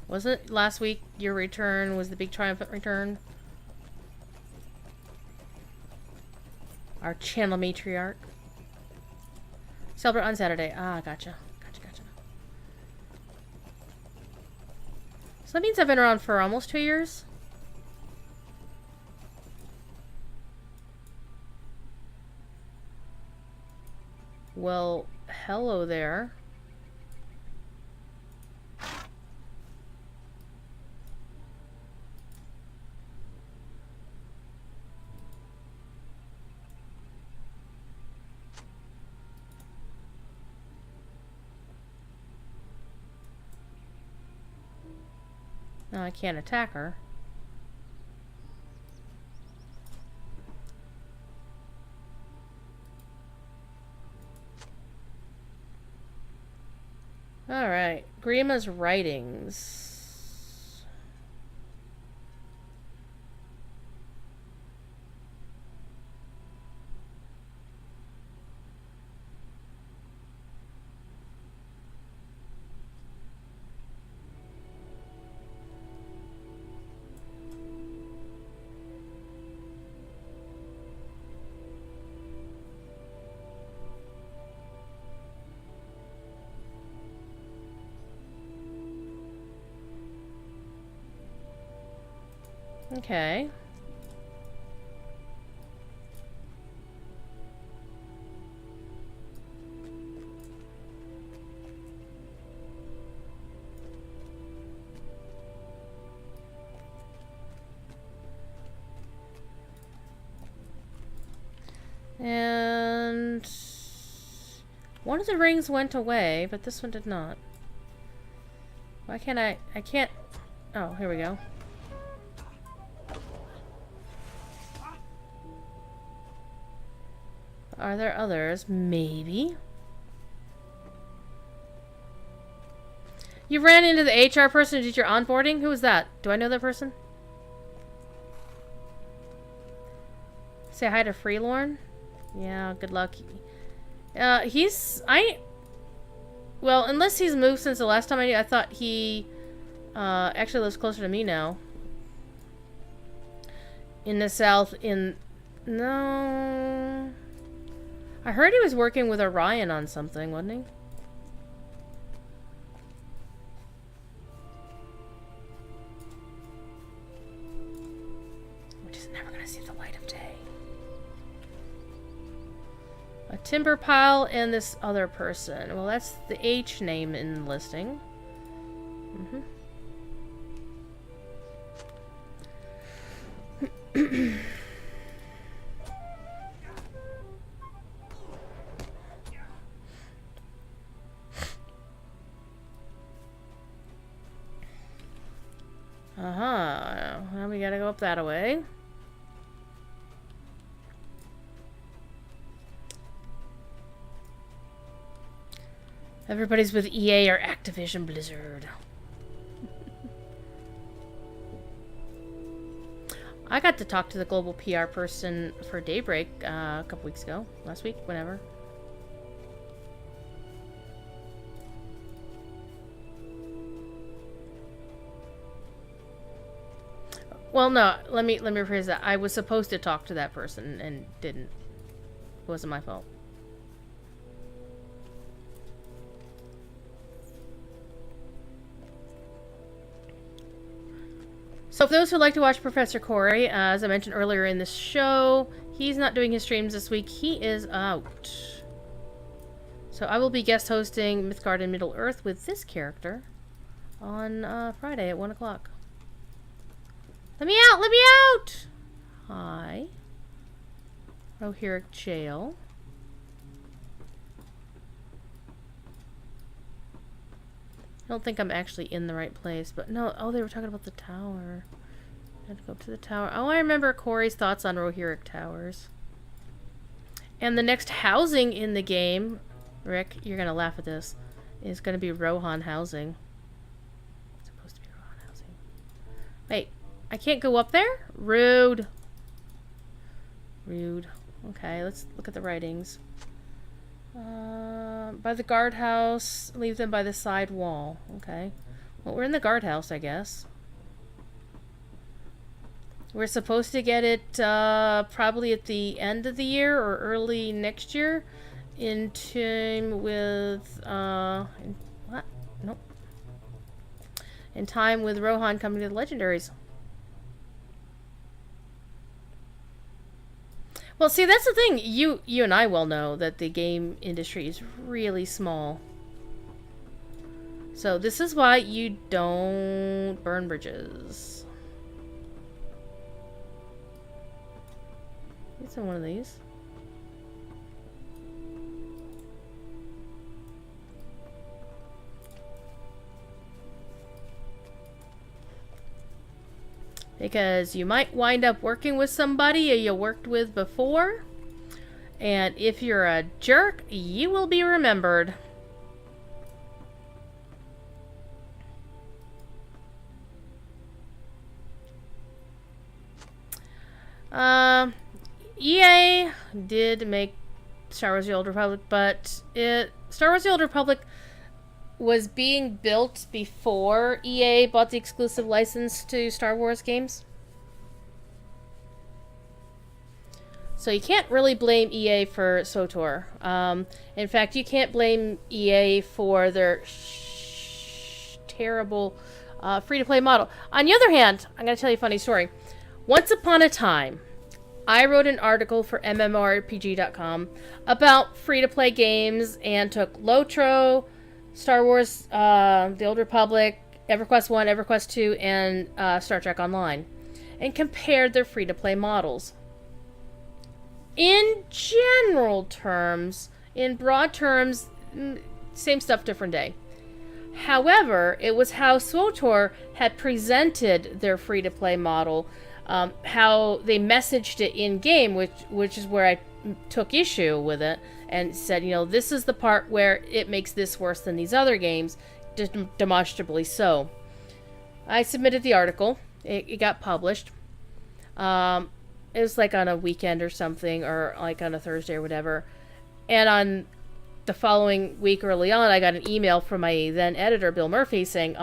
Wasn't it last week your return was the big triumphant return? Our channel matriarch. Celebrate on Saturday. Ah, gotcha. Gotcha. So that means I've been around for almost 2 years? Well, hello there. No, I can't attack her. Alright, Grima's writings. Okay. And one of the rings went away, but this one did not. Why can't I can't... Oh, here we go. Are there others? Maybe. You ran into the HR person who did your onboarding? Who was that? Do I know that person? Say hi to Freelorn? Yeah, good luck. Well, unless he's moved since the last time I thought he actually lives closer to me now. In the south, no. I heard he was working with Orion on something, wasn't he? Which is never gonna see the light of day. A timber pile and this other person. Well, that's the H name in the listing. Now we gotta go up that way. Everybody's with EA or Activision Blizzard. I got to talk to the global PR person for Daybreak a couple weeks ago. Last week, whenever. Well, no, let me rephrase that. I was supposed to talk to that person and didn't. It wasn't my fault. So for those who like to watch Professor Corey, as I mentioned earlier in this show, he's not doing his streams this week. He is out. So I will be guest hosting Mythgard and Middle-earth with this character on Friday at 1 o'clock. Let me out! Let me out! Hi. Rohirric Jail. I don't think I'm actually in the right place, but no. Oh, they were talking about the tower. I had to go up to the tower. Oh, I remember Corey's thoughts on Rohirric Towers. And the next housing in the game, Rick, you're gonna laugh at this, is gonna be Rohan housing. It's supposed to be Rohan housing. Wait, I can't go up there? Rude. Rude. Okay, let's look at the writings. By the guardhouse, leave them by the side wall. Okay. Well, we're in the guardhouse, I guess. We're supposed to get it probably at the end of the year or early next year, in time with what? Nope. In time with Rohan coming to the Legendaries. Well, see, that's the thing. You and I well know that the game industry is really small. So this is why you don't burn bridges. It's in one of these. Because you might wind up working with somebody you worked with before. And if you're a jerk, you will be remembered. EA did make Star Wars The Old Republic, but Star Wars The Old Republic was being built before EA bought the exclusive license to Star Wars games. So you can't really blame EA for SWTOR. In fact, you can't blame EA for their terrible free-to-play model. On the other hand, I'm going to tell you a funny story. Once upon a time, I wrote an article for MMORPG.com about free-to-play games and took Lotro, Star Wars, The Old Republic, EverQuest 1, EverQuest 2, and Star Trek Online, and compared their free-to-play models. In general terms, in broad terms, same stuff, different day. However, it was how SWTOR had presented their free-to-play model, how they messaged it in-game, which is where I took issue with it, and said, this is the part where it makes this worse than these other games, demonstrably so. I submitted the article. It got published. It was like on a weekend or something, or like on a Thursday or whatever. And on the following week early on, I got an email from my then editor, Bill Murphy, saying,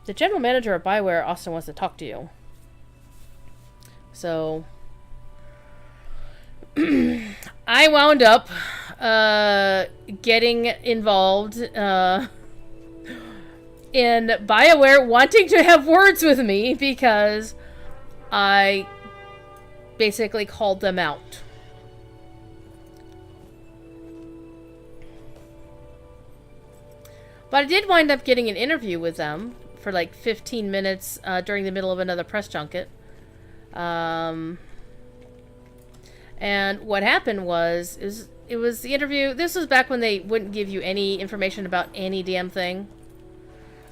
the general manager of BioWare, Austin, wants to talk to you. So I wound up getting involved in BioWare wanting to have words with me because I basically called them out. But I did wind up getting an interview with them for like 15 minutes during the middle of another press junket. And what happened was, it was the interview. This was back when they wouldn't give you any information about any damn thing.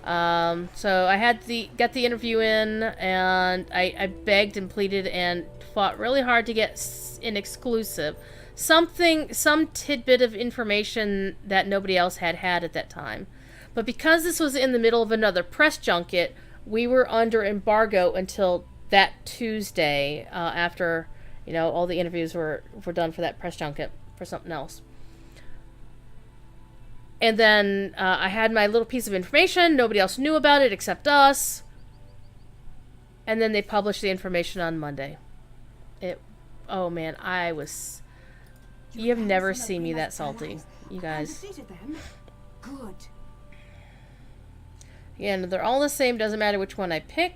So I had got the interview in, and I begged and pleaded and fought really hard to get an exclusive. Some tidbit of information that nobody else had at that time. But because this was in the middle of another press junket, we were under embargo until that Tuesday, after, all the interviews were done for that press junket for something else. And then I had my little piece of information. Nobody else knew about it except us. And then they published the information on Monday. Oh man, you have never seen me that salty, you guys. Good. Again, they're all the same. Doesn't matter which one I pick.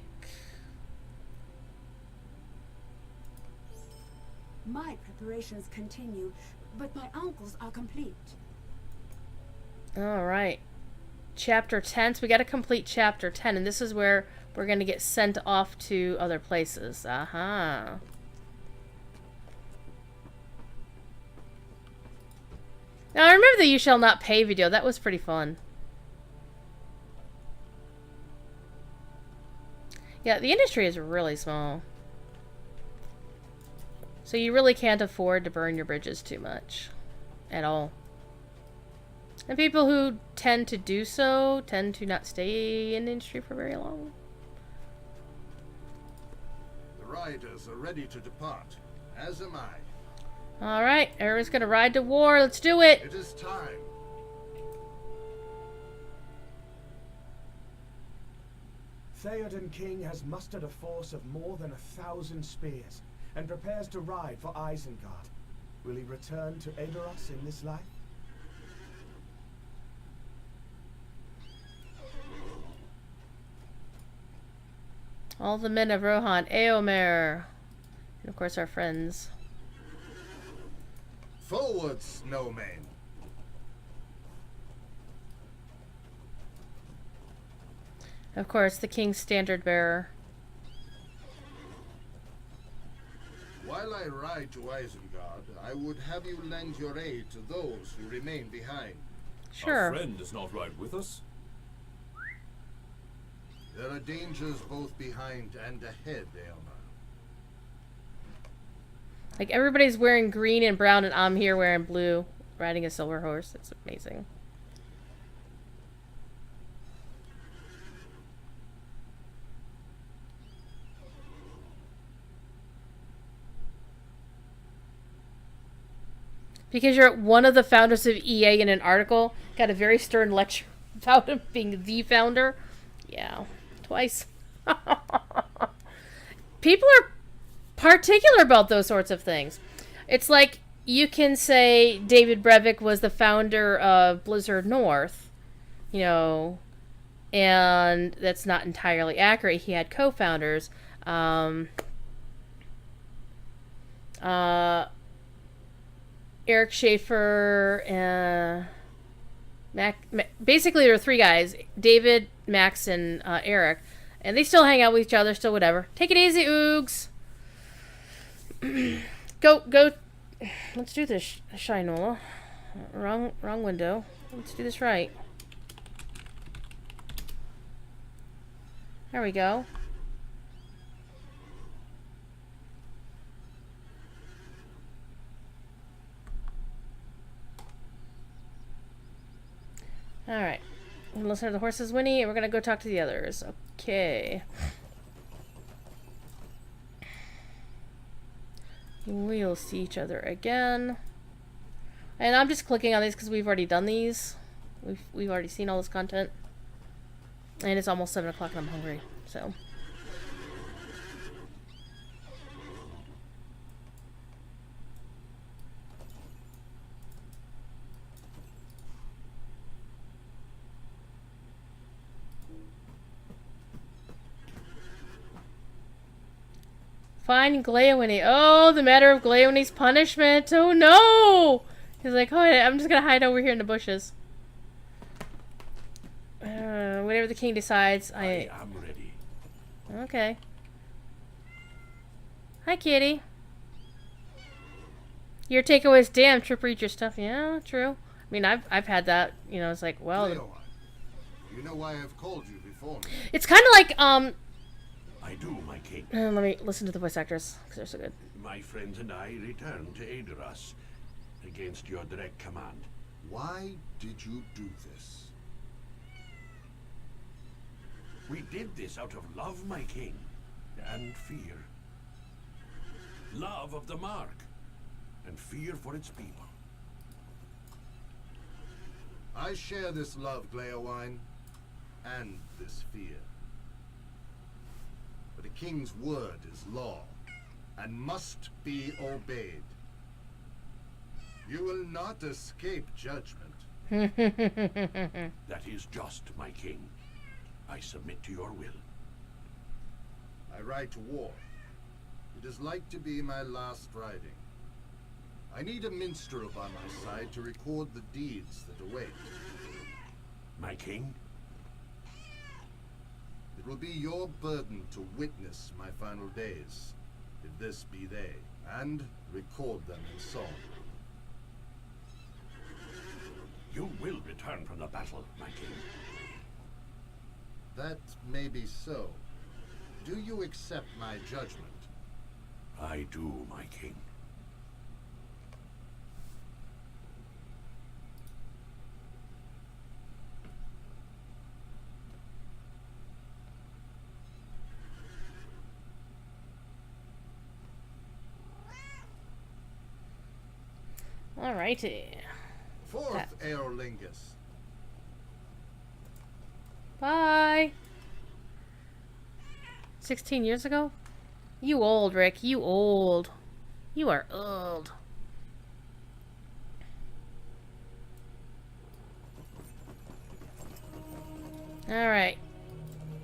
My preparations continue, but my uncles are complete. Alright. Chapter 10. So we got to complete Chapter 10, and this is where we're going to get sent off to other places. Aha. Now, I remember the You Shall Not Pay video. That was pretty fun. Yeah, the industry is really small. So you really can't afford to burn your bridges too much. At all. And people who tend to do so tend to not stay in the industry for very long. The riders are ready to depart, as am I. Alright, everyone's gonna ride to war. Let's do it! It is time. Theoden King has mustered a force of more than 1,000 spears and prepares to ride for Isengard. Will he return to Edoras in this life? All the men of Rohan, Eomer, and of course our friends. Forward, snowmen! Of course, the king's standard bearer. While I ride to Isengard, I would have you lend your aid to those who remain behind. Sure. Our friend does not ride with us. There are dangers both behind and ahead, Aylmer. Like, everybody's wearing green and brown, and I'm here wearing blue, riding a silver horse. It's amazing. Because you're one of the founders of EA in an article, got a very stern lecture about him being the founder. Yeah, twice. People are particular about those sorts of things. It's like you can say David Brevik was the founder of Blizzard North, and that's not entirely accurate. He had co-founders. Eric Schaefer, basically there are three guys, David, Max, and Eric, and they still hang out with each other, still whatever. Take it easy, Oogs. Go. Let's do this, Shinola. Wrong window. Let's do this right. There we go. Alright. Listen to the horses whinny, and we're gonna go talk to the others. Okay. We'll see each other again. And I'm just clicking on these because we've already done these. We've already seen all this content. And it's almost 7 o'clock and I'm hungry, so. Find Gleowini. Oh, the matter of Gleowini's punishment. Oh no! He's like, oh, I'm just gonna hide over here in the bushes. Whatever the king decides, I am ready. Okay. Hi, kitty. Your takeaway is, damn, Trip, read your stuff. Yeah, true. I mean, I've had that. You know, it's like, well. Leowan, you know why I've called you before me? It's kind of like, I do, my king. Let me listen to the voice actors, because they're so good. My friends and I return to aid us against your direct command. Why did you do this? We did this out of love, my king, and fear. Love of the Mark, and fear for its people. I share this love, Gleowine, and this fear. But a king's word is law, and must be obeyed. You will not escape judgment. That is just, my king. I submit to your will. I ride to war. It is like to be my last riding. I need a minstrel by my side to record the deeds that await. My king? It will be your burden to witness my final days, if this be they, and record them in song. You will return from the battle, my king. That may be so. Do you accept my judgment? I do, my king. Alrighty. Forth, Aerolingus. Bye. 16 years ago? You old, Rick. You old. You are old. Alright.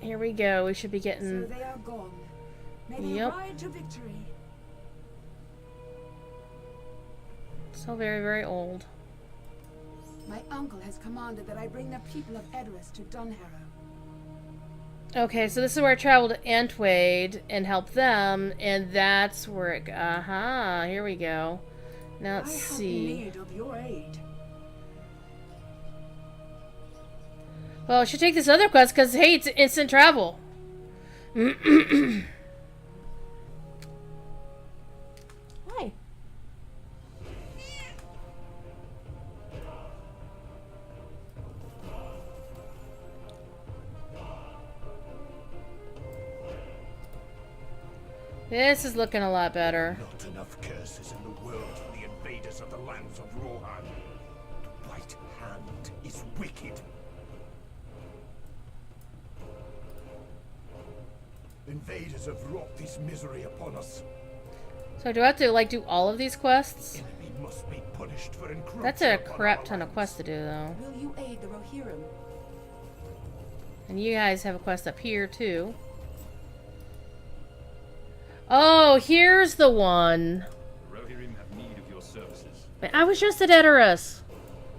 Here we go. We should be getting... So they are gone. May they Yep. ride to victory. So very, very old. My uncle has commanded that I bring the people of Edoras to Dunharrow. Okay, so this is where I traveled to Antwaid and helped them, and that's where it... Aha, here we go. Now let's I have see. need of your aid. Well, I should take this other quest because, hey, it's instant travel. Hi. This is looking a lot better. Not enough curses in the world for the invaders of the lands of Rohan. The White Hand is wicked. Invaders have wrought this misery upon us. So do I have to, like, do all of these quests? Enemy must be punished for encroaching That's a upon crap our ton of lands. quests to do, though. Will you aid the Rohirrim? And you guys have a quest up here, too. Oh, here's the one. But I was just at Edoras.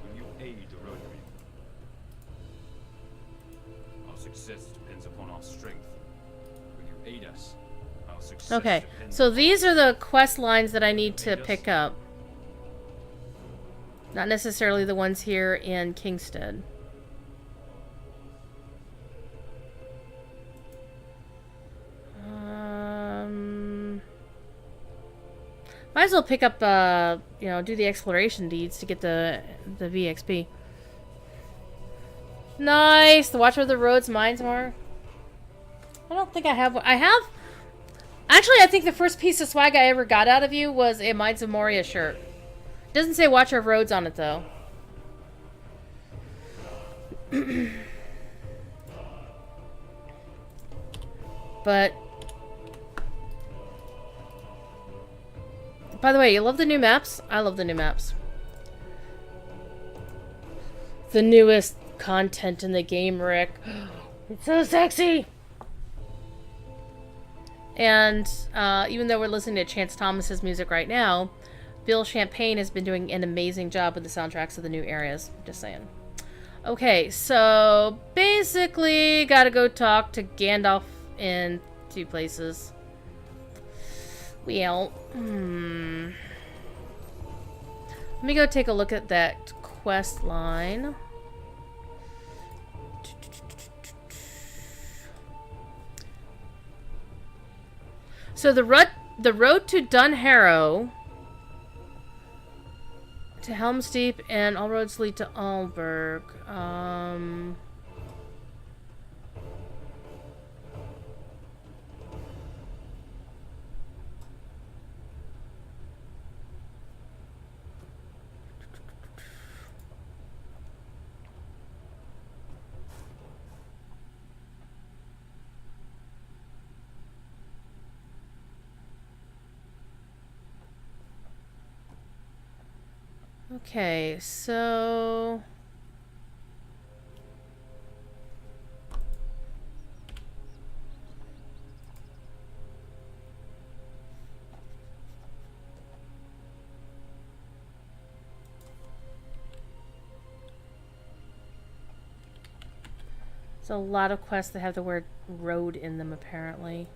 Will you aid Rodri? Our success depends upon our strength. Will you aid us? Our success Okay, depends so upon these are the quest lines that I need to pick up. Not necessarily the ones here in Kingston. Might as well pick up, you know, do the exploration deeds to get the VXP. Nice! The Watcher of the Roads Mines more. I don't think I have one. I have... Actually, I think the first piece of swag I ever got out of you was a Mines of Moria shirt. It doesn't say Watcher of Roads on it, though. But... By the way, you love the new maps? I love the new maps. The newest content in the game, Rick. It's so sexy! And even though we're listening to Chance Thomas's music right now, Bill Champagne has been doing an amazing job with the soundtracks of the new areas. Just saying. Okay, so basically gotta go talk to Gandalf in 2 places. Well, let me go take a look at that quest line. So the road to Dunharrow, to Helm's Deep, and all roads lead to Alberg. Okay, so... There's a lot of quests that have the word road in them, apparently.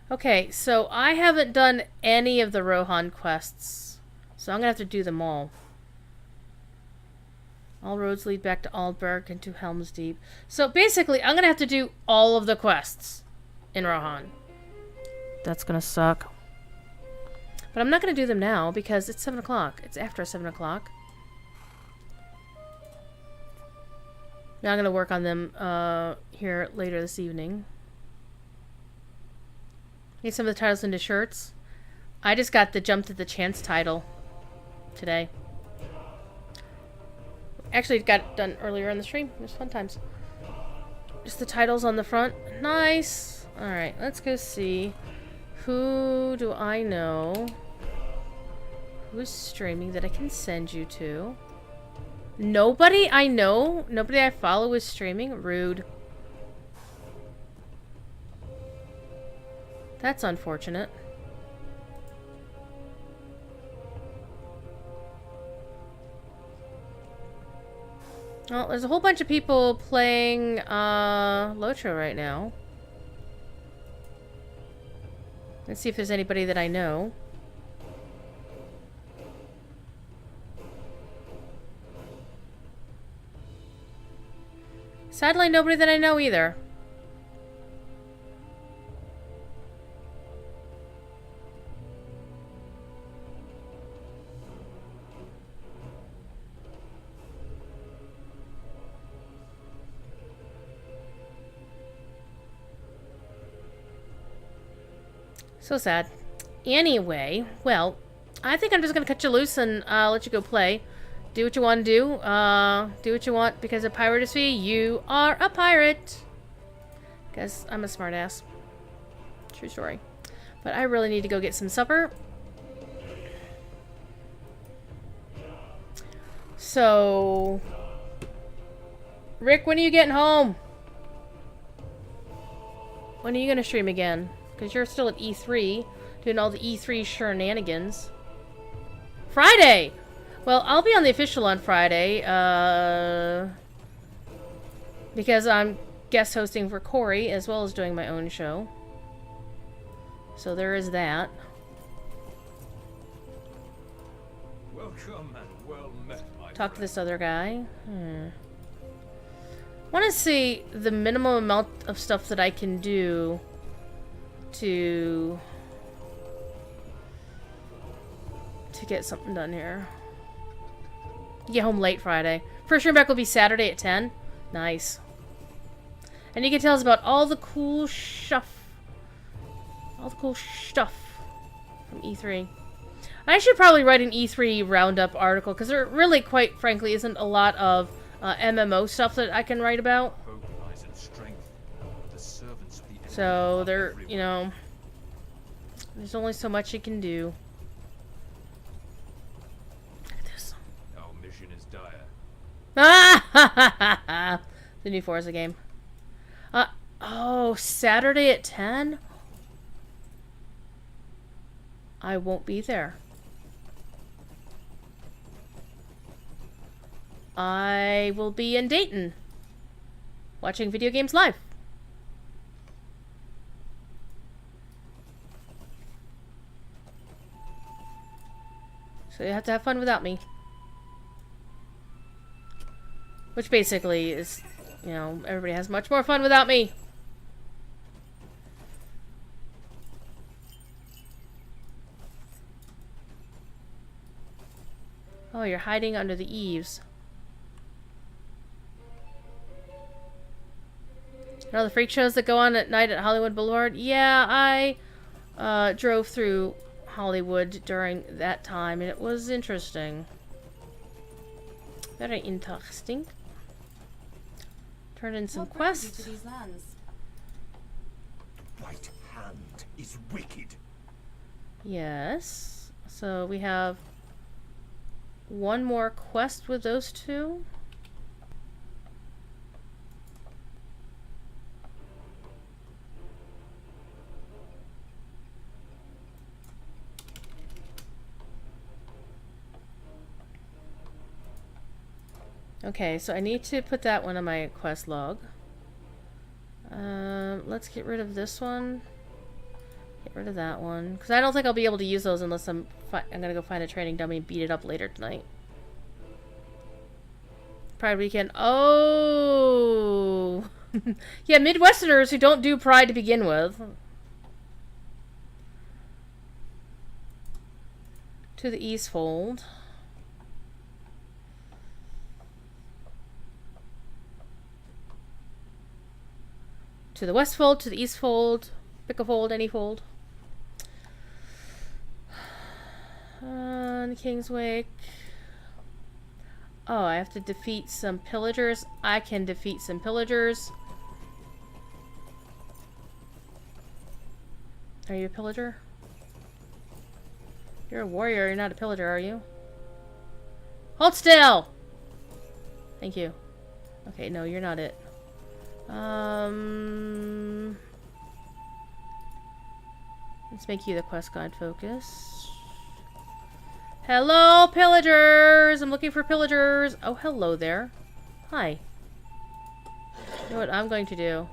Okay, so I haven't done any of the Rohan quests, so I'm gonna have to do them all. All roads lead back to Aldberg and to Helm's Deep. So basically, I'm gonna have to do all of the quests in Rohan. That's gonna suck. But I'm not gonna do them now because it's 7 o'clock. It's after 7 o'clock. Now I'm gonna work on them here later this evening. Get some of the titles into shirts. I just got the Jump to the Chance title today. Actually, it got done earlier in the stream. It was fun times. Just the titles on the front. Nice. Alright, let's go see. Who do I know? Who's streaming that I can send you to? Nobody I know? Nobody I follow is streaming? Rude. That's unfortunate. Well, there's a whole bunch of people playing Lotro right now. Let's see if there's anybody that I know. Sadly, nobody that I know either. So sad. Anyway, well, I think I'm just gonna cut you loose and let you go play. Do what you want to do. Do what you want because of piracy. You are a pirate. Because I'm a smartass. True story. But I really need to go get some supper. So, Rick, when are you getting home? When are you gonna stream again? Because you're still at E3, doing all the E3 shenanigans. Friday! Well, I'll be on the official on Friday, because I'm guest hosting for Corey, as well as doing my own show. So there is that. Welcome and well met, my Talk to friend. this other guy. Want to see the minimum amount of stuff that I can do to get something done here. Get home late Friday. First stream back will be Saturday at 10. Nice. And you can tell us about all the cool stuff. All the cool stuff from E3. I should probably write an E3 roundup article, because there really, quite frankly, isn't a lot of MMO stuff that I can write about. Hope lies in strength. The servants of the enemy So are there, everywhere. you know, there's only so much you can do. Look at this. Our mission is dire. Ah! The new Forza game. Oh, Saturday at 10? I won't be there. I will be in Dayton, watching video games live. So you have to have fun without me. Which basically is, you know, everybody has much more fun without me. Oh, you're hiding under the eaves. You know the freak shows that go on at night at Hollywood Boulevard? Yeah, I drove through Hollywood during that time, and it was interesting. Very interesting. Turned in some What brings you quests. to these lands? White Hand is wicked. Yes. So we have one more quest with those two. Okay, so I need to put that one on my quest log. Let's get rid of this one. Get rid of that one. Because I don't think I'll be able to use those unless I'm gonna go find a training dummy and beat it up later tonight. Pride weekend. Oh! Yeah, Midwesterners who don't do Pride to begin with. To the East Fold. To the West Fold, to the East Fold. Pick a fold, any fold. The King's Wake. Oh, I have to defeat some pillagers. I can defeat some pillagers. Are you a pillager? You're a warrior, you're not a pillager, are you? Hold still! Thank you. Okay, no, you're not it. Let's make you the quest guide focus. Hello, pillagers! I'm looking for pillagers. Oh, hello there. Hi. You know what I'm going to do?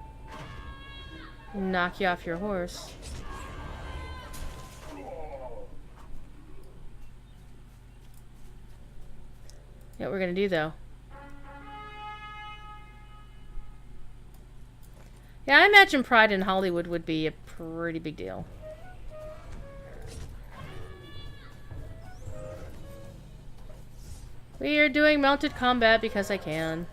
Knock you off your horse. You know what we're gonna do, though? Yeah, I imagine Pride in Hollywood would be a pretty big deal. We are doing mounted combat because I can.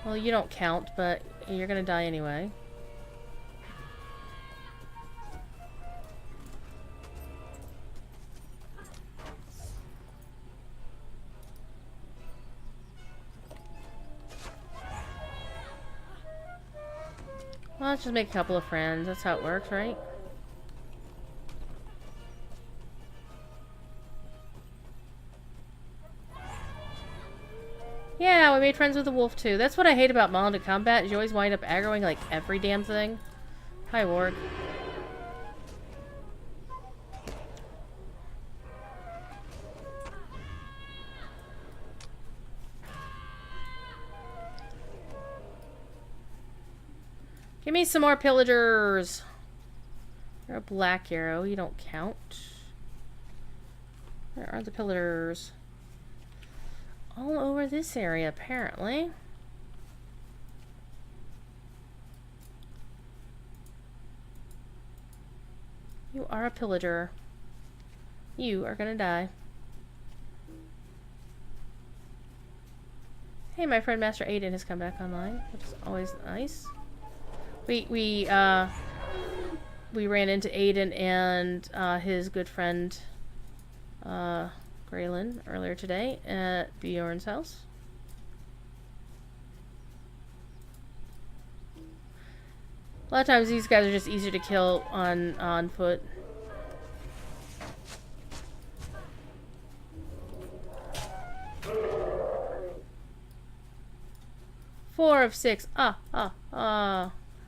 Well, you don't count, but you're gonna die anyway. Well, let's just make a couple of friends. That's how it works, right? Yeah, we made friends with the wolf too. That's what I hate about mounted combat, is you always wind up aggroing like every damn thing. Hi, Ward. Give me some more pillagers. You're a black arrow. You don't count. Where are the pillagers? All over this area, apparently. You are a pillager. You are gonna die. Hey, my friend Master Aiden has come back online, which is always nice. We ran into Aiden and his good friend Graylin earlier today at Bjorn's house. A lot of times these guys are just easier to kill on foot. Four of 6. How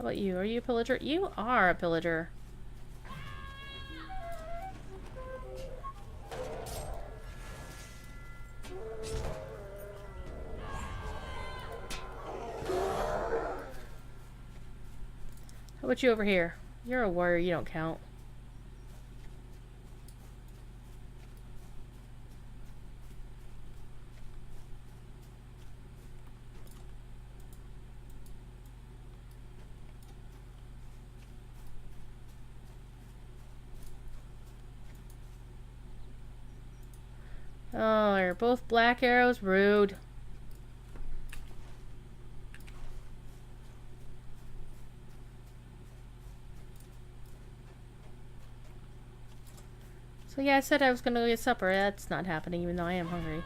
about you? Are you a pillager? You are a pillager. How about you over here? You're a warrior, you don't count. Oh, you're both black arrows? Rude. So yeah, I said I was gonna go get supper. That's not happening, even though I am hungry.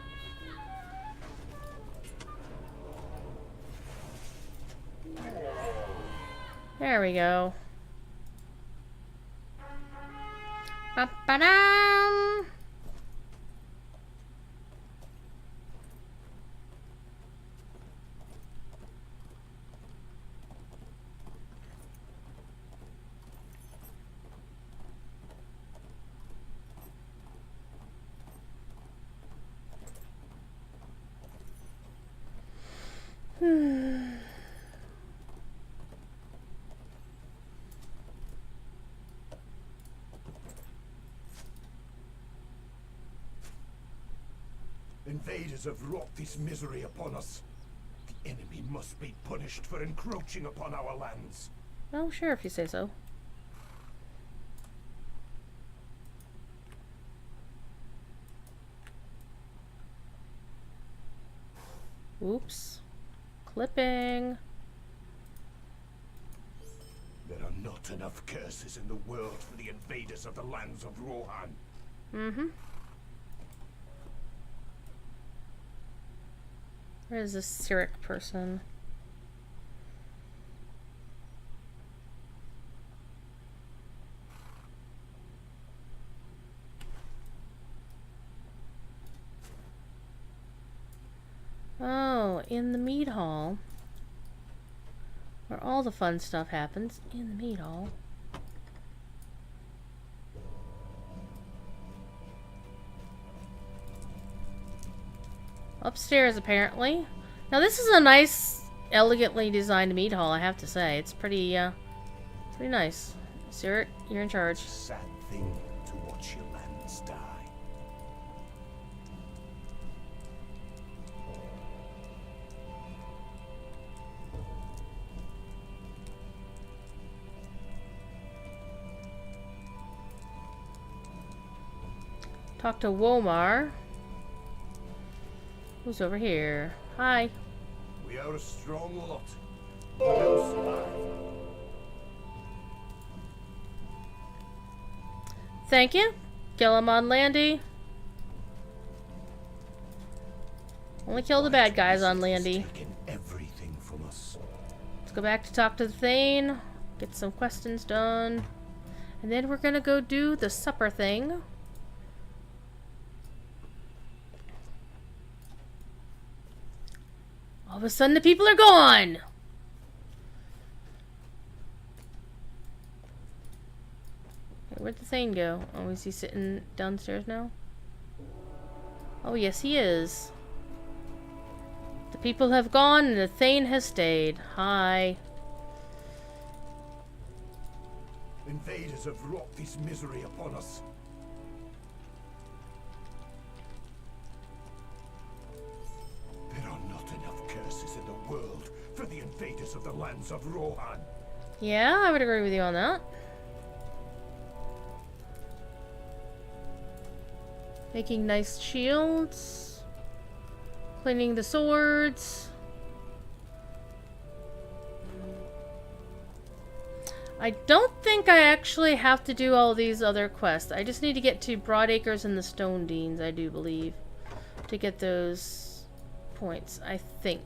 There we go. Ba-ba-dum! Invaders have wrought this misery upon us. The enemy must be punished for encroaching upon our lands. Oh, sure, if you say so. Oops. Clipping. There are not enough curses in the world for the invaders of the lands of Rohan. Mm-hmm. Where is this Cyric person? Oh, in the mead hall. Where all the fun stuff happens. In the mead hall. Upstairs, apparently. Now, this is a nice, elegantly designed mead hall, I have to say. It's pretty nice. Cyric, you're in charge. Sad thing to watch your lands die. Talk to Womar. Who's over here? Hi. We are a strong lot. We will survive. Thank you. Kill him on Landy. Only kill the bad guys on Landy. Taken everything from us. Let's go back to talk to the Thane. Get some questions done. And then we're gonna go do the supper thing. All of a sudden the people are gone! Where'd the Thane go? Oh, is he sitting downstairs now? Oh, yes, he is. The people have gone and the Thane has stayed. Hi. Invaders have wrought this misery upon us. There are not enough curses in the world for the invaders of the lands of Rohan. Yeah, I would agree with you on that. Making nice shields. Cleaning the swords. I don't think I actually have to do all these other quests. I just need to get to Broadacres and the Stone Deans, I do believe, to get those points, I think.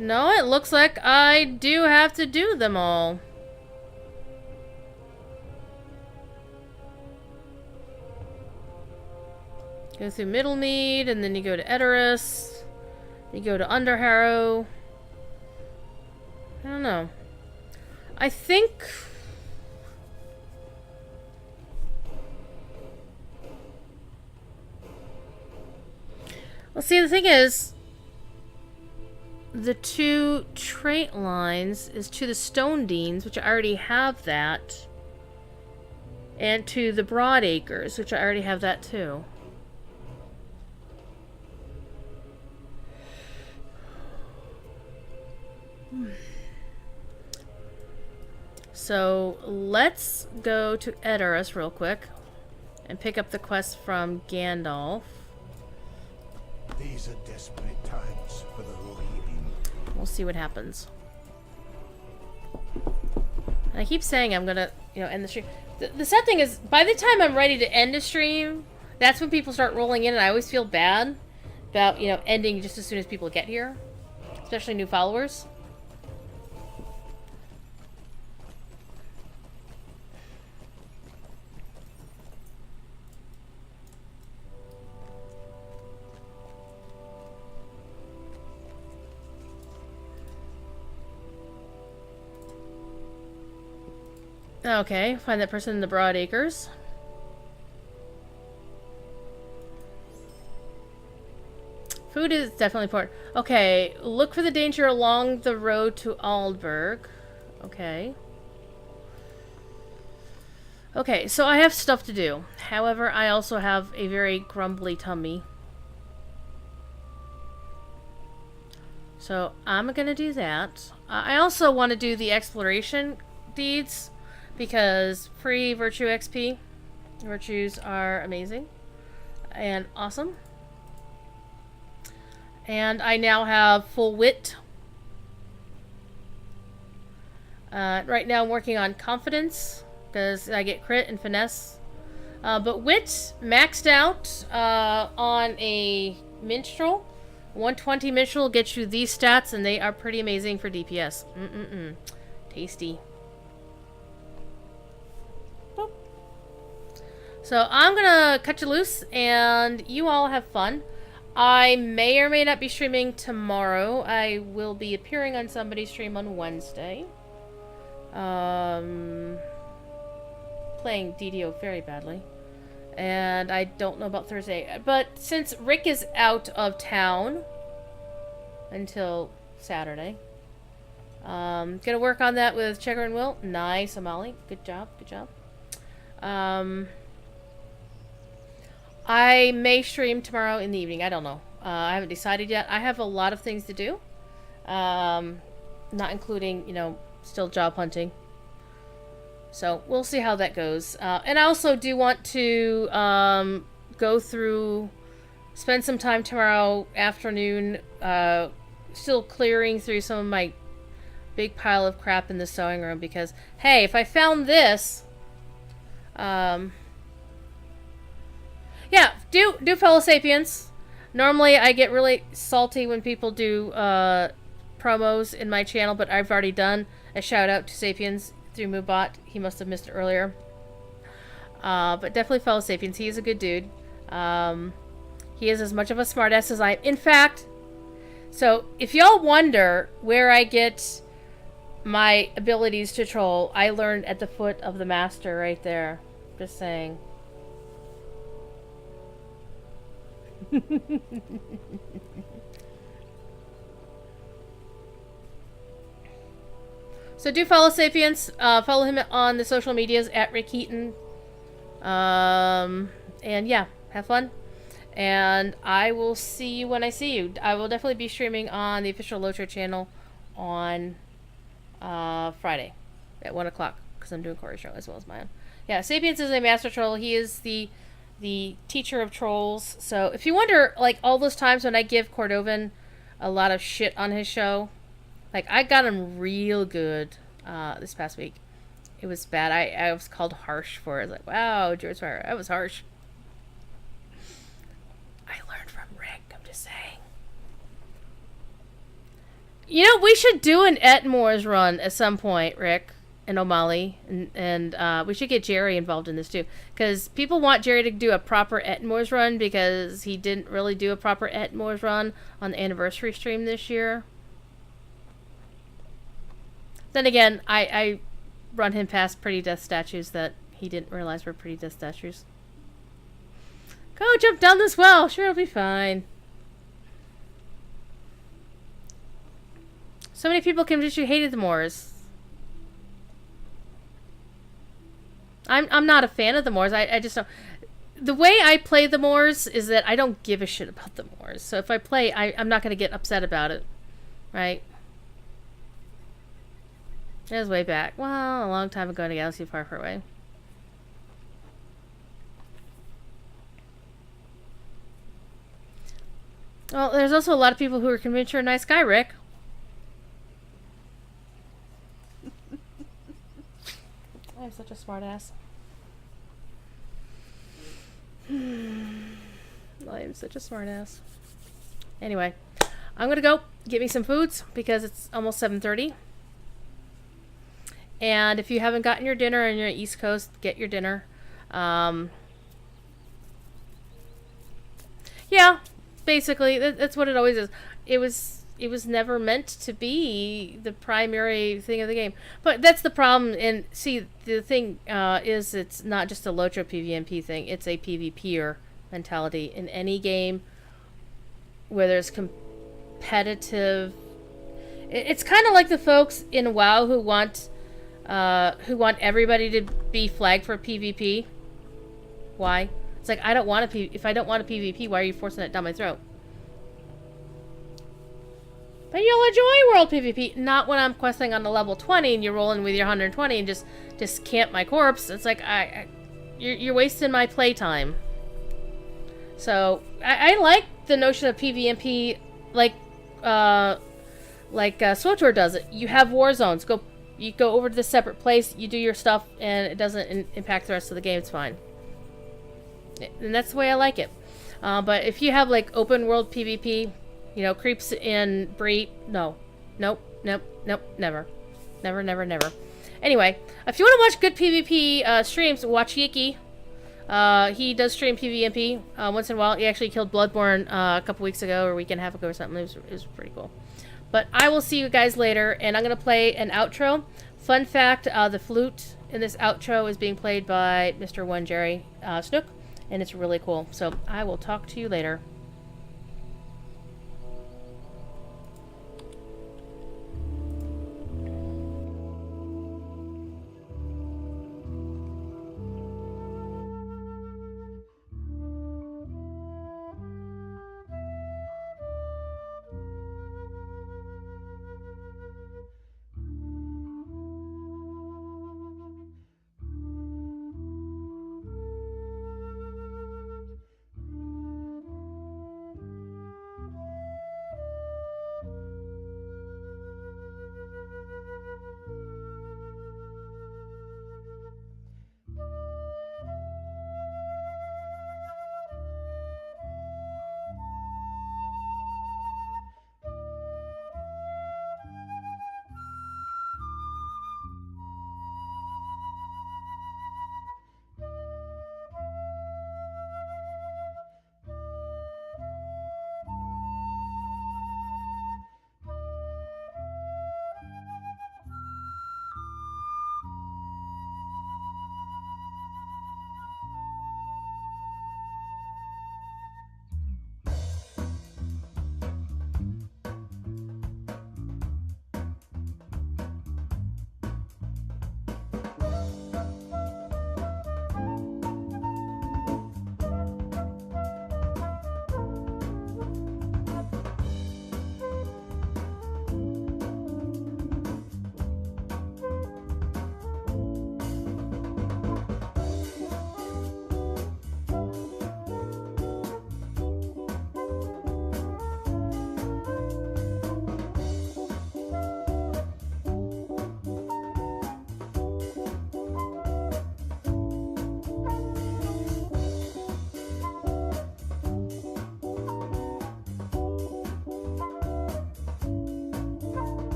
No, it looks like I do have to do them all. Go through Middlemead, and then you go to Edoras. You go to Underharrow. I don't know. I think... Well, see, the thing is... The two trait lines is to the Stone Deans, which I already have that. And to the Broadacres, which I already have that too. So let's go to Edoras real quick and pick up the quest from Gandalf. These are desperate times for the Rohirrim. We'll see what happens. And I keep saying I'm gonna, end the stream. The sad thing is, by the time I'm ready to end a stream, that's when people start rolling in, and I always feel bad about, ending just as soon as people get here. Especially new followers. Okay, find that person in the Broadacres. Food is definitely important. Okay, look for the danger along the road to Aldburg. Okay. Okay, so I have stuff to do. However, I also have a very grumbly tummy. So, I'm gonna do that. I also want to do the exploration deeds. Because free virtue XP. Virtues are amazing. And awesome. And I now have full wit. Right now I'm working on confidence. Because I get crit and finesse. But wit maxed out on a minstrel. 120 minstrel gets you these stats. And they are pretty amazing for DPS. Tasty. So I'm gonna cut you loose, and you all have fun. I may or may not be streaming tomorrow. I will be appearing on somebody's stream on Wednesday. Playing DDO very badly. And I don't know about Thursday. But since Rick is out of town until Saturday, gonna work on that with Checker and Will. Nice, Amali. Good job, good job. I may stream tomorrow in the evening. I don't know. I haven't decided yet. I have a lot of things to do. Not including, still job hunting. So, we'll see how that goes. And I also do want to go through, spend some time tomorrow afternoon, still clearing through some of my big pile of crap in the sewing room, because, hey, if I found this, yeah, do fellow sapiens. Normally I get really salty when people do promos in my channel, but I've already done a shout out to Sapiens through Moobot. He must have missed it earlier. But definitely fellow Sapiens. He is a good dude. He is as much of a smartass as I am. In fact, so if y'all wonder where I get my abilities to troll, I learned at the foot of the master right there. Just saying. So do follow Sapiens. Follow him on the social medias at Rick Heaton. And yeah, have fun. And I will see you when I see you. I will definitely be streaming on the official Locho channel on Friday at 1 o'clock, because I'm doing Corey's show as well as mine. Yeah, Sapiens is a master troll. He is the teacher of trolls. So if you wonder, like, all those times when I give Cordovan a lot of shit on his show, like, I got him real good this past week. It was bad. I was called harsh for it. I was like, wow, George Fire, that was harsh. I learned from Rick, I'm just saying. You know, we should do an Etmore's run at some point, Rick and O'Malley. And we should get Jerry involved in this too. Because people want Jerry to do a proper Etmore's run, because he didn't really do a proper Etmore's run on the anniversary stream this year. Then again, I run him past pretty death statues that he didn't realize were pretty death statues. Go jump down this well. Sure, it'll be fine. So many people convinced you hated the Moors. I'm not a fan of the Moors. I just don't. The way I play the Moors is that I don't give a shit about the Moors. So if I play, I'm not going to get upset about it. Right? It was way back. Well, a long time ago in a galaxy far, far away. Well, there's also a lot of people who are convinced you're a nice guy, Rick. I'm such a smart ass. I am such a smart ass. Anyway, I'm gonna go get me some foods because it's almost 7:30. And if you haven't gotten your dinner and you're East Coast, get your dinner. Yeah, basically, that's what it always is. It was never meant to be the primary thing of the game. But that's the problem. And see, the thing is, it's not just a Locho PvMP thing. It's a PvPer mentality in any game where there's competitive. It's kind of like the folks in WoW who want everybody to be flagged for PvP. Why? It's like, I don't want to if I don't want a PvP, why are you forcing it down my throat? But you'll enjoy World PvP. Not when I'm questing on the level 20 and you're rolling with your 120 and just camp my corpse. It's like, you're wasting my playtime. So, I like the notion of PvMP like SWTOR does it. You have war zones. You go over to this separate place, you do your stuff, and it doesn't impact the rest of the game. It's fine. And that's the way I like it. But if you have, like, open world PvP, you know, creeps in Bree, no. Nope, never. Never. Anyway, if you want to watch good PvP streams, watch Yiki. He does stream PvMP once in a while. He actually killed Bloodborne a couple weeks ago, or a week and a half ago or something. It was pretty cool. But I will see you guys later, and I'm going to play an outro. Fun fact, the flute in this outro is being played by Mr. One Jerry Snook, and it's really cool. So I will talk to you later.